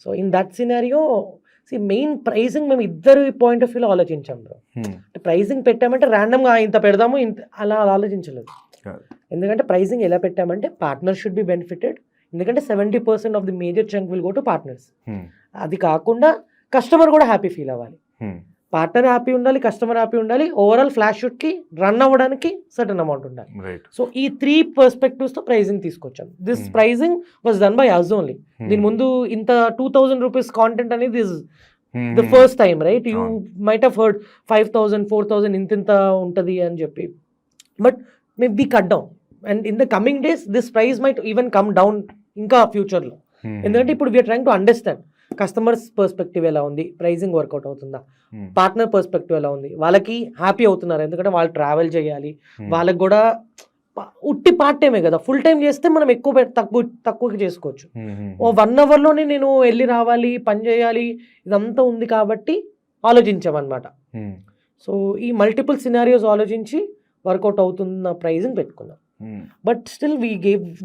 So in that scenario main pricing మేము ఇద్దరు పాయింట్ ఆఫ్ వ్యూలో ఆలోచించాం బ్రో. అంటే ప్రైజింగ్ పెట్టామంటే ర్యాండమ్గా ఇంత పెడదాము ఇంత అలా ఆలోచించలేదు. ఎందుకంటే ప్రైజింగ్ ఎలా పెట్టామంటే పార్ట్నర్ షుడ్ బి బెనిఫిటెడ్, ఎందుకంటే 70% of the major chunk will go to partners. అది కాకుండా కస్టమర్ కూడా హ్యాపీ ఫీల్ అవ్వాలి. పార్ట్నర్ హ్యాపీ ఉండాలి, కస్టమర్ హ్యాపీ ఉండాలి, ఓవరాల్ ఫ్లాష్ షూట్కి రన్ అవ్వడానికి సర్టన్ అమౌంట్ ఉండాలి. రైట్. సో ఈ 3 పర్స్పెక్టివ్స్తో ప్రైజింగ్ తీసుకొచ్చాం. This pricing was done by us only. దీని ముందు ఇంత 2000 రూపీస్ కాంటెంట్ అనేది is the first time, right? You might have heard 5000, 4000 ఇంత ఉంటుంది అని చెప్పి, but May be cut down and in the coming days this price might even come down ఇంకా ఫ్యూచర్లో. ఎందుకంటే ఇప్పుడు we're trying to understand customers perspective ఎలా ఉంది, ప్రైజింగ్ వర్కౌట్ అవుతుందా, పార్ట్నర్ పర్స్పెక్టివ్ ఎలా ఉంది, వాళ్ళకి హ్యాపీ అవుతున్నారు, ఎందుకంటే వాళ్ళు ట్రావెల్ చేయాలి, వాళ్ళకి కూడా ఉట్టి పార్ట్ టైమే కదా, ఫుల్ టైం చేస్తే మనం తక్కువకి చేసుకోవచ్చు. ఓ 1 అవర్లోనే నేను వెళ్ళి రావాలి, పని చేయాలి, ఇదంతా ఉంది కాబట్టి ఆలోచించామన్నమాట. సో ఈ మల్టిపుల్ సినారియోస్ ఆలోచించి వర్కౌట్ అవుతున్న ప్రైజింగ్ పెట్టుకున్నాం. But still we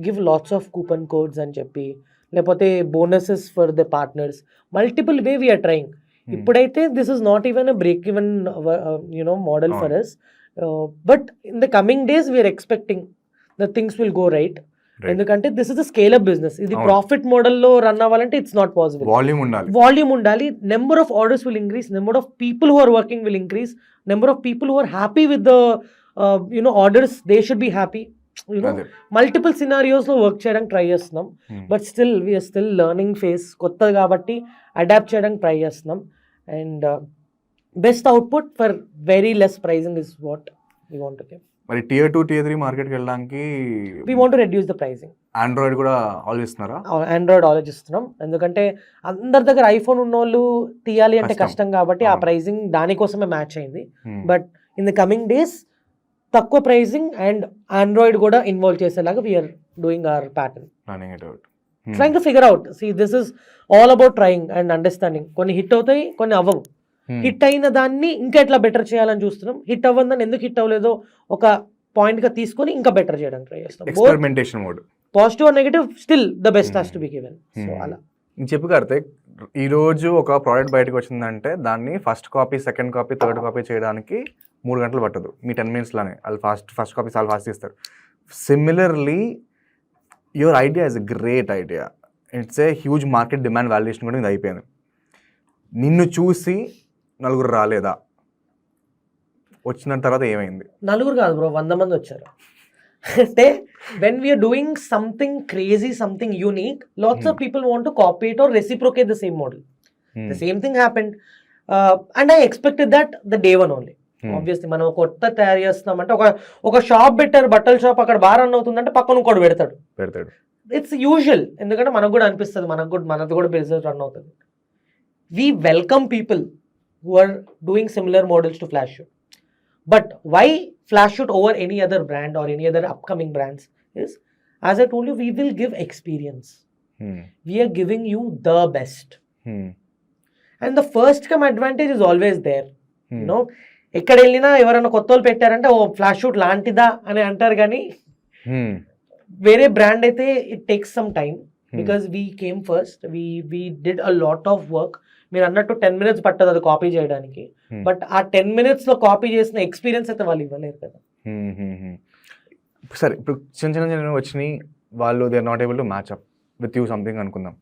give lots of coupon codes అని చెప్పి, లేకపోతే bonuses for the partners, multiple way we are trying. ఇప్పుడైతే this is not even a break even model for us, but in the coming days we are expecting the things will go right. ఎందుకంటే this is a scale up business. ఇది profit మోడల్లో run అవ్వాలంటే it's not possible. Volume ఉండాలి, number of orders will increase, number of people who are working will increase, number of people who are happy with the orders, they should be happy. Multiple సినారియోస్లో work చేయడానికి try చేస్తున్నాం, but still we are still learning phase, కొత్తది కాబట్టి adapt చేయడానికి try చేస్తున్నాం. And best output for very less pricing is what we want to give. మరి Tier 2, Tier 3 మార్కెట్కి వెళ్ళడానికి we want to reduce the pricing. Android కూడా ఆలోచిస్తున్నారా? ఆండ్రాయిడ్ ఆలోచిస్తున్నాం, ఎందుకంటే అందరి దగ్గర ఐఫోన్ ఉన్న వాళ్ళు తీయాలి అంటే కష్టం కాబట్టి ఆ ప్రైజింగ్ దానికోసమే మ్యాచ్ అయింది. But in the coming days తక్కువ ప్రైజింగ్ అండ్ ఆండ్రాయిడ్ కూడా ఇన్వాల్వ్ చేసేలాగా we're doing our pattern, trying to figure out. See this is all about trying and understanding. కొన్ని హిట్ అవుతాయి, కొన్ని అవ్వవు. హిట్ అయిన దాన్ని ఇంకా ఎట్లా బెటర్ చేయాలని చూస్తున్నాం. హిట్ అవ్వదని ఎందుకు హిట్ అవ్వలేదో ఒక పాయింట్గా తీసుకొని ఇంకా బెటర్ చేయడానికి ట్రై చేస్తాం. Experimentation mode, positive or negative, still the best has to be given. So అలా చెప్పు కార్తిక్, ఈరోజు ఒక ప్రోడక్ట్ బయటకు వచ్చిందంటే దాన్ని first copy, second copy, third copy చేయడానికి 3 గంటలు పట్టదు. మీ 10 minutesలోనే వాళ్ళు ఫస్ట్ కాపీ చాలా ఫాస్ట్ తీస్తారు. Similarly your idea is a great idea, it's a huge market demand valuation కూడా ఇది అయిపోయింది. నిన్ను చూసి నలుగురు రాలేదా? వచ్చిన తర్వాత ఏమైంది? నలుగురు కాదు బ్రో, 100 మంది వచ్చారు. అంటే when we are doing something crazy, something unique, lots of people want to copy it or reciprocate the same model. The same thing happened, and I expected that the day one only. Obviously మనం కొత్త తయారు చేస్తున్నామంటే ఒక shop పెట్టారు, బట్టల shop, అక్కడ బాగా run అవుతుందంటే పక్కన ఇంకోటి పెడతాడు. ఇట్స్ యూజువల్, ఎందుకంటే మనకు కూడా అనిపిస్తుంది మనది కూడా బిజినెస్ రన్ అవుతుంది. We welcome people who are doing similar models to Flashoot. But why Flashoot over any other brand or any other upcoming brands is, as I told you, we will give experience. We are giving you the best. And the first come advantage is always there. You know, ఎక్కడ వెళ్ళినా ఎవరైనా కొత్త వాళ్ళు పెట్టారంటే ఓ Flashoot లాంటిదా అని అంటారు, కానీ వేరే బ్రాండ్ అయితే it takes some time because we came first, we did a lot of work. మీరు అన్నట్టు 10 minutes పట్టదు అది కాపీ చేయడానికి, బట్ ఆ 10 minutesలో కాపీ చేసిన ఎక్స్పీరియన్స్ అయితే వాళ్ళు ఇవ్వలేరు కదా. సరే, ఇప్పుడు చిన్న వచ్చినాయి, వాళ్ళు they are not able to match up with you something అనుకుందాం.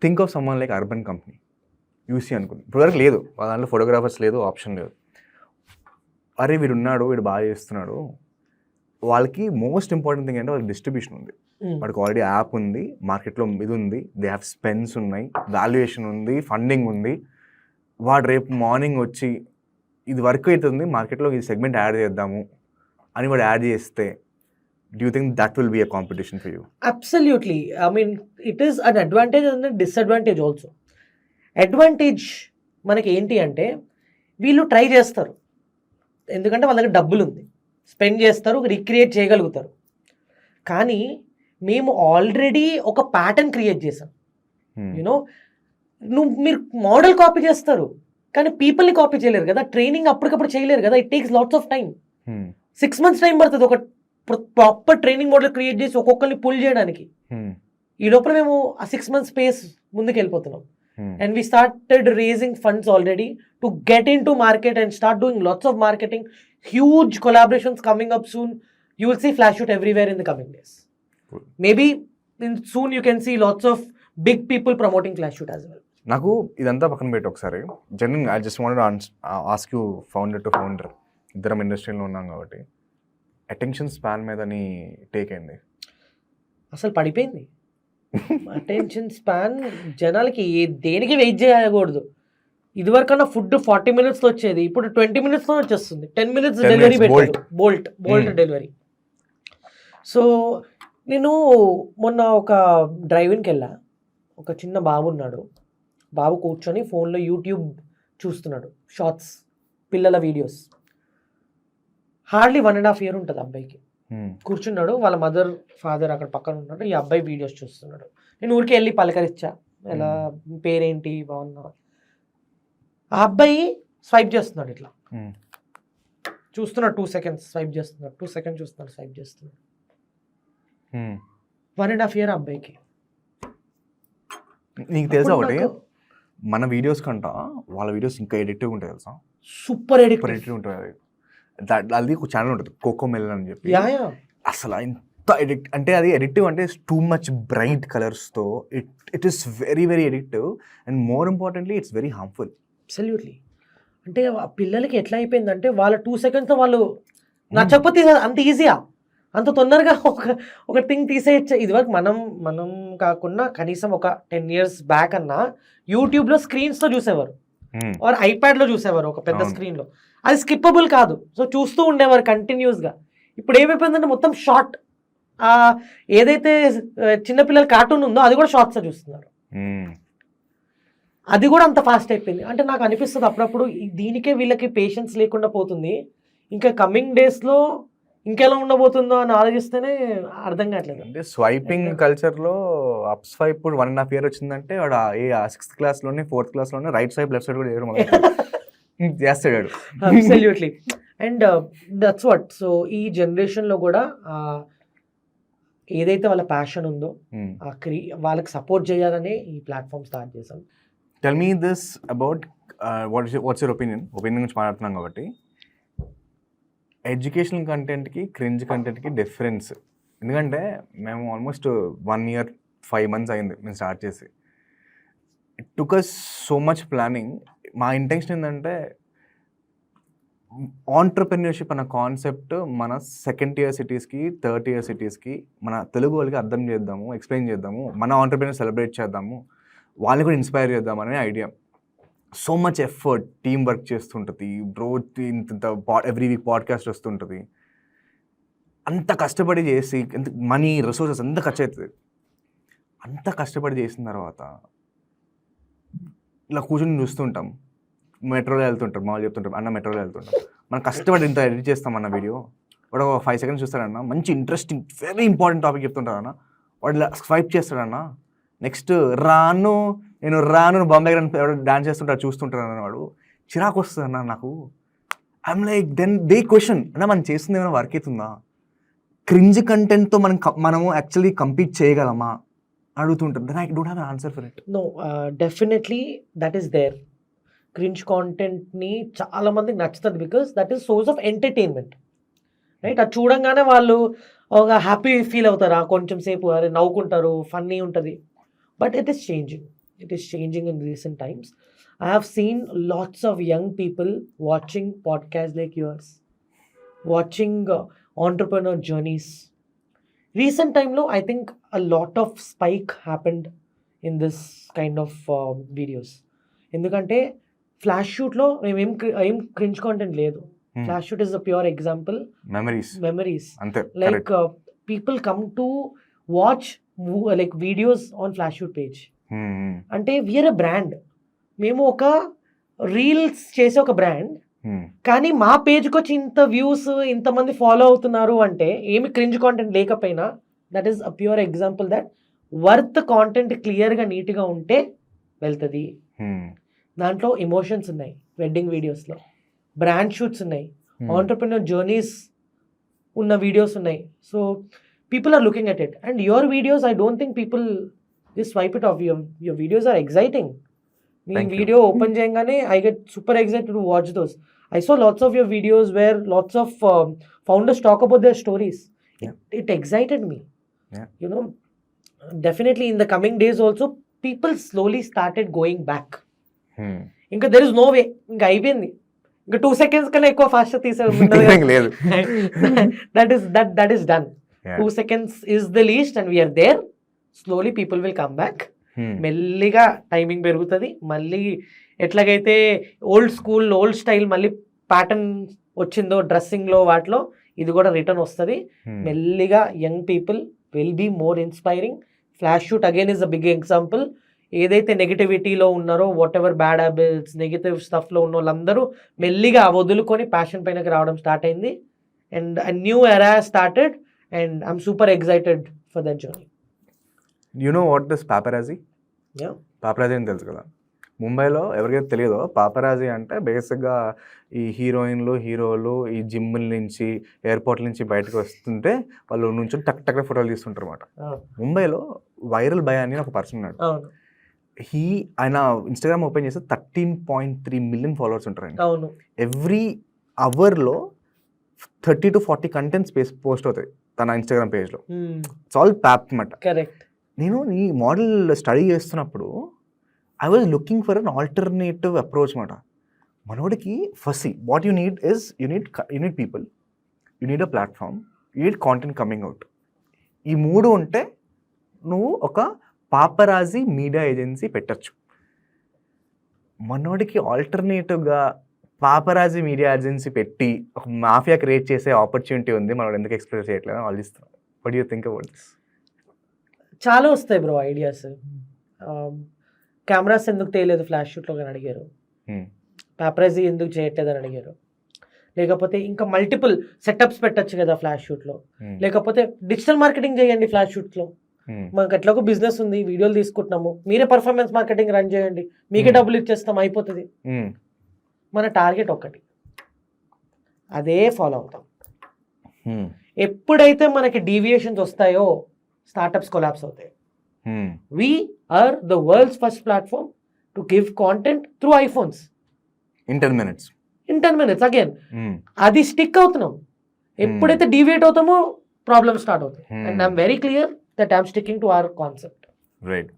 Think of someone like Urban Company, UC అనుకుందాం. ఇప్పుడు వరకు లేదు వాళ్ళ దాంట్లో, ఫోటోగ్రాఫర్స్ లేదు, ఆప్షన్ లేదు. అరే వీడు ఉన్నాడు, వీడు బాగా చేస్తున్నాడు. వాళ్ళకి మోస్ట్ ఇంపార్టెంట్ థింగ్ అంటే వాళ్ళకి డిస్ట్రిబ్యూషన్ ఉంది, వాడికి ఆల్రెడీ యాప్ ఉంది, మార్కెట్లో ఇది ఉంది, దే హ్యావ్ స్పెన్స్ ఉన్నాయి, వాల్యుయేషన్ ఉంది, ఫండింగ్ ఉంది. వాడు రేపు మార్నింగ్ వచ్చి ఇది వర్క్ అవుతుంది, మార్కెట్లో ఈ సెగ్మెంట్ యాడ్ చేద్దాము అని వాడు యాడ్ చేస్తే, do you think that will be a competition for you? Absolutely. I mean, it is an advantage and a disadvantage also. Advantage మనకి ఏంటి అంటే వీళ్ళు ట్రై చేస్తారు, ఎందుకంటే వాళ్ళ దగ్గర డబ్బులు ఉంది, స్పెండ్ చేస్తారు, రిక్రియేట్ చేయగలుగుతారు. కానీ మేము ఆల్రెడీ ఒక ప్యాటర్న్ క్రియేట్ చేసాం. యూనో, మీరు మోడల్ కాపీ చేస్తారు కానీ పీపుల్ని కాపీ చేయలేరు కదా, ట్రైనింగ్ అప్పటికప్పుడు చేయలేరు కదా, it takes lots of time. 6 months time పడుతుంది ఒక ప్రాపర్ ట్రైనింగ్ మోడల్ క్రియేట్ చేసి ఒక్కొక్కరిని పుల్ చేయడానికి. ఈ లోపల మేము ఆ 6 months స్పేస్ ముందుకు వెళ్ళిపోతున్నాం. And we started raising funds already to get in to market and start doing lots of marketing. Huge collaborations coming up soon. You will see Flashoot everywhere in the coming days. Cool. Maybe soon you can see lots of big people promoting Flashoot as well. నాకు ఇదంతా పక్కన పెట్టి ఒకసారి general I just wanted ask you founder to founder, ఇద్దరం ఇండస్ట్రీలో ఉన్నాం కాబట్టి attention span మీద నీ టేక్ అయింది. అసలు పడిపోయింది అటెన్షన్ స్పాన్. జనాలకి దేనికి వెయిట్ చేయకూడదు. ఇదివరకన్నా ఫుడ్ 40 minutesలో వచ్చేది, ఇప్పుడు 20 minutesలో వచ్చేస్తుంది. 10 minutes 10 డెలివరీ minutes, పెట్టారు. Bolt delivery. సో నేను మొన్న ఒక డ్రైవింగ్కి వెళ్ళా. ఒక చిన్న బాబు ఉన్నాడు. బాబు కూర్చొని ఫోన్లో యూట్యూబ్ చూస్తున్నాడు, షార్ట్స్, పిల్లల వీడియోస్. హార్డ్లీ 1.5 years ఉంటుంది అబ్బాయికి. కూర్చున్నాడు, వాళ్ళ మదర్ ఫాదర్ అక్కడ పక్కన ఉన్నాడు. ఈ అబ్బాయి వీడియోస్ చూస్తున్నాడు. నేను ఊరికి వెళ్ళి పలకరించా, ఎలా పేరేంటి బాగున్నా. ఆ అబ్బాయి స్వైప్ చేస్తున్నాడు, ఇట్లా చూస్తున్నాడు. 2 seconds స్వైప్ చేస్తున్నాడు, 2 seconds చూస్తున్నాడు, స్వైప్ చేస్తున్నాడు. 1.5 years అబ్బాయికి. నీకు తెలుసా ఒకటి, మన వీడియోస్ కంట వాళ్ళ వీడియోస్ ఇంకా ఎడిక్టివ్ ఉంటాయి తెలుసా? సూపర్ ఎడిక్టివ్ ఉంటుంది. అది ఒక ఛానల్ ఉంటుంది కోకోమెలన్ అని చెప్పి. అసలు ఎంత ఎడిక్ట్ అంటే, అది ఎడిక్టివ్ అంటే టూ మచ్ బ్రైట్ కలర్స్తో it is very very addictive and more importantly it's very harmful. Absolutely. అంటే ఆ పిల్లలకి ఎట్లా అయిపోయిందంటే వాళ్ళ 2 seconds వాళ్ళు నచ్చకపోతే అంత ఈజీయా, అంత తొందరగా ఒక థింగ్ తీసేయచ్చు. ఇదివరకు మనం కాకుండా కనీసం ఒక 10 years బ్యాక్ అన్నా యూట్యూబ్లో స్క్రీన్స్తో చూసేవారు, ఆర్ ఐప్యాడ్లో చూసేవారు ఒక పెద్ద స్క్రీన్లో. అది స్కిప్పబుల్ కాదు, సో చూస్తూ ఉండేవారు కంటిన్యూస్గా. ఇప్పుడు ఏమైపోయిందంటే మొత్తం షార్ట్, ఏదైతే చిన్నపిల్లల కార్టూన్ ఉందో అది కూడా షార్ట్స్లో చూస్తున్నారు. అది కూడా అంత ఫాస్ట్ అయిపోయింది. అంటే నాకు అనిపిస్తుంది అప్పుడప్పుడు దీనికే వీళ్ళకి పేషెన్స్ లేకుండా పోతుంది. ఇంకా కమింగ్ డేస్లో ఇంకెలా ఉండబోతుందో అని ఆలోచిస్తేనే అర్థం కావట్లేదు. అంటే స్వైపింగ్ కల్చర్లో అప్ స్వైప్ ఇప్పుడు 1.5 years వచ్చిందంటే వాడు 6th classలోనే 4th classలోనే రైట్ సైడ్ లెఫ్ట్ సైడ్ కూడా చేస్తాడు. Absolutely. And that's what. So ఈ జనరేషన్లో కూడా ఏదైతే వాళ్ళ ప్యాషన్ ఉందో వాళ్ళకి సపోర్ట్ చేయాలనే ఈ ప్లాట్ఫామ్ స్టార్ట్ చేశాం. Tell me this about what's your opinion గురించి మాట్లాడుతున్నాం కాబట్టి, ఎడ్యుకేషనల్ కంటెంట్కి క్రింజ్ కంటెంట్కి డిఫరెన్స్. ఎందుకంటే మేము ఆల్మోస్ట్ 1 year 5 months అయింది మేము స్టార్ట్ చేసి. It took us so much planning. మా ఇంటెన్షన్ ఏంటంటే ఆంటర్ప్రెన్యూర్షిప్ అన్న కాన్సెప్ట్ మన 2nd tier సిటీస్కి 3rd tier సిటీస్కి మన తెలుగు వాళ్ళకి అర్థం చేద్దాము, ఎక్స్ప్లెయిన్ చేద్దాము, మన ఆంటర్ప్రెన్యూర్ సెలబ్రేట్ చేద్దాము, వాళ్ళని కూడా ఇన్స్పైర్ చేద్దామనే idea. So much effort, team work చేస్తుంటుంది, రోజు ఇంత ఎవ్రీ వీక్ పాడ్కాస్ట్ వస్తుంటుంది. అంత కష్టపడి చేసి మనీ రిసోర్సెస్ అంత ఖర్చు అవుతుంది. అంత కష్టపడి చేసిన తర్వాత ఇలా కూర్చొని చూస్తుంటాం, మెట్రోలో వెళ్తుంటాం, మామూలు చెప్తుంటాం అన్న మెట్రోలో వెళ్తుంటాం, మనం కష్టపడి ఇంత ఎడిట్ చేస్తాం అన్న వీడియో. వాడు ఒక 5 seconds చూస్తాడన్న, మంచి ఇంట్రెస్టింగ్ వెరీ ఇంపార్టెంట్ టాపిక్ చెప్తుంటారన్న, వాడు ఇలా స్వైప్ చేస్తాడన్న. నెక్స్ట్ నేను రాను బాంబే డాన్స్ చేస్తుంటా చూస్తుంటాను అన్న, వాడు చిరాకు వస్తుంది అన్న నాకు. I'm like then they question అన్న, మనం చేస్తుంది ఏమైనా వర్క్ అవుతుందా? క్రింజ్ కంటెంట్తో మనము యాక్చువల్లీ కంపీట్ చేయగలమా అడుగుతుంటారు. Then I don't have an answer for it. No, definitely that is there. Cringe కాంటెంట్ని చాలా మందికి నచ్చుతుంది because that is source of entertainment, right? అది చూడంగానే వాళ్ళు ఒక హ్యాపీ ఫీల్ అవుతారు, కొంచెం సేపు అరే నవ్వుకుంటారు, ఫన్నీ ఉంటుంది. But it is changing in recent times. I have seen lots of young people watching podcasts like yours, watching entrepreneur journeys. Recent time lo I think a lot of spike happened in this kind of videos. ఎందుకంటే flash షూట్లో ఏం cringe content లేదు. Flash Shoot is a pure example. Memories అంతే. Like people come to watch like videos on flash shoot page. అంటే we are a brand. మేము ఒక reels చేసే ఒక brand, కానీ మా పేజ్కి వచ్చి ఇంత వ్యూస్, ఇంతమంది ఫాలో అవుతున్నారు అంటే ఏమి క్రింజ్ కాంటెంట్ లేకపోయినా that is a pure example that worth content క్లియర్గా నీట్గా ఉంటే వెళ్తుంది. దాంట్లో ఎమోషన్స్ ఉన్నాయి, వెడ్డింగ్ వీడియోస్లో బ్రాండ్ షూట్స్ ఉన్నాయి, ఆంటర్ప్రెన్యూర్ జర్నీస్ ఉన్న వీడియోస్ ఉన్నాయి. So people are looking at it, and your videos I don't think people just swipe it off. Your videos are exciting. Me video open cheyangane I get super excited to watch those. I saw lots of your videos where lots of founders talk about their stories. It excited me. You know, definitely in the coming days also people slowly started going back. ఇంకా there is no way, ఇంకా అయిపోయింది. ఇంకా 2 seconds కన్నా ఎక్కువ fast లేదు. That is done. 2 seconds is the least and we are there. Slowly people will come back. మెల్లిగా timing పెరుగుతుంది. మళ్ళీ ఎట్లాగైతే ఓల్డ్ స్కూల్ ఓల్డ్ స్టైల్ మళ్ళీ ప్యాటర్న్ వచ్చిందో డ్రెస్సింగ్లో వాటిలో ఇది కూడా రిటర్న్ వస్తుంది. మెల్లిగా young people will be more inspiring. Flash shoot again is a big example. ఏదైతే నెగిటివిటీలో ఉన్నారో, whatever bad habits negative స్టఫ్లో ఉన్న వాళ్ళందరూ మెల్లిగా వదులుకొని ప్యాషన్ పైనకి రావడం స్టార్ట్ అయింది. And a new era started and I'm super excited for that journey. You know what this paparazzi? Paparazzi అని తెలుసు కదా. ముంబైలో ఎవరికైతే తెలియదో, పాపరాజీ అంటే బేసిక్గా ఈ హీరోయిన్లు హీరోలు ఈ జిమ్ల నుంచి ఎయిర్పోర్ట్ల నుంచి బయటకు వస్తుంటే వాళ్ళు నుంచి టక్ టక్ ఫోటోలు తీస్తుంటారు అనమాట. ముంబైలో వైరల్ బై అని ఒక పర్సన్ ఉన్నాడు. ఆయన ఇన్స్టాగ్రామ్ ఓపెన్ చేస్తే 13.3 million ఫాలోవర్స్ ఉంటారు. ఎవ్రీ అవర్లో 30 to 40 కంటెంట్స్ పోస్ట్ అవుతాయి తన ఇన్స్టాగ్రామ్ పేజ్లో. ఇట్స్ ఆల్ ప్యాప్ అనమాట. నేను ఈ మోడల్ స్టడీ చేస్తున్నప్పుడు I was looking for an alternative approach మాట. మనోడికి first what you need is you need people, you need a platform, you need content coming out. ఈ 3 ఉంటే నువ్వు ఒక పాపరాజీ మీడియా ఏజెన్సీ పెట్టచ్చు. మనోడికి ఆల్టర్నేటివ్గా పాపరాజీ మీడియా ఏజెన్సీ పెట్టి ఒక మాఫియా క్రియేట్ చేసే ఆపర్చునిటీ ఉంది. మనోడు ఎందుకు ఎక్స్ప్లోర్ చేయట్లేదు అని ఆలోచిస్తున్నాను. What you think about this? చాలా వస్తాయి బ్రో ఐడియాస్. కెమెరాస్ ఎందుకు తేలేదు ఫ్లాష్ షూట్లో అని అడిగారు. పాపరాజీ ఎందుకు చేయట్లేదు అని అడిగారు. లేకపోతే ఇంకా మల్టిపుల్ సెటప్స్ పెట్టచ్చు కదా ఫ్లాష్ షూట్లో. లేకపోతే డిజిటల్ మార్కెటింగ్ చేయండి ఫ్లాష్ షూట్లో. మనకు ఎట్లా ఒక బిజినెస్ ఉంది, వీడియోలు తీసుకుంటున్నాము, మీరే పర్ఫార్మెన్స్ మార్కెటింగ్ రన్ చేయండి, మీకే డబ్బులు ఇచ్చేస్తాం, అయిపోతుంది. మన టార్గెట్ ఒక్కటి, అదే ఫాలో అవుతాం. ఎప్పుడైతే మనకి డీవియేషన్స్ వస్తాయో స్టార్టప్స్ కొలాప్స్ అవుతాయి. We are the world's first platform to give content through iPhones. In 10 minutes. In 10 minutes again. అది స్టిక్ అవుతున్నాం. ఎప్పుడైతే డీవియేట్ అవుతామో ప్రాబ్లమ్ స్టార్ట్ అవుతాయి. And I'm very clear that I'm sticking to our concept. Right.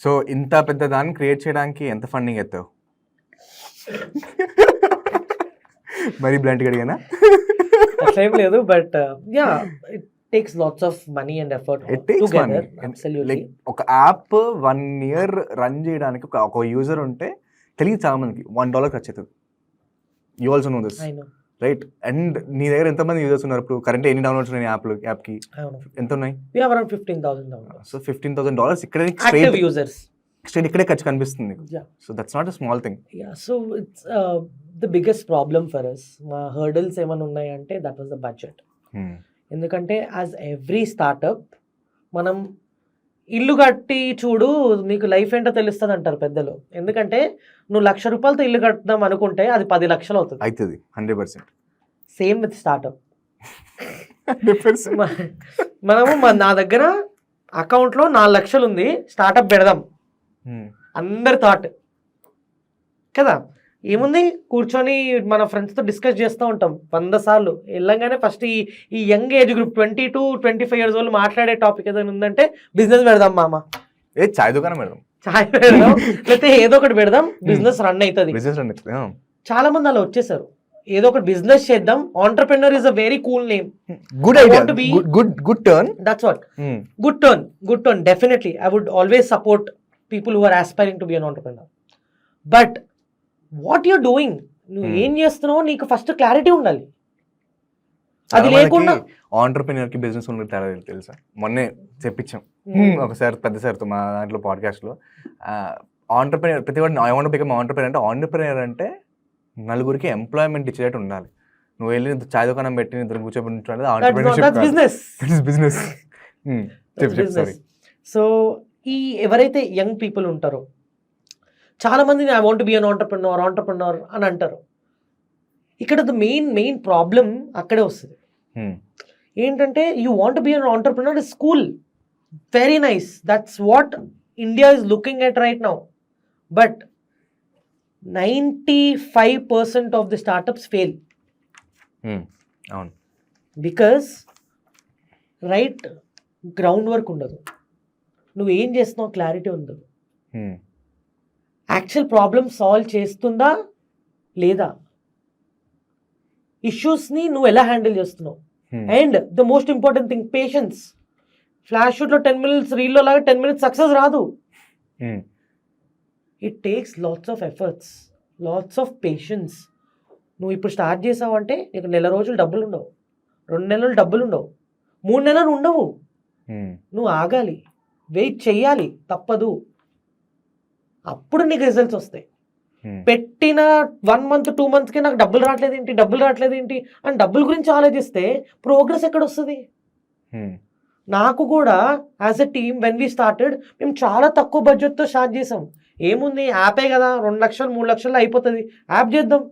So ఇంత పెద్ద దాన్ని create చేయడానికి ఎంత ఫండింగ్ ఎత్తావు? మరి బ్లంట్గా అడిగానా? అట్లా ఏం లేదు, but yeah it takes lots of money and effort together. Absolutely. ఒక యాప్ 1 year రన్ చేయడానికి ఒక యూజర్ ఉంటే తెలియదు చాలా మందికి $1 ఖర్చు అవుతుంది. You also know this, right? And నీ దగ్గర ఎంతమంది యూజర్స్ ఉన్నారు ఇప్పుడు? కరెంట్ ఎన్ని డౌన్లోడ్స్ ఉన్నాయి యాప్కి? ఎంత ఉన్నాయి? We have around 15,000 downloads. So $15,000 ఇక్కడే active users. స్ట్రైట్ ఇక్కడే ఖర్చు కనిపిస్తుంది. So that's not a small thing. So it's the biggest problem for us. మా హర్డల్స్ ఏమైనా ఉన్నాయంటే దట్ వాస్ ద బడ్జెట్. ఎందుకంటే యాజ్ ఎవ్రీ స్టార్టప్ మనం ఇల్లు కట్టి చూడు నీకు లైఫ్ ఏంటో తెలుస్తుంది అంటారు పెద్దలు. ఎందుకంటే నువ్వు ₹1,00,000 ఇల్లు కట్టుదాం అనుకుంటే అది 10 లక్షలు అవుతుంది. 100%. Same with startup. మనము నా దగ్గర అకౌంట్లో 4 లక్షలు ఉంది, స్టార్టప్ పెడదాం అందరి థాట్ కదా. ఏముంది, కూర్చొని మన ఫ్రెండ్స్తో డిస్కస్ చేస్తూ ఉంటాం 100 సార్లు. వెళ్ళంగానే ఫస్ట్ ఈ young age group 20 to 25 years వాళ్ళు మాట్లాడే టాపిక్ ఏదైనా ఉందంటే బిజినెస్ పెడదాం మామ, చాయ్ దుకాణం పెడదాం, చాయ్ పెడదాం, లేకపోతే ఏదో ఒకటి పెడదాం, బిజినెస్ రన్ అవుతుంది. చాలా మంది అలా వచ్చేసారు, ఏదో ఒకటి బిజినెస్ చేద్దాం. Entrepreneur is a very cool name. Good idea, good turn. That's what, good turn. Definitely I would always support people who are aspiring to be an entrepreneur. But what you're doing, నువ్వు ఏం చేస్తున్నావో నీకు first clarity ఉండాలి. అది లేకుండా entrepreneur కి business ఉన్న తేడా తెలుసా? మొన్నే చెప్పించాం ఒకసారి పెద్ద సార్తో మా దాంట్లో పాడ్కాస్ట్లో. ఆంటర్‌ప్రెన్యూర్ ప్రతి వాడు I want to become entrepreneur అంటే, ఆంటర్‌ప్రెన్యూర్ అంటే నలుగురికి ఎంప్లాయ్మెంట్ ఇచ్చేటట్టు ఉండాలి. నువ్వు వెళ్ళి చాయ్ దుకాణం పెట్టి ఇద్దరు కూర్చోబెట్టి బిజినెస్. సో ఈ ఎవరైతే యంగ్ పీపుల్ ఉంటారో చాలా మందిని I want be an entrepreneur అని అంటారు. ఇక్కడ ద మెయిన్ ప్రాబ్లం అక్కడే వస్తుంది. ఏంటంటే you want be an entrepreneur is cool, very nice, that's what India is looking at right now. But 95% of the startups fail. Because right ground work ఉండదు, నువ్వు ఏం చేస్తున్నావు క్లారిటీ ఉంది, యాక్చువల్ ప్రాబ్లమ్ సాల్వ్ చేస్తుందా లేదా, ఇష్యూస్ని నువ్వు ఎలా హ్యాండిల్ చేస్తున్నావు, and the most important thing patience. Flash షూట్లో 10 minutes, రీల్లో లాగా 10 minutes సక్సెస్ రాదు. It takes lots of efforts, lots of patience. నువ్వు ఇప్పుడు స్టార్ట్ చేసావు అంటే నీకు 1 రోజులు డబ్బులు ఉండవు, 2 నెలలు డబ్బులు ఉండవు, 3 నెలలు ఉండవు. నువ్వు ఆగాలి, వెయిట్ చెయ్యాలి, తప్పదు. అప్పుడు నీకు రిజల్ట్స్ వస్తాయి. పెట్టిన 1 month 2 monthsకే నాకు డబ్బులు రావట్లేదు ఏంటి అని డబ్బుల గురించి ఆలోచిస్తే ప్రోగ్రెస్ ఎక్కడ వస్తుంది? నాకు కూడా as a team when we started, మేము చాలా తక్కువ బడ్జెట్తో స్టార్ట్ చేసాం. ఏముంది, యాపే కదా, 2 లక్షలు 3 లక్షలు అయిపోతుంది, యాప్ చేద్దాం.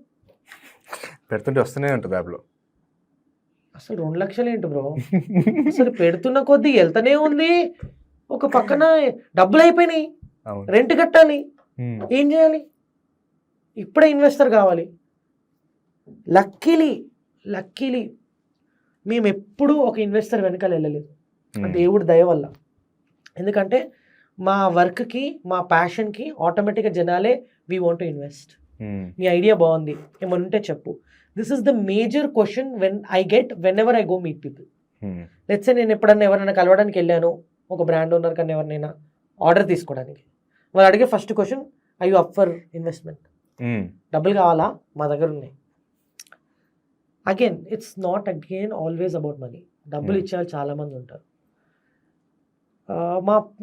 పెడుతుంటే వస్తూనే ఉంటుంది యాప్లో. అసలు 2 లక్షలు ఏంటి బ్రో, అసలు పెడుతున్న కొద్దీ వెళ్తూనే ఉంది. ఒక పక్కన డబ్బులు అయిపోయినాయి, రెంట్ కట్టాలి, ఏం చేయాలి? ఇప్పుడే ఇన్వెస్టర్ కావాలి. లక్కీలీ మేము ఎప్పుడూ ఒక ఇన్వెస్టర్ వెనకాల వెళ్ళలేదు, దేవుడి దయ వల్ల. ఎందుకంటే మా వర్క్కి, మా ప్యాషన్కి ఆటోమేటిక్గా జనాలే వీ వాంట్ టు ఇన్వెస్ట్. నీ ఐడియా బాగుంది, ఏమన్నా ఉంటే చెప్పు. This is the major question when ever I go meet people. Let's say నేను ఎప్పుడన్నా ఎవరైనా కలవడానికి వెళ్ళాను, ఒక బ్రాండ్ ఓనర్ కన్నా ఎవరినైనా ఆర్డర్ తీసుకోవడానికి, వాళ్ళు అడిగే first question, I you up for investment? డబ్బులు కావాలా? మా దగ్గర ఉన్నాయి. Again it's not always about money. డబ్బులు ఇచ్చేవాళ్ళు చాలామంది ఉంటారు.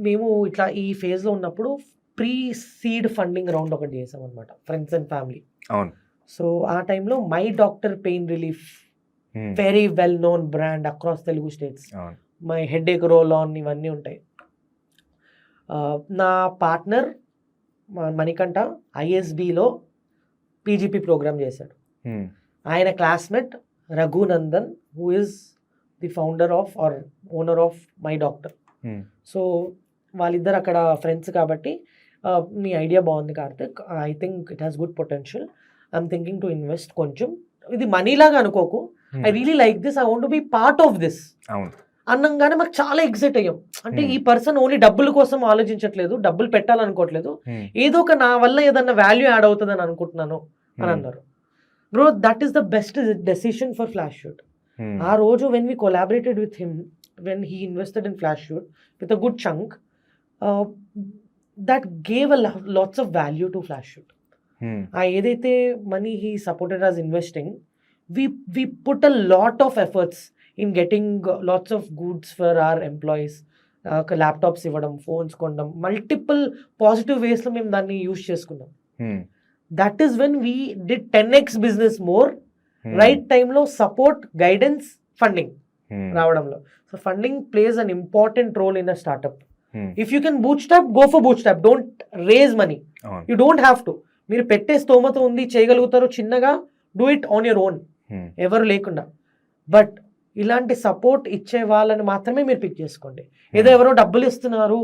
మేము ఇట్లా ఈ ఫేజ్లో ఉన్నప్పుడు ప్రీ సీడ్ ఫండింగ్ రౌండ్ ఒకటి చేసాం అనమాట, ఫ్రెండ్స్ అండ్ ఫ్యామిలీ. సో ఆ టైంలో my doctor pain relief, very well known brand across Telugu states. My headache roll on ఇవన్నీ ఉంటాయి. నా పార్ట్నర్ మణికంఠ ఐఎస్బిలో పీజీపీ ప్రోగ్రామ్ చేశాడు. ఆయన classmate Raghunandan, who is the founder of our owner of my doctor. So వాళ్ళిద్దరు అక్కడ ఫ్రెండ్స్ కాబట్టి, మీ ఐడియా బాగుంది Karthik, I think it has good potential, I'm thinking to invest. కొంచెం ఇది మనీలాగా అనుకోకు, I really like this, I want to be part of this అన్నంగానే మాకు చాలా ఎగ్జైట్ అయ్యాం. అంటే ఈ పర్సన్ ఓన్లీ డబ్బుల కోసం ఆలోచించట్లేదు, డబ్బులు పెట్టాలనుకోవట్లేదు, ఏదో ఒక నా వల్ల ఏదన్నా వాల్యూ యాడ్ అవుతుందని అనుకుంటున్నాను అని అన్నారు. Bro, that is the best decision for flash shoot. ఆ రోజు when we collaborated with him, when he invested in Flash Shoot with a good chunk, that gave lots of value to Flash Shoot. ఏదైతే money he supported us investing, we put a lot of efforts in getting lots of goods for our employees. Laptops ఇవ్వడం, phones కొనడం, multiple positive వేస్లో మేము దాన్ని use చేసుకున్నాం. That is when we did 10x business more. Right టైంలో support, guidance, funding రావడంలో. So funding plays an important role in a startup. If you can bootstrap, go for bootstrap, don't raise money. You don't have to. మీరు పెట్టే స్తోమత ఉంది, చేయగలుగుతారు, చిన్నగా do it on your own, ఎవరు లేకుండా. But ఇలాంటి support ఇచ్చే వాళ్ళని మాత్రమే మీరు పిక్ చేసుకోండి. ఏదో ఎవరో డబ్బులు ఇస్తున్నారు,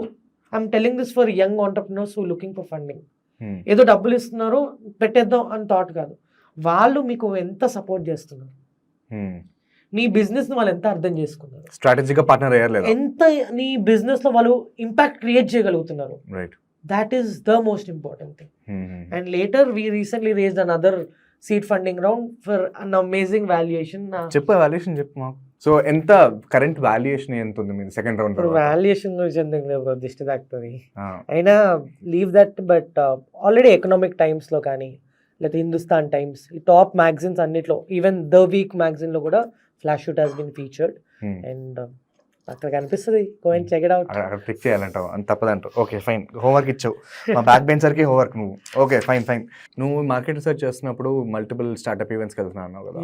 I'm telling this for young entrepreneurs who looking for funding. ఏదో డబ్బులు ఇస్తున్నారు పెట్టేద్దాం అని థాట్ కాదు. వాళ్ళు మీకు ఎంత సపోర్ట్ చేస్తున్నారు, నీ బిజినెస్ ని వాళ్ళు ఎంత అర్థం చేసుకున్నారు, స్ట్రాటజిక్ పార్ట్నర్ అయ్యారు, ఎంత నీ బిజినెస్ లో వాళ్ళు ఇంపాక్ట్ క్రియేట్ చేయగలుగుతున్నారు. That is the most important thing. And later we recently raised another seed funding round for an amazing valuation. చెప్పు వాల్యుయేషన్ చెప్పు మాకు. సో ఎంత కరెంట్ వాల్యుయేషన్ ఎంత ఉంది మీది సెకండ్ రౌండ్? వాల్యుయేషన్ గురించి ఎందుకు లేదు బ్రో, దిష్టి తాకుతుంది అయినా, leave that. But already Economic Times లో కానీ, లేకపోతే హిందుస్థాన్ టైమ్స్, ఈ టాప్ మ్యాగజైన్స్ అన్నిట్లో, ఈవెన్ ద వీక్ మ్యాగజైన్ లో కూడా Flash Shoot has been featured. And అక్కడ కనిపిస్తుంది, go and check it out. అక్కడ క్లిక్ చేయాలంటావు, అంత తప్పదంటావు. ఓకే ఫైన్, హోంవర్క్ ఇచ్చావు మా బ్యాక్ బెంచర్కి హోంవర్క్ నువ్వు. Okay fine. నువ్వు మార్కెట్ రీసెర్చ్ చేస్తున్నప్పుడు మల్టిపుల్ స్టార్ట్అప్ ఈవెంట్స్కి వెళ్తున్నావు కదా,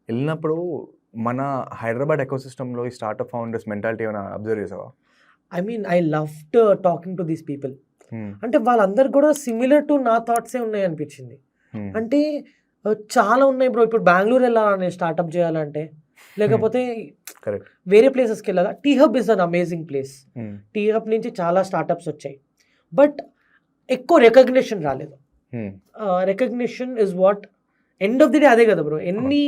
వెళ్ళినప్పుడు మన హైదరాబాద్ ఎకోసిస్టంలో ఈ స్టార్ట్అప్ ఫౌండర్స్ మెంటాలిటీ ఏమైనా అబ్జర్వ్ చేసావా? I mean I loved talking to these people. అంటే వాళ్ళందరూ కూడా సిమిలర్ టు నా థాట్సే ఉన్నాయి అనిపించింది. అంటే చాలా ఉన్నాయి బ్రో. ఇప్పుడు బెంగళూరు వెళ్ళాలని స్టార్ట్అప్ చేయాలంటే, లేకపోతే వేరే ప్లేసెస్కి వెళ్ళాలా. T Hub is an amazing place. T Hub నుంచి చాలా స్టార్ట్అప్స్ వచ్చాయి, బట్ ఎక్కువ రికగ్నిషన్ రాలేదు. Recognition is what end of the day అదే కదా బ్రో. ఎన్ని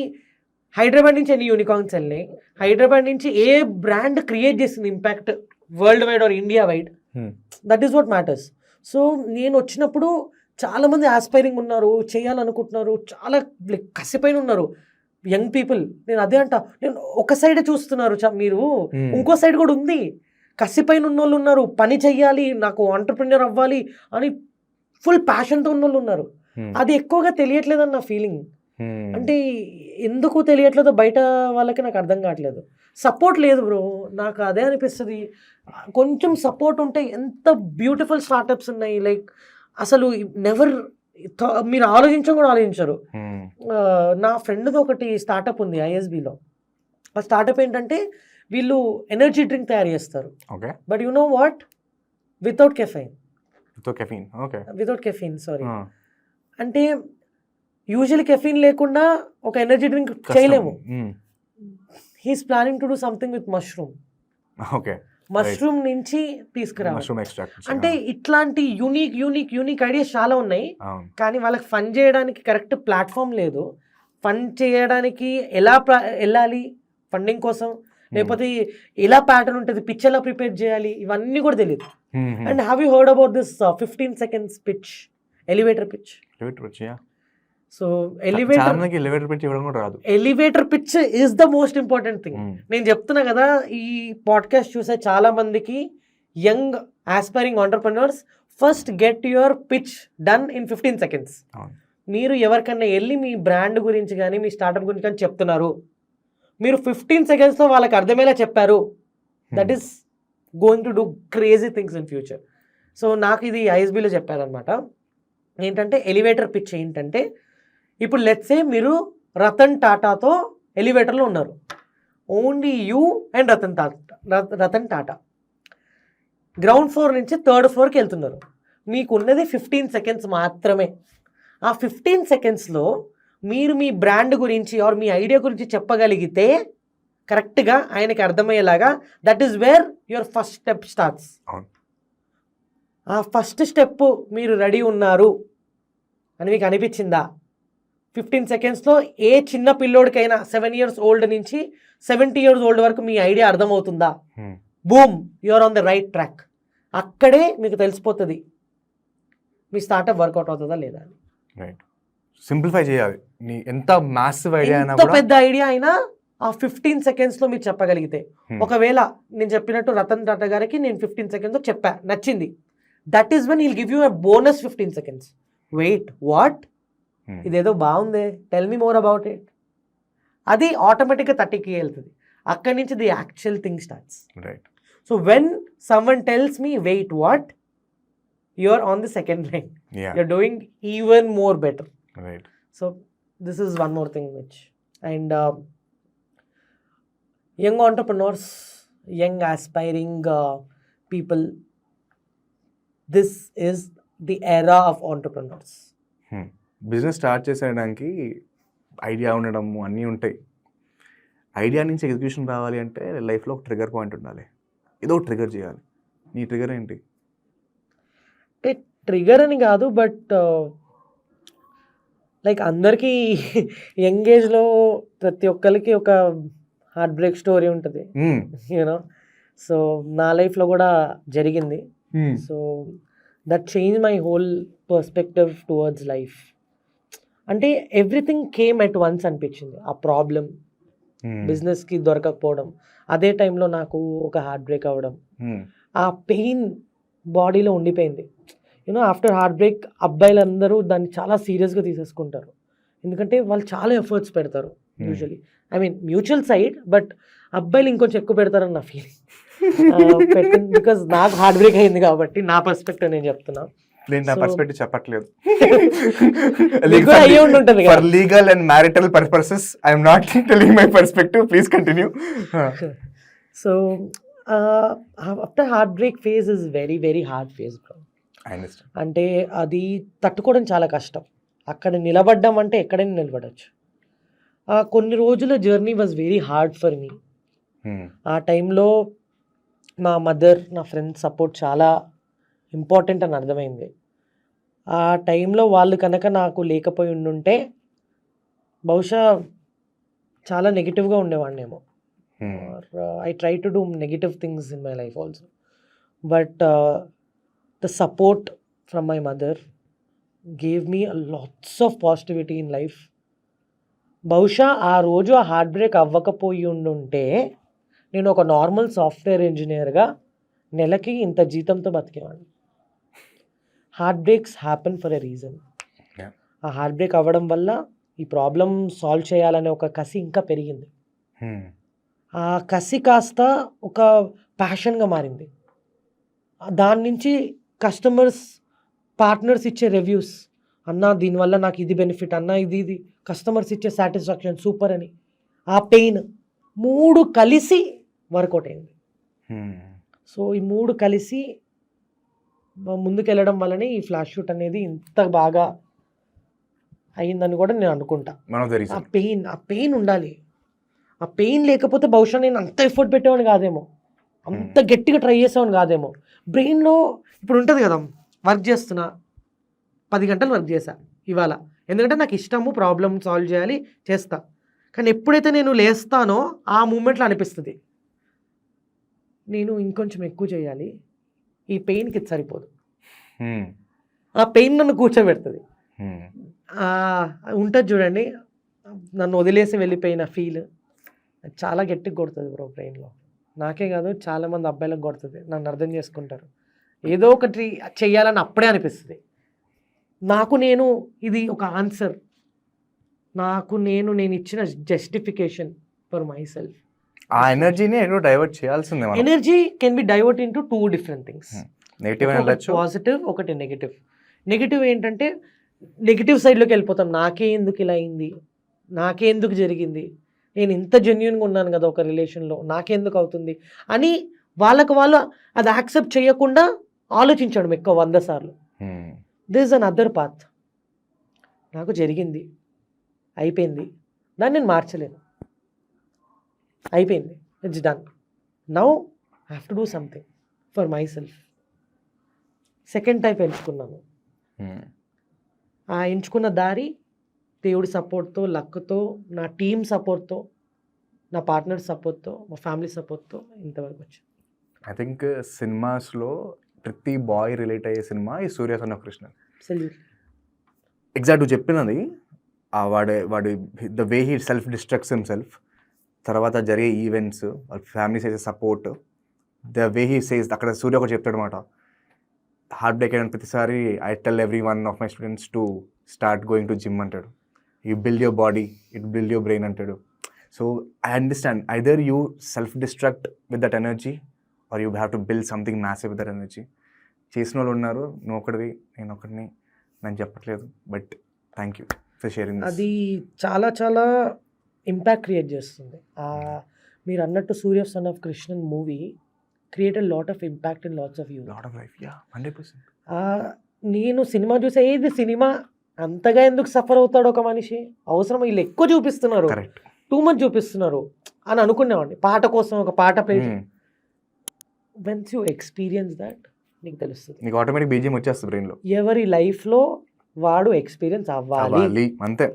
హైదరాబాద్ నుంచి ఎన్ని యూనికార్న్స్ వెళ్ళినాయి, హైదరాబాద్ నుంచి ఏ బ్రాండ్ క్రియేట్ చేసింది impact world wide or India wide, that is what matters. So నేను వచ్చినప్పుడు చాలామంది ఆస్పైరింగ్ ఉన్నారు, చేయాలనుకుంటున్నారు, చాలా లైక్ కసిపైన ఉన్నారు యంగ్ పీపుల్. నేను అదే అంట, నేను ఒక సైడే చూస్తున్నారు మీరు, ఇంకో సైడ్ కూడా ఉంది. కసిపైన ఉన్నోళ్ళు ఉన్నారు, పని చెయ్యాలి, నాకు ఆంటర్ప్రినర్ అవ్వాలి అని ఫుల్ ప్యాషన్తో ఉన్నోళ్ళు ఉన్నారు. అది ఎక్కువగా తెలియట్లేదని నా ఫీలింగ్. అంటే ఎందుకు తెలియట్లేదో బయట వాళ్ళకి నాకు అర్థం కావట్లేదు. సపోర్ట్ లేదు బ్రో, నాకు అదే అనిపిస్తుంది. కొంచెం సపోర్ట్ ఉంటే ఎంత బ్యూటిఫుల్ స్టార్టప్స్ ఉన్నాయి. లైక్ అసలు నెవర్ మీరు ఆలోచించడం కూడా ఆలోచించరు. నా ఫ్రెండ్ది ఒకటి స్టార్టప్ ఉంది ఐఎస్బిలో. ఆ స్టార్టప్ ఏంటంటే వీళ్ళు ఎనర్జీ డ్రింక్ తయారు చేస్తారు. But you know what, without caffeine. Without caffeine sorry. అంటే యూజువల్లీ కెఫీన్ లేకుండా ఒక ఎనర్జీ డ్రింక్ చేయలేము. He's planning to do something with mushroom. Mushroom నుంచి తీసుకురావాలి. అంటే ఇట్లాంటి యూనిక్ ఐడియాస్ చాలా ఉన్నాయి, కానీ వాళ్ళకి ఫండ్ చేయడానికి కరెక్ట్ ప్లాట్ఫామ్ లేదు. ఫండ్ చేయడానికి ఎలా వెళ్ళాలి ఫండింగ్ కోసం, లేకపోతే ఎలా ప్యాటర్న్ ఉంటుంది, పిచ్ ఎలా ప్రిపేర్ చేయాలి, ఇవన్నీ కూడా తెలియదు. And have you heard about this 15 seconds pitch, elevator pitch? So elevator pitch is the most important thing. నేను చెప్తున్నా కదా, ఈ పాడ్కాస్ట్ చూసే చాలా మందికి young aspiring entrepreneurs, first get your pitch done in 15 seconds. మీరు ఎవరికన్నా వెళ్ళి మీ బ్రాండ్ గురించి కానీ మీ స్టార్ట్అప్ గురించి కానీ చెప్తున్నారు, మీరు 15 secondsలో వాళ్ళకి అర్థమయ్యేలా చెప్పారు, that is going to do crazy things in future. So నాకు ఇది ఐఎస్బిలో చెప్పారనమాట. ఏంటంటే ఎలివేటర్ పిచ్ ఏంటంటే, ఇప్పుడు లెట్స్ సే మీరు రతన్ టాటాతో ఎలివేటర్లో ఉన్నారు, only you and Ratan Tata ground floor నుంచి 3rd floorకి వెళ్తున్నారు. మీకు ఉన్నది 15 seconds మాత్రమే. ఆ 15 secondsలో మీరు మీ బ్రాండ్ గురించి ఆర్ మీ ఐడియా గురించి చెప్పగలిగితే కరెక్ట్గా ఆయనకి అర్థమయ్యేలాగా, that is where your first step starts. ఆ ఫస్ట్ స్టెప్ మీరు రెడీ ఉన్నారు అని మీకు అనిపించిందా, 15 secondsలో ఏ చిన్న పిల్లోడికైనా 7 years old నుంచి 70 years old వరకు మీ ఐడియా అర్థమవుతుందా, boom, you are on the right track. అక్కడే మీకు తెలిసిపోతుంది మీ స్టార్ట్అప్ వర్కౌట్ అవుతుందా లేదా అని. సింప్లిఫై చేయాలి. ఎంత మాసివ్ ఐడియా అయినా, ఎంత పెద్ద ఐడియా అయినా ఆ 15 secondsలో మీరు చెప్పగలిగితే, ఒకవేళ నేను చెప్పినట్టు రతన్ టాటా గారికి నేను 15 secondsలో చెప్పా, నచ్చింది, that is when he'll give you a bonus 15 seconds. Wait, what, ఇదేదో బాగుంది, tell me more about it. అది ఆటోమేటిక్గా 30K వెళ్తుంది. అక్కడి నుంచి the actual thing starts. So when someone tells me wait, what, you are on the second line, you are doing even more better. So this is one more thing which, and young entrepreneurs, young aspiring people, this is the era of entrepreneurs. Business start చేసేయడానికి idea ఉండడం అన్నీ ఉంటాయి. Idea నుంచి execution రావాలి అంటే లైఫ్లో ఒక trigger point ఉండాలి, ఏదో ట్రిగర్ చేయాలి. నీ ట్రిగర్ ఏంటి? అంటే ట్రిగర్ అని కాదు, బట్ లైక్ అందరికీ యంగ్ ఏజ్లో ప్రతి ఒక్కరికి ఒక హార్ట్ బ్రేక్ స్టోరీ ఉంటుంది, యూనో. సో నా లైఫ్లో కూడా జరిగింది. So that change my whole perspective towards life. అంటే ఎవ్రీథింగ్ కేమ్ ఎట్ వన్స్ అనిపించింది. ఆ ప్రాబ్లం, బిజినెస్కి దొరకకపోవడం, అదే టైంలో నాకు ఒక హార్ట్ బ్రేక్ అవ్వడం, ఆ పెయిన్ బాడీలో ఉండిపోయింది. యూనో, ఆఫ్టర్ హార్ట్ బ్రేక్ అబ్బాయిలందరూ దాన్ని చాలా సీరియస్గా తీసేసుకుంటారు, ఎందుకంటే వాళ్ళు చాలా ఎఫర్ట్స్ పెడతారు usually. I mean mutual side, but అబ్బాయిలు ఇంకొంచెం ఎక్కువ పెడతారని నా ఫీలింగ్. బికాజ్ నాకు హార్ట్ బ్రేక్ అయింది కాబట్టి నా పర్స్పెక్టివ్ నేను చెప్తున్నా. నా పర్స్పెక్టివ్ చెప్పట్లేదు. For legal and marital purposes I am not telling my perspective, please continue. So after heart break phase is very very hard phase bro. అంటే అది తట్టుకోవడం చాలా కష్టం. అక్కడ నిలబడ్డం అంటే ఎక్కడైనా నిలబడచ్చు. కొన్ని రోజుల journey was very hard for me. ఆ టైంలో మా మదర్, నా ఫ్రెండ్స్ సపోర్ట్ చాలా ఇంపార్టెంట్ అని అర్థమైంది. ఆ టైంలో వాళ్ళు కనుక నాకు లేకపోయి ఉండుంటే బహుశా చాలా నెగిటివ్గా ఉండేవాడినేమో. I try to do negative things in my life also. But the support from my mother gave me lots of positivity in life. బహుశా ఆ రోజు ఆ హార్ట్ బ్రేక్ అవ్వకపోయి ఉండుంటే నేను ఒక నార్మల్ సాఫ్ట్వేర్ ఇంజనీర్గా నెలకి ఇంత జీతంతో బతికేవాడిని. Heart breaks happen for a reason. Yeah. ఆ హార్ట్ బ్రేక్ అవ్వడం వల్ల ఈ ప్రాబ్లం సాల్వ్ చేయాలనే ఒక కసి ఇంకా పెరిగింది. ఆ కసి కాస్త ఒక ప్యాషన్గా మారింది. దాని నుంచి కస్టమర్స్, పార్ట్నర్స్ ఇచ్చే రివ్యూస్, అన్న దీనివల్ల నాకు ఇది బెనిఫిట్, అన్న ఇది కస్టమర్స్ ఇచ్చే సాటిస్ఫాక్షన్ సూపర్ అని, ఆ పెయిన్ 3 కలిసి వర్కౌట్ అయింది. సో ఈ 3 కలిసి ముందుకెళ్ళడం వల్లనే ఈ ఫ్లాష్ షూట్ అనేది ఇంత బాగా అయిందని కూడా నేను అనుకుంటా. ఆ పెయిన్ ఉండాలి. ఆ పెయిన్ లేకపోతే బహుశా నేను అంత ఎఫర్ట్ పెట్టేవాడిని కాదేమో, అంత గట్టిగా ట్రై చేసేవాడిని కాదేమో. బ్రెయిన్లో ఇప్పుడు ఉంటుంది కదా, వర్క్ చేస్తున్నా 10 గంటలు వర్క్ చేశా ఇవాళ, ఎందుకంటే నాకు ఇష్టము, ప్రాబ్లమ్ సాల్వ్ చేయాలి, చేస్తా. కానీ ఎప్పుడైతే నేను లేస్తానో ఆ మూమెంట్లో అనిపిస్తుంది నేను ఇంకొంచెం ఎక్కువ చేయాలి, ఈ పెయిన్కి ఇది సరిపోదు. ఆ పెయిన్ నన్ను కూర్చోబెడుతుంది. ఉంటుంది చూడండి, నన్ను వదిలేసి వెళ్ళిపోయిన ఫీల్ చాలా గట్టిగా కొడుతుంది బ్రో బ్రెయిన్లో. నాకే కాదు, చాలామంది అబ్బాయిలకు కొడుతుంది, నన్ను అర్థం చేసుకుంటారు. ఏదో ఒకటి చెయ్యాలని అప్పుడే అనిపిస్తుంది. ఇది ఒక ఆన్సర్, నేను ఇచ్చిన జస్టిఫికేషన్ ఫర్ మై సెల్ఫ్. ఆ ఎనర్జీని ఏదో డైవర్ట్ చేయాల్సిందే. Energy can be divert into 2 different things. Negative positive, ఒకటి నెగిటివ్. నెగిటివ్ ఏంటంటే నెగిటివ్ సైడ్లోకి వెళ్ళిపోతాం. నాకే ఎందుకు ఇలా అయింది, నాకే ఎందుకు జరిగింది, నేను ఇంత జెన్యున్గా ఉన్నాను కదా ఒక రిలేషన్లో, నాకెందుకు అవుతుంది అని వాళ్ళు అది యాక్సెప్ట్ చేయకుండా ఆలోచించడం ఎక్కువ 100 సార్లు. This is an other path. నాకు జరిగింది, అయిపోయింది, దాన్ని నేను మార్చలేను, అయిపోయింది, it's done. Now I have to do something for my self. Second type ఎంచుకున్నాను. ఆ ఎంచుకున్న దారి దేవుడి సపోర్ట్తో, లక్తో, నా టీమ్ సపోర్ట్తో, నా పార్ట్నర్ సపోర్ట్తో, మా ఫ్యామిలీ సపోర్ట్తో ఇంతవరకు వచ్చాను. ఐ థింక్ సినిమాస్లో ప్రతి బాయ్ రిలేట్ అయ్యే సినిమా ఈ Surya son of Krishna. Exact చెప్పినది. వాడు the way he self destructs himself, తర్వాత జరిగే ఈవెంట్స్, వాళ్ళ ఫ్యామిలీస్ అయితే support, the way he says. అక్కడ సూర్య ఒకటి చెప్తాడు అనమాట, హార్ట్ బ్రేక్ అయిన ప్రతిసారి I tell everyone of my students to start going to gym అంటాడు. You build your body, it build your brain అంటాడు. So I understand, either you self destruct with that energy are you have to build something massive with that energy. చేసిన వాళ్ళు ఉన్నారు, నువ్వు ఒకటివి, నేను ఒకటిని, నేను చెప్పట్లేదు, but thank you for sharing. అది చాలా చాలా ఇంపాక్ట్ క్రియేట్ చేస్తుంది. మీరు అన్నట్టు Surya son of Krishnan movie created lot of impact in lots of you, lot of life. Yeah, 100%. నేను సినిమా చూసే, ఏది సినిమా అంతగా ఎందుకు సఫర్ అవుతాడు ఒక మనిషి, అవసరం, వీళ్ళు ఎక్కువ చూపిస్తున్నారు, టూ మచ్ చూపిస్తున్నారు అని అనుకునేవాడిని. పాట కోసం ఒక పాట play, once you experience that నీకు తెలుస్తుంది, నీకు ఆటోమేటిక్ బీజిఎం వచ్చేస్తుంది బ్రెయిన్లో. ఎవరి లైఫ్లో వాడు ఎక్స్పీరియన్స్ అవ్వాలి, అంతే.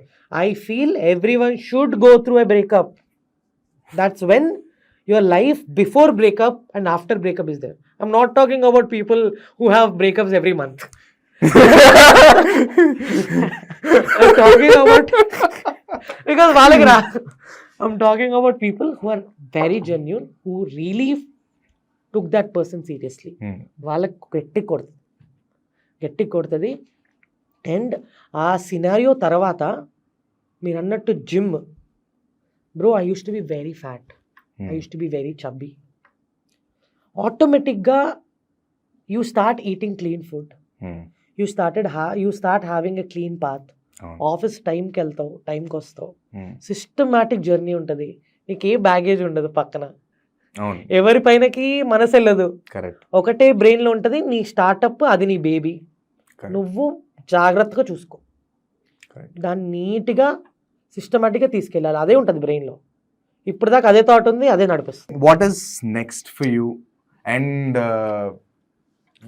I feel everyone should go through a breakup. That's when your life before breakup and after breakup is there. I'm not talking about people who have breakups every month. Because వాళ్ళకి రా, I'm talking about people who are very genuine, who really took that person seriously. వాళ్ళకి గట్టి కొడుతుంది. And ఆ scenario తర్వాత మీరు అన్నట్టు gym, bro I use to be very fat, I use to be very chubby. ఆటోమేటిక్గా you start eating clean food, you start having a clean path. Office టైంకి వెళ్తావు, టైంకి వస్తావు, సిస్టమాటిక్ జర్నీ ఉంటుంది, నీకు ఏ బ్యాగేజ్ ఉండదు పక్కన, ఎవరి పైనకి మనసు వెళ్ళదు, ఒకటే బ్రెయిన్లో ఉంటుంది నీ స్టార్టప్, అది నీ బేబీ, నువ్వు జాగ్రత్తగా చూసుకో, దాన్ని నీట్గా సిస్టమాటిక్గా తీసుకెళ్ళాలి, అదే ఉంటుంది బ్రెయిన్లో. ఇప్పుడు దాకా అదే థాట్ ఉంది, అదే నడిపిస్తుంది. What is next for you and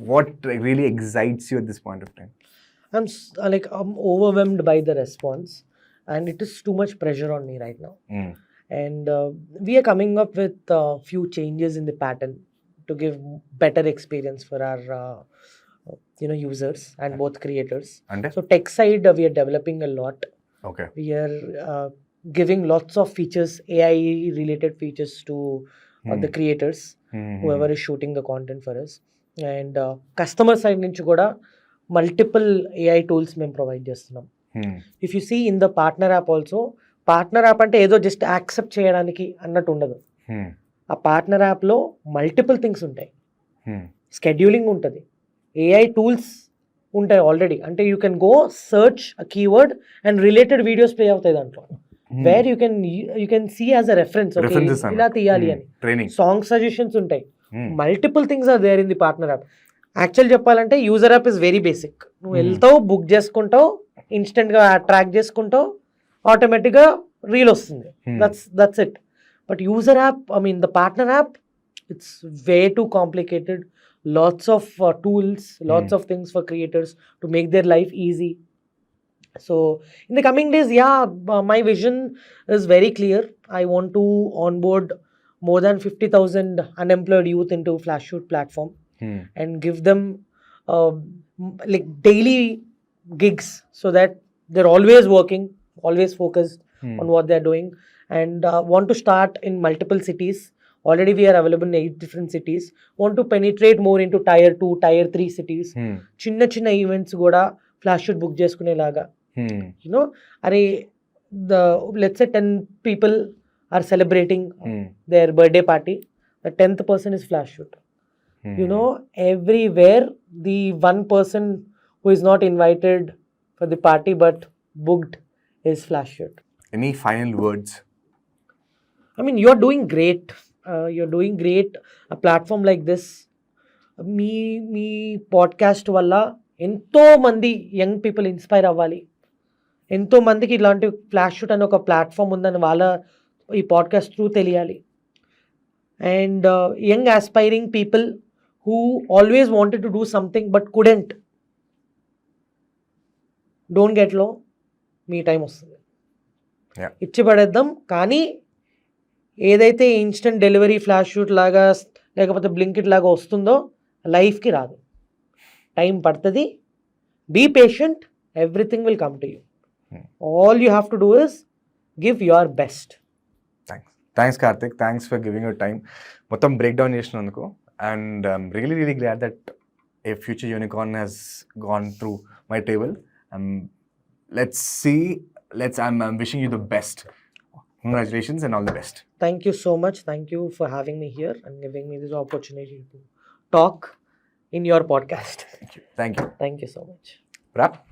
what really excites you at this point of time? I'm overwhelmed by the response and it is too much pressure on me right now. And we are coming up with few changes in the pattern to give better experience for our users and both creators. అంటే So tech side, we are developing a lot. Okay We are giving lots of features, AI related features to the creators, whoever is shooting the content for us. And customer side నుంచి కూడా multiple AI tools మేము provide చేస్తున్నాం. If you see in the partner app also, partner app అంటే ఏదో just accept చేయడానికి అన్నట్టు ఉండదు. ఆ పార్ట్నర్ యాప్లో మల్టిపుల్ థింగ్స్ ఉంటాయి. స్కెడ్యూలింగ్ ఉంటుంది, ఏఐ టూల్స్ ఉంటాయి ఆల్రెడీ. అంటే you can go search a keyword and related videos play అవుతాయి దాంట్లో, where you can see as a reference ఇలా తీయాలి అని. సాంగ్ సజెషన్స్ ఉంటాయి, multiple things are there in the partner app. Actual చెప్పాలంటే user app is very basic. నువ్వు వెళ్తావు, book చేసుకుంటావు, ఇన్స్టెంట్గా ట్రాక్ చేసుకుంటావు, ఆటోమేటిక్గా రీల్ వస్తుంది. That's it. But user app, the partner app, it's way too complicated. Lots of tools, lots of things for creators to make their life easy. So in the coming days, my vision is very clear. I want to onboard more than 50,000 unemployed youth into Flashshoot platform and give them like daily gigs, so that they're always working, always focused on what they're doing, and want to start in multiple cities. Already we are available in 8 different cities. Want to penetrate more into tier 2, tier 3 cities. చిన్న events కూడా flash book చేసుకునేలాగా. let's say 10 people are celebrating their birthday party. The 10th person is Flashshoot. Everywhere the one person who is not invited for the party but booked is Flashshoot. Any final words? You're doing great. You're doing great. A platform like this, me podcast వల్ల ఎంతో మంది young people inspire అవ్వాలి. ఎంతో మందికి ఇలాంటి flash-shoot అనే ఒక platform ఉందని వాళ్ళ ఈ పాడ్కాస్ట్ త్రూ తెలియాలి. And young aspiring people who always wanted to do something but couldn't, don't get low. Me time వస్తుంది, ఇచ్చి పడేద్దాం. కానీ ఏదైతే ఇన్స్టెంట్ డెలివరీ ఫ్లాష్-షూట్ లాగా లేకపోతే బ్లింకిట్ లాగా వస్తుందో లైఫ్కి రాదు. టైం పడుతుంది. Be patient, everything will come to you. All you have to do is give your best. Thanks Karthik, thanks for giving your time. మొత్తం బ్రేక్ డౌన్ చేసినందుకు. And I'm really glad that a future unicorn has gone through my table. I'm wishing you the best. Congratulations and all the best. Thank you so much. Thank you for having me here and giving me this opportunity to talk in your podcast. Thank you. Thank you so much. Wrap.